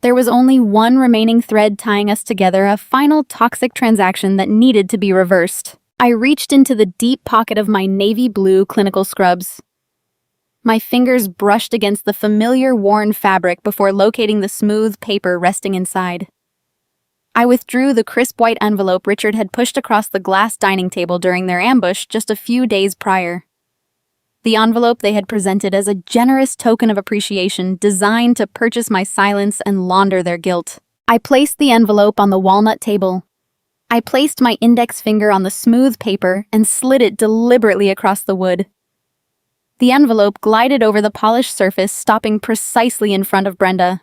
There was only one remaining thread tying us together, a final toxic transaction that needed to be reversed. I reached into the deep pocket of my navy blue clinical scrubs. My fingers brushed against the familiar worn fabric before locating the smooth paper resting inside. I withdrew the crisp white envelope Richard had pushed across the glass dining table during their ambush just a few days prior. The envelope they had presented as a generous token of appreciation designed to purchase my silence and launder their guilt. I placed the envelope on the walnut table. I placed my index finger on the smooth paper and slid it deliberately across the wood. The envelope glided over the polished surface, stopping precisely in front of Brenda.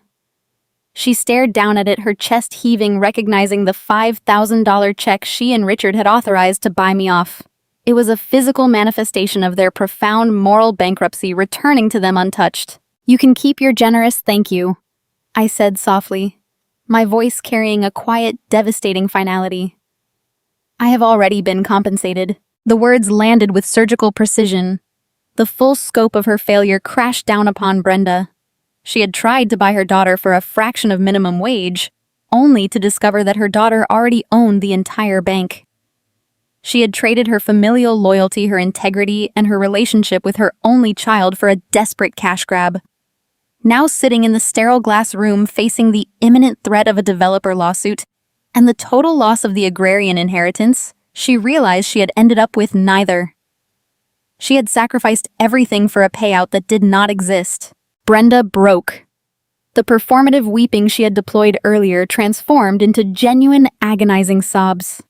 She stared down at it, her chest heaving, recognizing the $5,000 check she and Richard had authorized to buy me off. It was a physical manifestation of their profound moral bankruptcy returning to them untouched. You can keep your generous thank you, I said softly, my voice carrying a quiet, devastating finality. I have already been compensated. The words landed with surgical precision. The full scope of her failure crashed down upon Brenda. She had tried to buy her daughter for a fraction of minimum wage, only to discover that her daughter already owned the entire bank. She had traded her familial loyalty, her integrity, and her relationship with her only child for a desperate cash grab. Now sitting in the sterile glass room facing the imminent threat of a developer lawsuit and the total loss of the agrarian inheritance, she realized she had ended up with neither. She had sacrificed everything for a payout that did not exist. Brenda broke. The performative weeping she had deployed earlier transformed into genuine, agonizing sobs.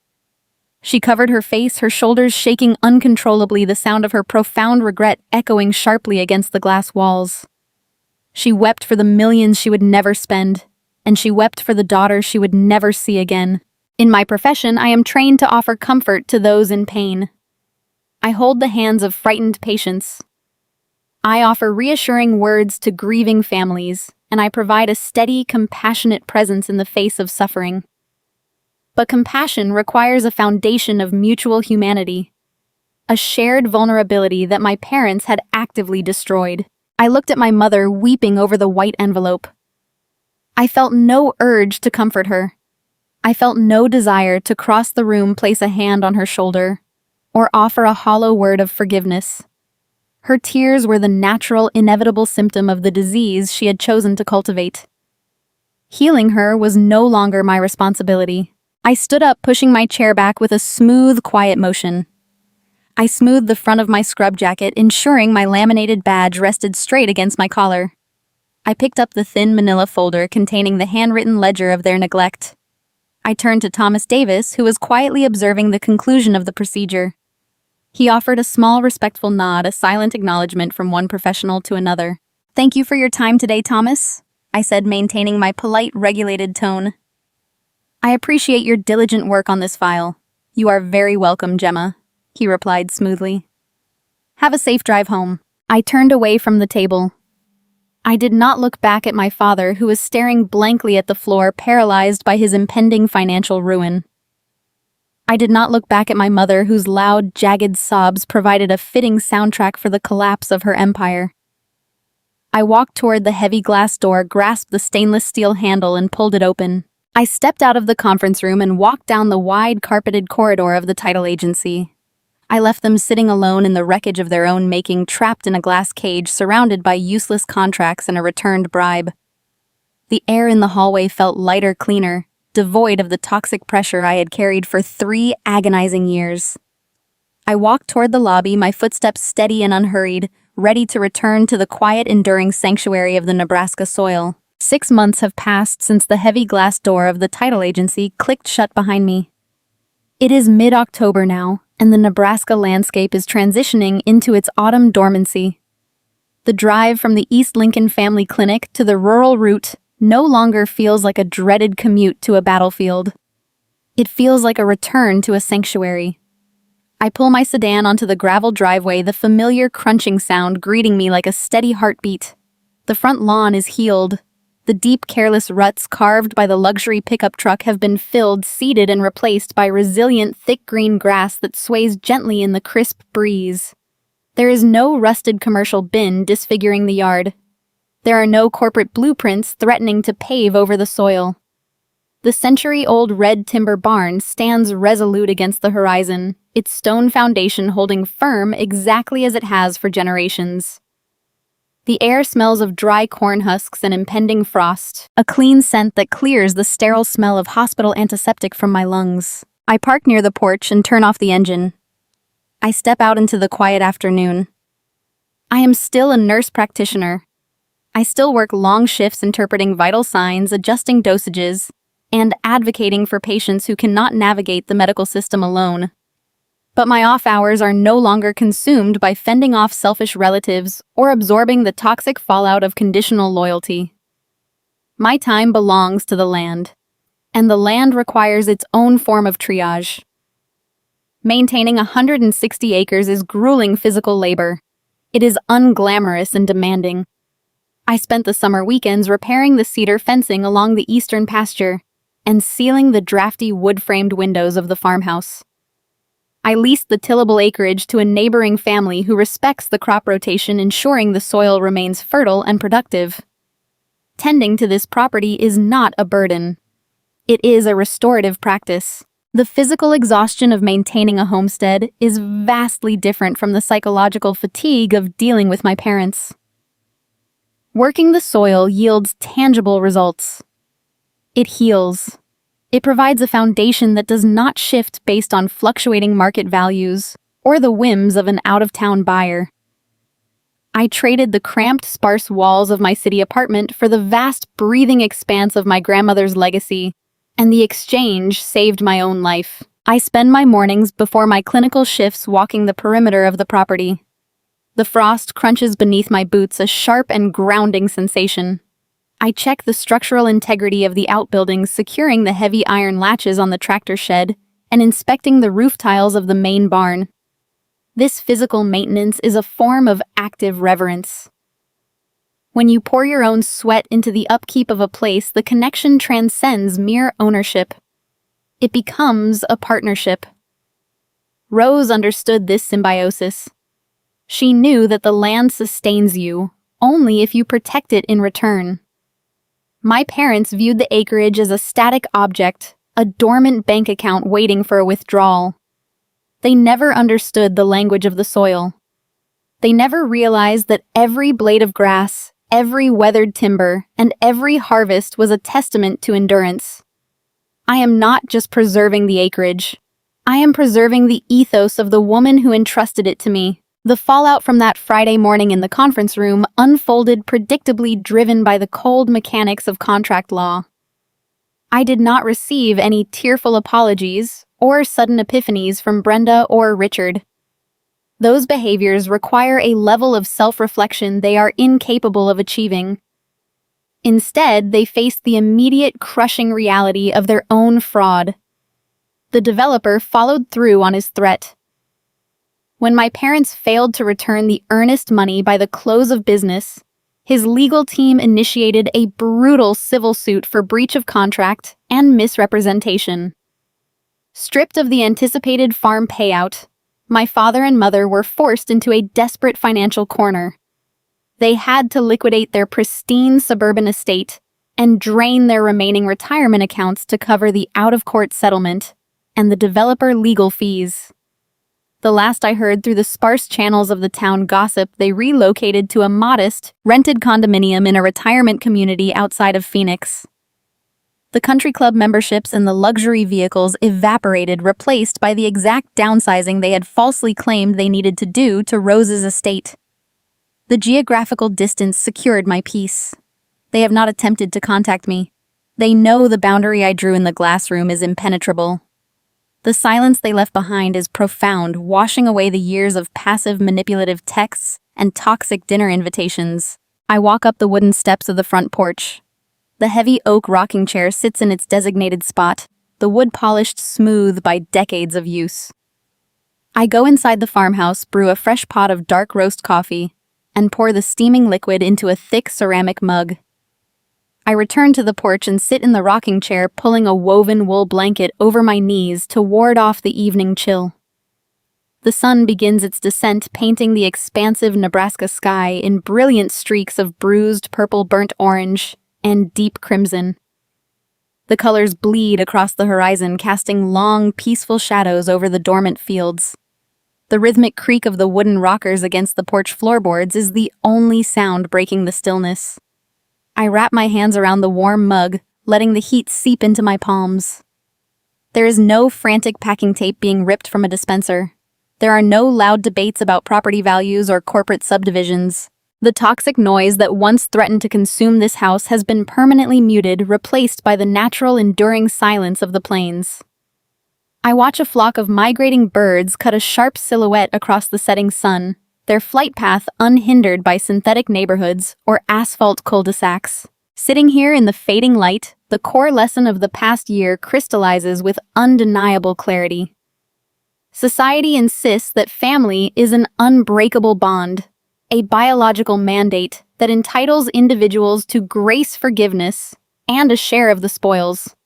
She covered her face, her shoulders shaking uncontrollably, the sound of her profound regret echoing sharply against the glass walls. She wept for the millions she would never spend, and she wept for the daughter she would never see again. In my profession, I am trained to offer comfort to those in pain. I hold the hands of frightened patients. I offer reassuring words to grieving families, and I provide a steady, compassionate presence in the face of suffering. But compassion requires a foundation of mutual humanity, a shared vulnerability that my parents had actively destroyed. I looked at my mother weeping over the white envelope. I felt no urge to comfort her. I felt no desire to cross the room, place a hand on her shoulder, or offer a hollow word of forgiveness. Her tears were the natural, inevitable symptom of the disease she had chosen to cultivate. Healing her was no longer my responsibility. I stood up, pushing my chair back with a smooth, quiet motion. I smoothed the front of my scrub jacket, ensuring my laminated badge rested straight against my collar. I picked up the thin manila folder containing the handwritten ledger of their neglect. I turned to Thomas Davis, who was quietly observing the conclusion of the procedure. He offered a small, respectful nod, a silent acknowledgement from one professional to another. "Thank you for your time today, Thomas," I said, maintaining my polite, regulated tone. I appreciate your diligent work on this file. You are very welcome, Gemma, he replied smoothly. Have a safe drive home. I turned away from the table. I did not look back at my father, who was staring blankly at the floor, paralyzed by his impending financial ruin. I did not look back at my mother, whose loud, jagged sobs provided a fitting soundtrack for the collapse of her empire. I walked toward the heavy glass door, grasped the stainless steel handle, and pulled it open. I stepped out of the conference room and walked down the wide, carpeted corridor of the title agency. I left them sitting alone in the wreckage of their own making, trapped in a glass cage, surrounded by useless contracts and a returned bribe. The air in the hallway felt lighter, cleaner, devoid of the toxic pressure I had carried for 3 agonizing years. I walked toward the lobby, my footsteps steady and unhurried, ready to return to the quiet, enduring sanctuary of the Nebraska soil. 6 months have passed since the heavy glass door of the title agency clicked shut behind me. It is mid-October now, and the Nebraska landscape is transitioning into its autumn dormancy. The drive from the East Lincoln Family Clinic to the rural route no longer feels like a dreaded commute to a battlefield. It feels like a return to a sanctuary. I pull my sedan onto the gravel driveway, the familiar crunching sound greeting me like a steady heartbeat. The front lawn is healed. The deep, careless ruts carved by the luxury pickup truck have been filled, seeded, and replaced by resilient, thick green grass that sways gently in the crisp breeze. There is no rusted commercial bin disfiguring the yard. There are no corporate blueprints threatening to pave over the soil. The century-old red timber barn stands resolute against the horizon, its stone foundation holding firm exactly as it has for generations. The air smells of dry corn husks and impending frost, a clean scent that clears the sterile smell of hospital antiseptic from my lungs. I park near the porch and turn off the engine. I step out into the quiet afternoon. I am still a nurse practitioner. I still work long shifts interpreting vital signs, adjusting dosages, and advocating for patients who cannot navigate the medical system alone. But my off hours are no longer consumed by fending off selfish relatives or absorbing the toxic fallout of conditional loyalty. My time belongs to the land, and the land requires its own form of triage. Maintaining 160 acres is grueling physical labor. It is unglamorous and demanding. I spent the summer weekends repairing the cedar fencing along the eastern pasture and sealing the drafty wood-framed windows of the farmhouse. I leased the tillable acreage to a neighboring family who respects the crop rotation, ensuring the soil remains fertile and productive. Tending to this property is not a burden. It is a restorative practice. The physical exhaustion of maintaining a homestead is vastly different from the psychological fatigue of dealing with my parents. Working the soil yields tangible results. It heals. It provides a foundation that does not shift based on fluctuating market values or the whims of an out-of-town buyer. I traded the cramped, sparse walls of my city apartment for the vast, breathing expanse of my grandmother's legacy, and the exchange saved my own life. I spend my mornings before my clinical shifts walking the perimeter of the property. The frost crunches beneath my boots, a sharp and grounding sensation. I check the structural integrity of the outbuildings, securing the heavy iron latches on the tractor shed and inspecting the roof tiles of the main barn. This physical maintenance is a form of active reverence. When you pour your own sweat into the upkeep of a place, the connection transcends mere ownership. It becomes a partnership. Rose understood this symbiosis. She knew that the land sustains you only if you protect it in return. My parents viewed the acreage as a static object, a dormant bank account waiting for a withdrawal. They never understood the language of the soil. They never realized that every blade of grass, every weathered timber, and every harvest was a testament to endurance. I am not just preserving the acreage. I am preserving the ethos of the woman who entrusted it to me. The fallout from that Friday morning in the conference room unfolded predictably, driven by the cold mechanics of contract law. I did not receive any tearful apologies or sudden epiphanies from Brenda or Richard. Those behaviors require a level of self-reflection they are incapable of achieving. Instead, they faced the immediate crushing reality of their own fraud. The developer followed through on his threat. When my parents failed to return the earnest money by the close of business, his legal team initiated a brutal civil suit for breach of contract and misrepresentation. Stripped of the anticipated farm payout, my father and mother were forced into a desperate financial corner. They had to liquidate their pristine suburban estate and drain their remaining retirement accounts to cover the out-of-court settlement and the developer legal fees. The last I heard through the sparse channels of the town gossip, they relocated to a modest, rented condominium in a retirement community outside of Phoenix. The country club memberships and the luxury vehicles evaporated, replaced by the exact downsizing they had falsely claimed they needed to do to Rose's estate. The geographical distance secured my peace. They have not attempted to contact me. They know the boundary I drew in the glass room is impenetrable. The silence they left behind is profound, washing away the years of passive manipulative texts and toxic dinner invitations. I walk up the wooden steps of the front porch. The heavy oak rocking chair sits in its designated spot, the wood polished smooth by decades of use. I go inside the farmhouse, brew a fresh pot of dark roast coffee, and pour the steaming liquid into a thick ceramic mug. I return to the porch and sit in the rocking chair, pulling a woven wool blanket over my knees to ward off the evening chill. The sun begins its descent, painting the expansive Nebraska sky in brilliant streaks of bruised purple burnt orange and deep crimson. The colors bleed across the horizon, casting long, peaceful shadows over the dormant fields. The rhythmic creak of the wooden rockers against the porch floorboards is the only sound breaking the stillness. I wrap my hands around the warm mug, letting the heat seep into my palms. There is no frantic packing tape being ripped from a dispenser. There are no loud debates about property values or corporate subdivisions. The toxic noise that once threatened to consume this house has been permanently muted, replaced by the natural, enduring silence of the plains. I watch a flock of migrating birds cut a sharp silhouette across the setting sun, their flight path unhindered by synthetic neighborhoods or asphalt cul-de-sacs. Sitting here in the fading light, the core lesson of the past year crystallizes with undeniable clarity. Society insists that family is an unbreakable bond, a biological mandate that entitles individuals to grace, forgiveness, and a share of the spoils.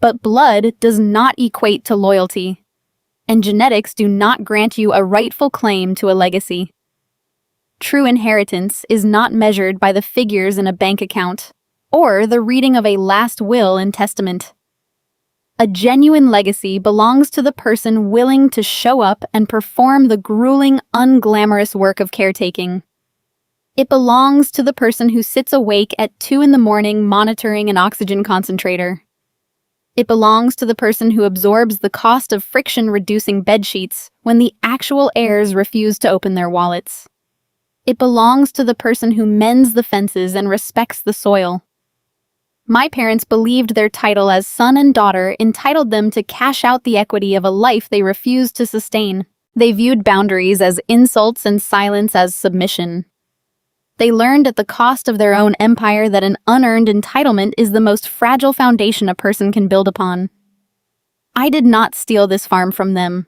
But blood does not equate to loyalty, and genetics do not grant you a rightful claim to a legacy. True inheritance is not measured by the figures in a bank account or the reading of a last will and testament. A genuine legacy belongs to the person willing to show up and perform the grueling, unglamorous work of caretaking. It belongs to the person who sits awake at 2 a.m. monitoring an oxygen concentrator. It belongs to the person who absorbs the cost of friction-reducing bedsheets when the actual heirs refuse to open their wallets. It belongs to the person who mends the fences and respects the soil. My parents believed their title as son and daughter entitled them to cash out the equity of a life they refused to sustain. They viewed boundaries as insults and silence as submission. They learned at the cost of their own empire that an unearned entitlement is the most fragile foundation a person can build upon. I did not steal this farm from them.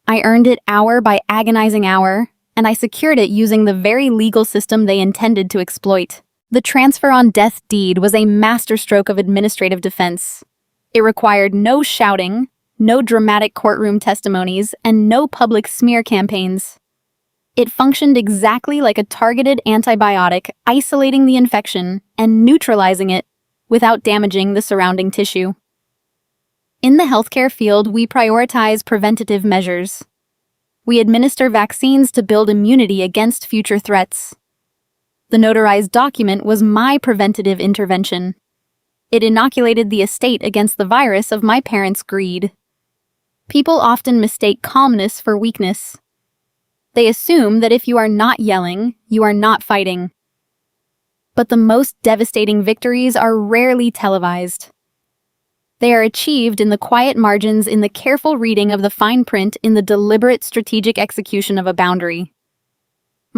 I earned it hour by agonizing hour, and I secured it using the very legal system they intended to exploit. The transfer on death deed was a masterstroke of administrative defense. It required no shouting, no dramatic courtroom testimonies, and no public smear campaigns. It functioned exactly like a targeted antibiotic, isolating the infection and neutralizing it without damaging the surrounding tissue. In the healthcare field, we prioritize preventative measures. We administer vaccines to build immunity against future threats. The notarized document was my preventative intervention. It inoculated the estate against the virus of my parents' greed. People often mistake calmness for weakness. They assume that if you are not yelling, you are not fighting. But the most devastating victories are rarely televised. They are achieved in the quiet margins, in the careful reading of the fine print, in the deliberate strategic execution of a boundary.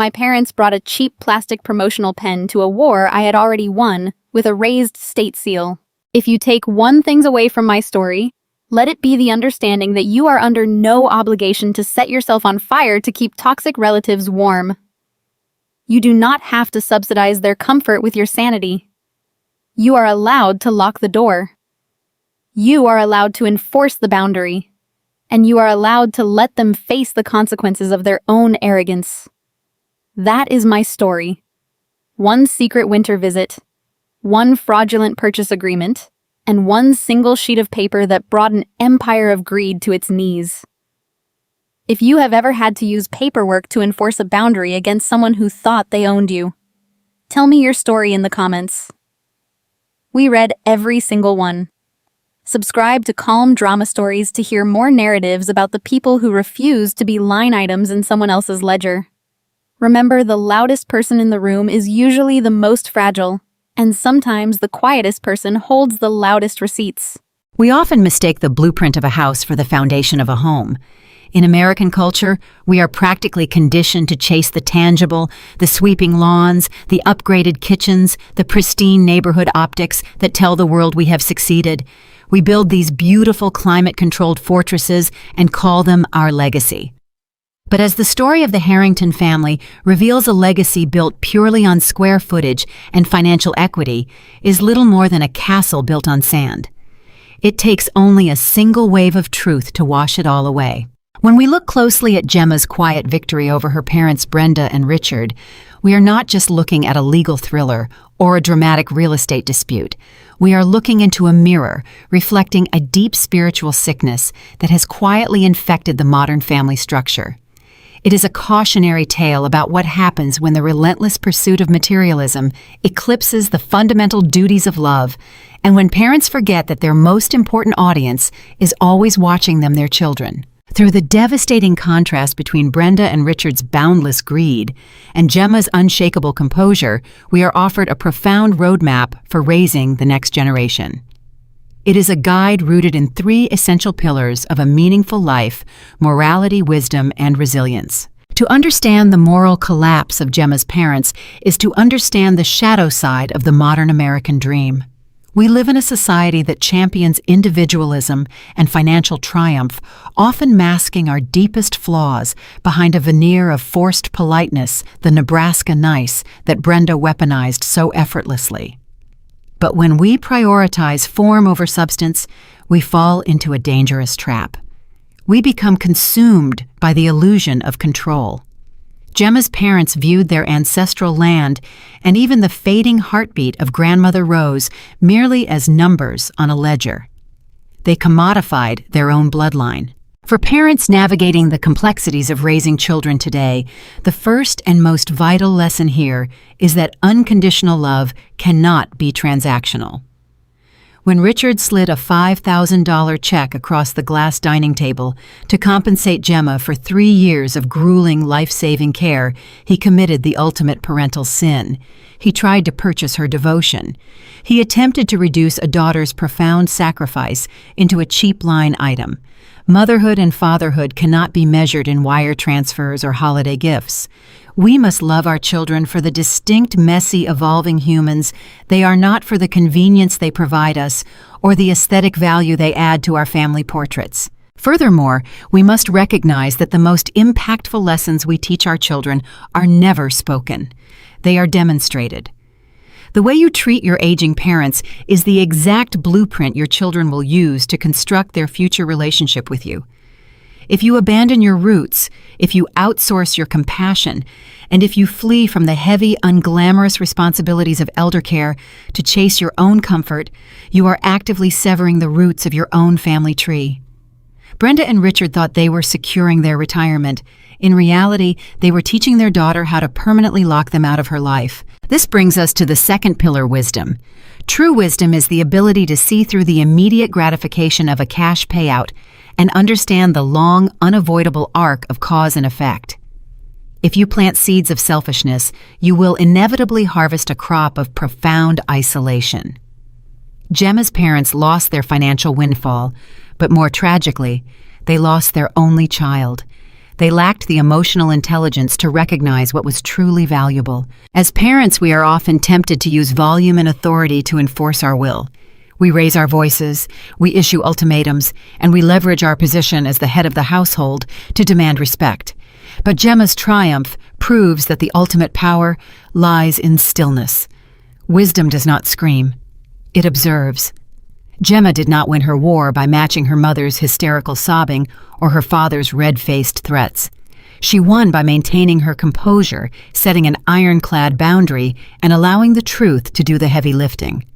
My parents brought a cheap plastic promotional pen to a war I had already won with a raised state seal. If you take one thing away from my story, let it be the understanding that you are under no obligation to set yourself on fire to keep toxic relatives warm. You do not have to subsidize their comfort with your sanity. You are allowed to lock the door. You are allowed to enforce the boundary. And you are allowed to let them face the consequences of their own arrogance. That is my story. One secret winter visit, one fraudulent purchase agreement, and one single sheet of paper that brought an empire of greed to its knees. If you have ever had to use paperwork to enforce a boundary against someone who thought they owned you, tell me your story in the comments. We read every single one. Subscribe to Calm Drama Stories to hear more narratives about the people who refuse to be line items in someone else's ledger. Remember, the loudest person in the room is usually the most fragile, and sometimes the quietest person holds the loudest receipts. We often mistake the blueprint of a house for the foundation of a home. In American culture, we are practically conditioned to chase the tangible, the sweeping lawns, the upgraded kitchens, the pristine neighborhood optics that tell the world we have succeeded. We build these beautiful climate-controlled fortresses and call them our legacy. But as the story of the Harrington family reveals, a legacy built purely on square footage and financial equity is little more than a castle built on sand. It takes only a single wave of truth to wash it all away. When we look closely at Gemma's quiet victory over her parents Brenda and Richard, we are not just looking at a legal thriller or a dramatic real estate dispute. We are looking into a mirror reflecting a deep spiritual sickness that has quietly infected the modern family structure. It is a cautionary tale about what happens when the relentless pursuit of materialism eclipses the fundamental duties of love, and when parents forget that their most important audience is always watching them, their children. Through the devastating contrast between Brenda and Richard's boundless greed and Gemma's unshakable composure, we are offered a profound roadmap for raising the next generation. It is a guide rooted in three essential pillars of a meaningful life: morality, wisdom, and resilience. To understand the moral collapse of Gemma's parents is to understand the shadow side of the modern American dream. We live in a society that champions individualism and financial triumph, often masking our deepest flaws behind a veneer of forced politeness, the Nebraska nice that Brenda weaponized so effortlessly. But when we prioritize form over substance, we fall into a dangerous trap. We become consumed by the illusion of control. Gemma's parents viewed their ancestral land and even the fading heartbeat of Grandmother Rose merely as numbers on a ledger. They commodified their own bloodline. For parents navigating the complexities of raising children today, the first and most vital lesson here is that unconditional love cannot be transactional. When Richard slid a $5,000 check across the glass dining table to compensate Gemma for 3 years of grueling, life-saving care, he committed the ultimate parental sin. He tried to purchase her devotion. He attempted to reduce a daughter's profound sacrifice into a cheap line item. Motherhood and fatherhood cannot be measured in wire transfers or holiday gifts. We must love our children for the distinct, messy, evolving humans they are, not for the convenience they provide us or the aesthetic value they add to our family portraits. Furthermore, we must recognize that the most impactful lessons we teach our children are never spoken. They are demonstrated. The way you treat your aging parents is the exact blueprint your children will use to construct their future relationship with you. If you abandon your roots, if you outsource your compassion, and if you flee from the heavy, unglamorous responsibilities of elder care to chase your own comfort, you are actively severing the roots of your own family tree. Brenda and Richard thought they were securing their retirement. In reality, they were teaching their daughter how to permanently lock them out of her life. This brings us to the second pillar: wisdom. True wisdom is the ability to see through the immediate gratification of a cash payout and understand the long, unavoidable arc of cause and effect. If you plant seeds of selfishness, you will inevitably harvest a crop of profound isolation. Gemma's parents lost their financial windfall, but more tragically, they lost their only child. They lacked the emotional intelligence to recognize what was truly valuable. As parents, we are often tempted to use volume and authority to enforce our will. We raise our voices, we issue ultimatums, and we leverage our position as the head of the household to demand respect. But Gemma's triumph proves that the ultimate power lies in stillness. Wisdom does not scream. It observes. Gemma did not win her war by matching her mother's hysterical sobbing or her father's red-faced threats. She won by maintaining her composure, setting an ironclad boundary, and allowing the truth to do the heavy lifting.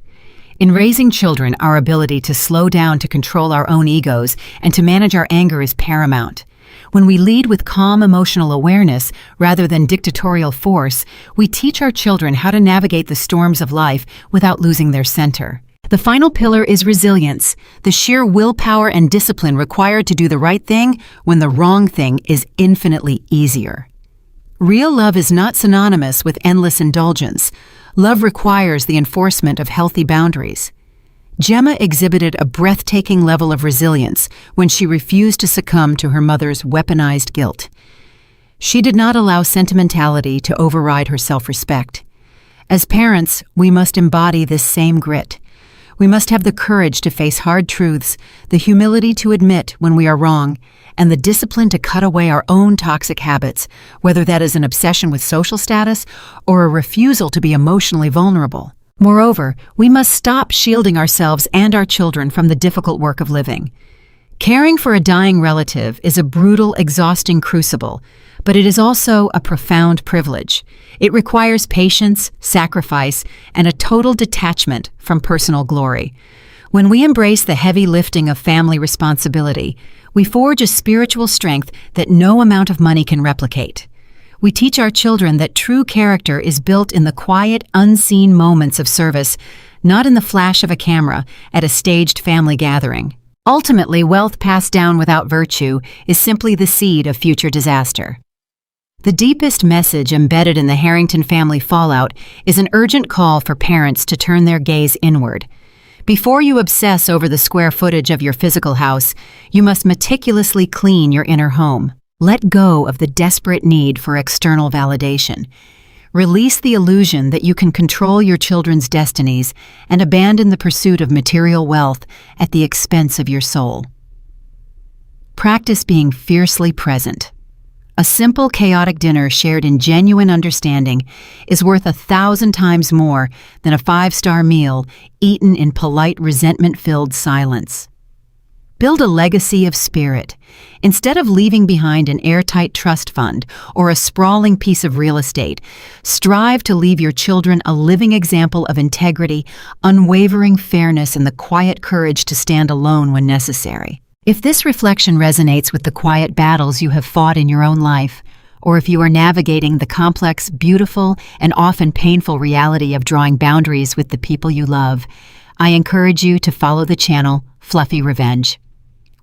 In raising children, our ability to slow down to control our own egos and to manage our anger is paramount. When we lead with calm emotional awareness rather than dictatorial force, we teach our children how to navigate the storms of life without losing their center. The final pillar is resilience, the sheer willpower and discipline required to do the right thing when the wrong thing is infinitely easier. Real love is not synonymous with endless indulgence. Love requires the enforcement of healthy boundaries. Gemma exhibited a breathtaking level of resilience when she refused to succumb to her mother's weaponized guilt. She did not allow sentimentality to override her self-respect. As parents, we must embody this same grit. We must have the courage to face hard truths, the humility to admit when we are wrong, and the discipline to cut away our own toxic habits, whether that is an obsession with social status or a refusal to be emotionally vulnerable. Moreover, we must stop shielding ourselves and our children from the difficult work of living. Caring for a dying relative is a brutal, exhausting crucible, but it is also a profound privilege. It requires patience, sacrifice, and a total detachment from personal glory. When we embrace the heavy lifting of family responsibility, we forge a spiritual strength that no amount of money can replicate. We teach our children that true character is built in the quiet, unseen moments of service, not in the flash of a camera at a staged family gathering. Ultimately, wealth passed down without virtue is simply the seed of future disaster. The deepest message embedded in the Harrington family fallout is an urgent call for parents to turn their gaze inward. Before you obsess over the square footage of your physical house, you must meticulously clean your inner home. Let go of the desperate need for external validation. Release the illusion that you can control your children's destinies and abandon the pursuit of material wealth at the expense of your soul. Practice being fiercely present. A simple, chaotic dinner shared in genuine understanding is worth 1,000 times more than a 5-star meal eaten in polite, resentment-filled silence. Build a legacy of spirit. Instead of leaving behind an airtight trust fund or a sprawling piece of real estate, strive to leave your children a living example of integrity, unwavering fairness, and the quiet courage to stand alone when necessary. If this reflection resonates with the quiet battles you have fought in your own life, or if you are navigating the complex, beautiful, and often painful reality of drawing boundaries with the people you love, I encourage you to follow the channel Fluffy Revenge.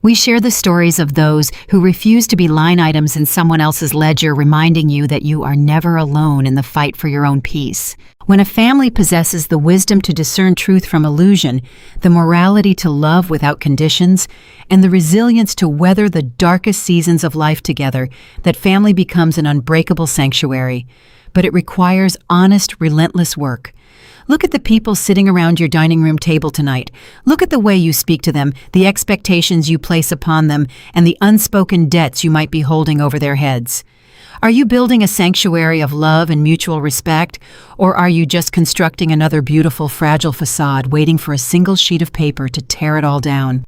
We share the stories of those who refuse to be line items in someone else's ledger, reminding you that you are never alone in the fight for your own peace. When a family possesses the wisdom to discern truth from illusion, the morality to love without conditions, and the resilience to weather the darkest seasons of life together, that family becomes an unbreakable sanctuary. But it requires honest, relentless work. Look at the people sitting around your dining room table tonight. Look at the way you speak to them, the expectations you place upon them, and the unspoken debts you might be holding over their heads. Are you building a sanctuary of love and mutual respect, or are you just constructing another beautiful, fragile facade waiting for a single sheet of paper to tear it all down?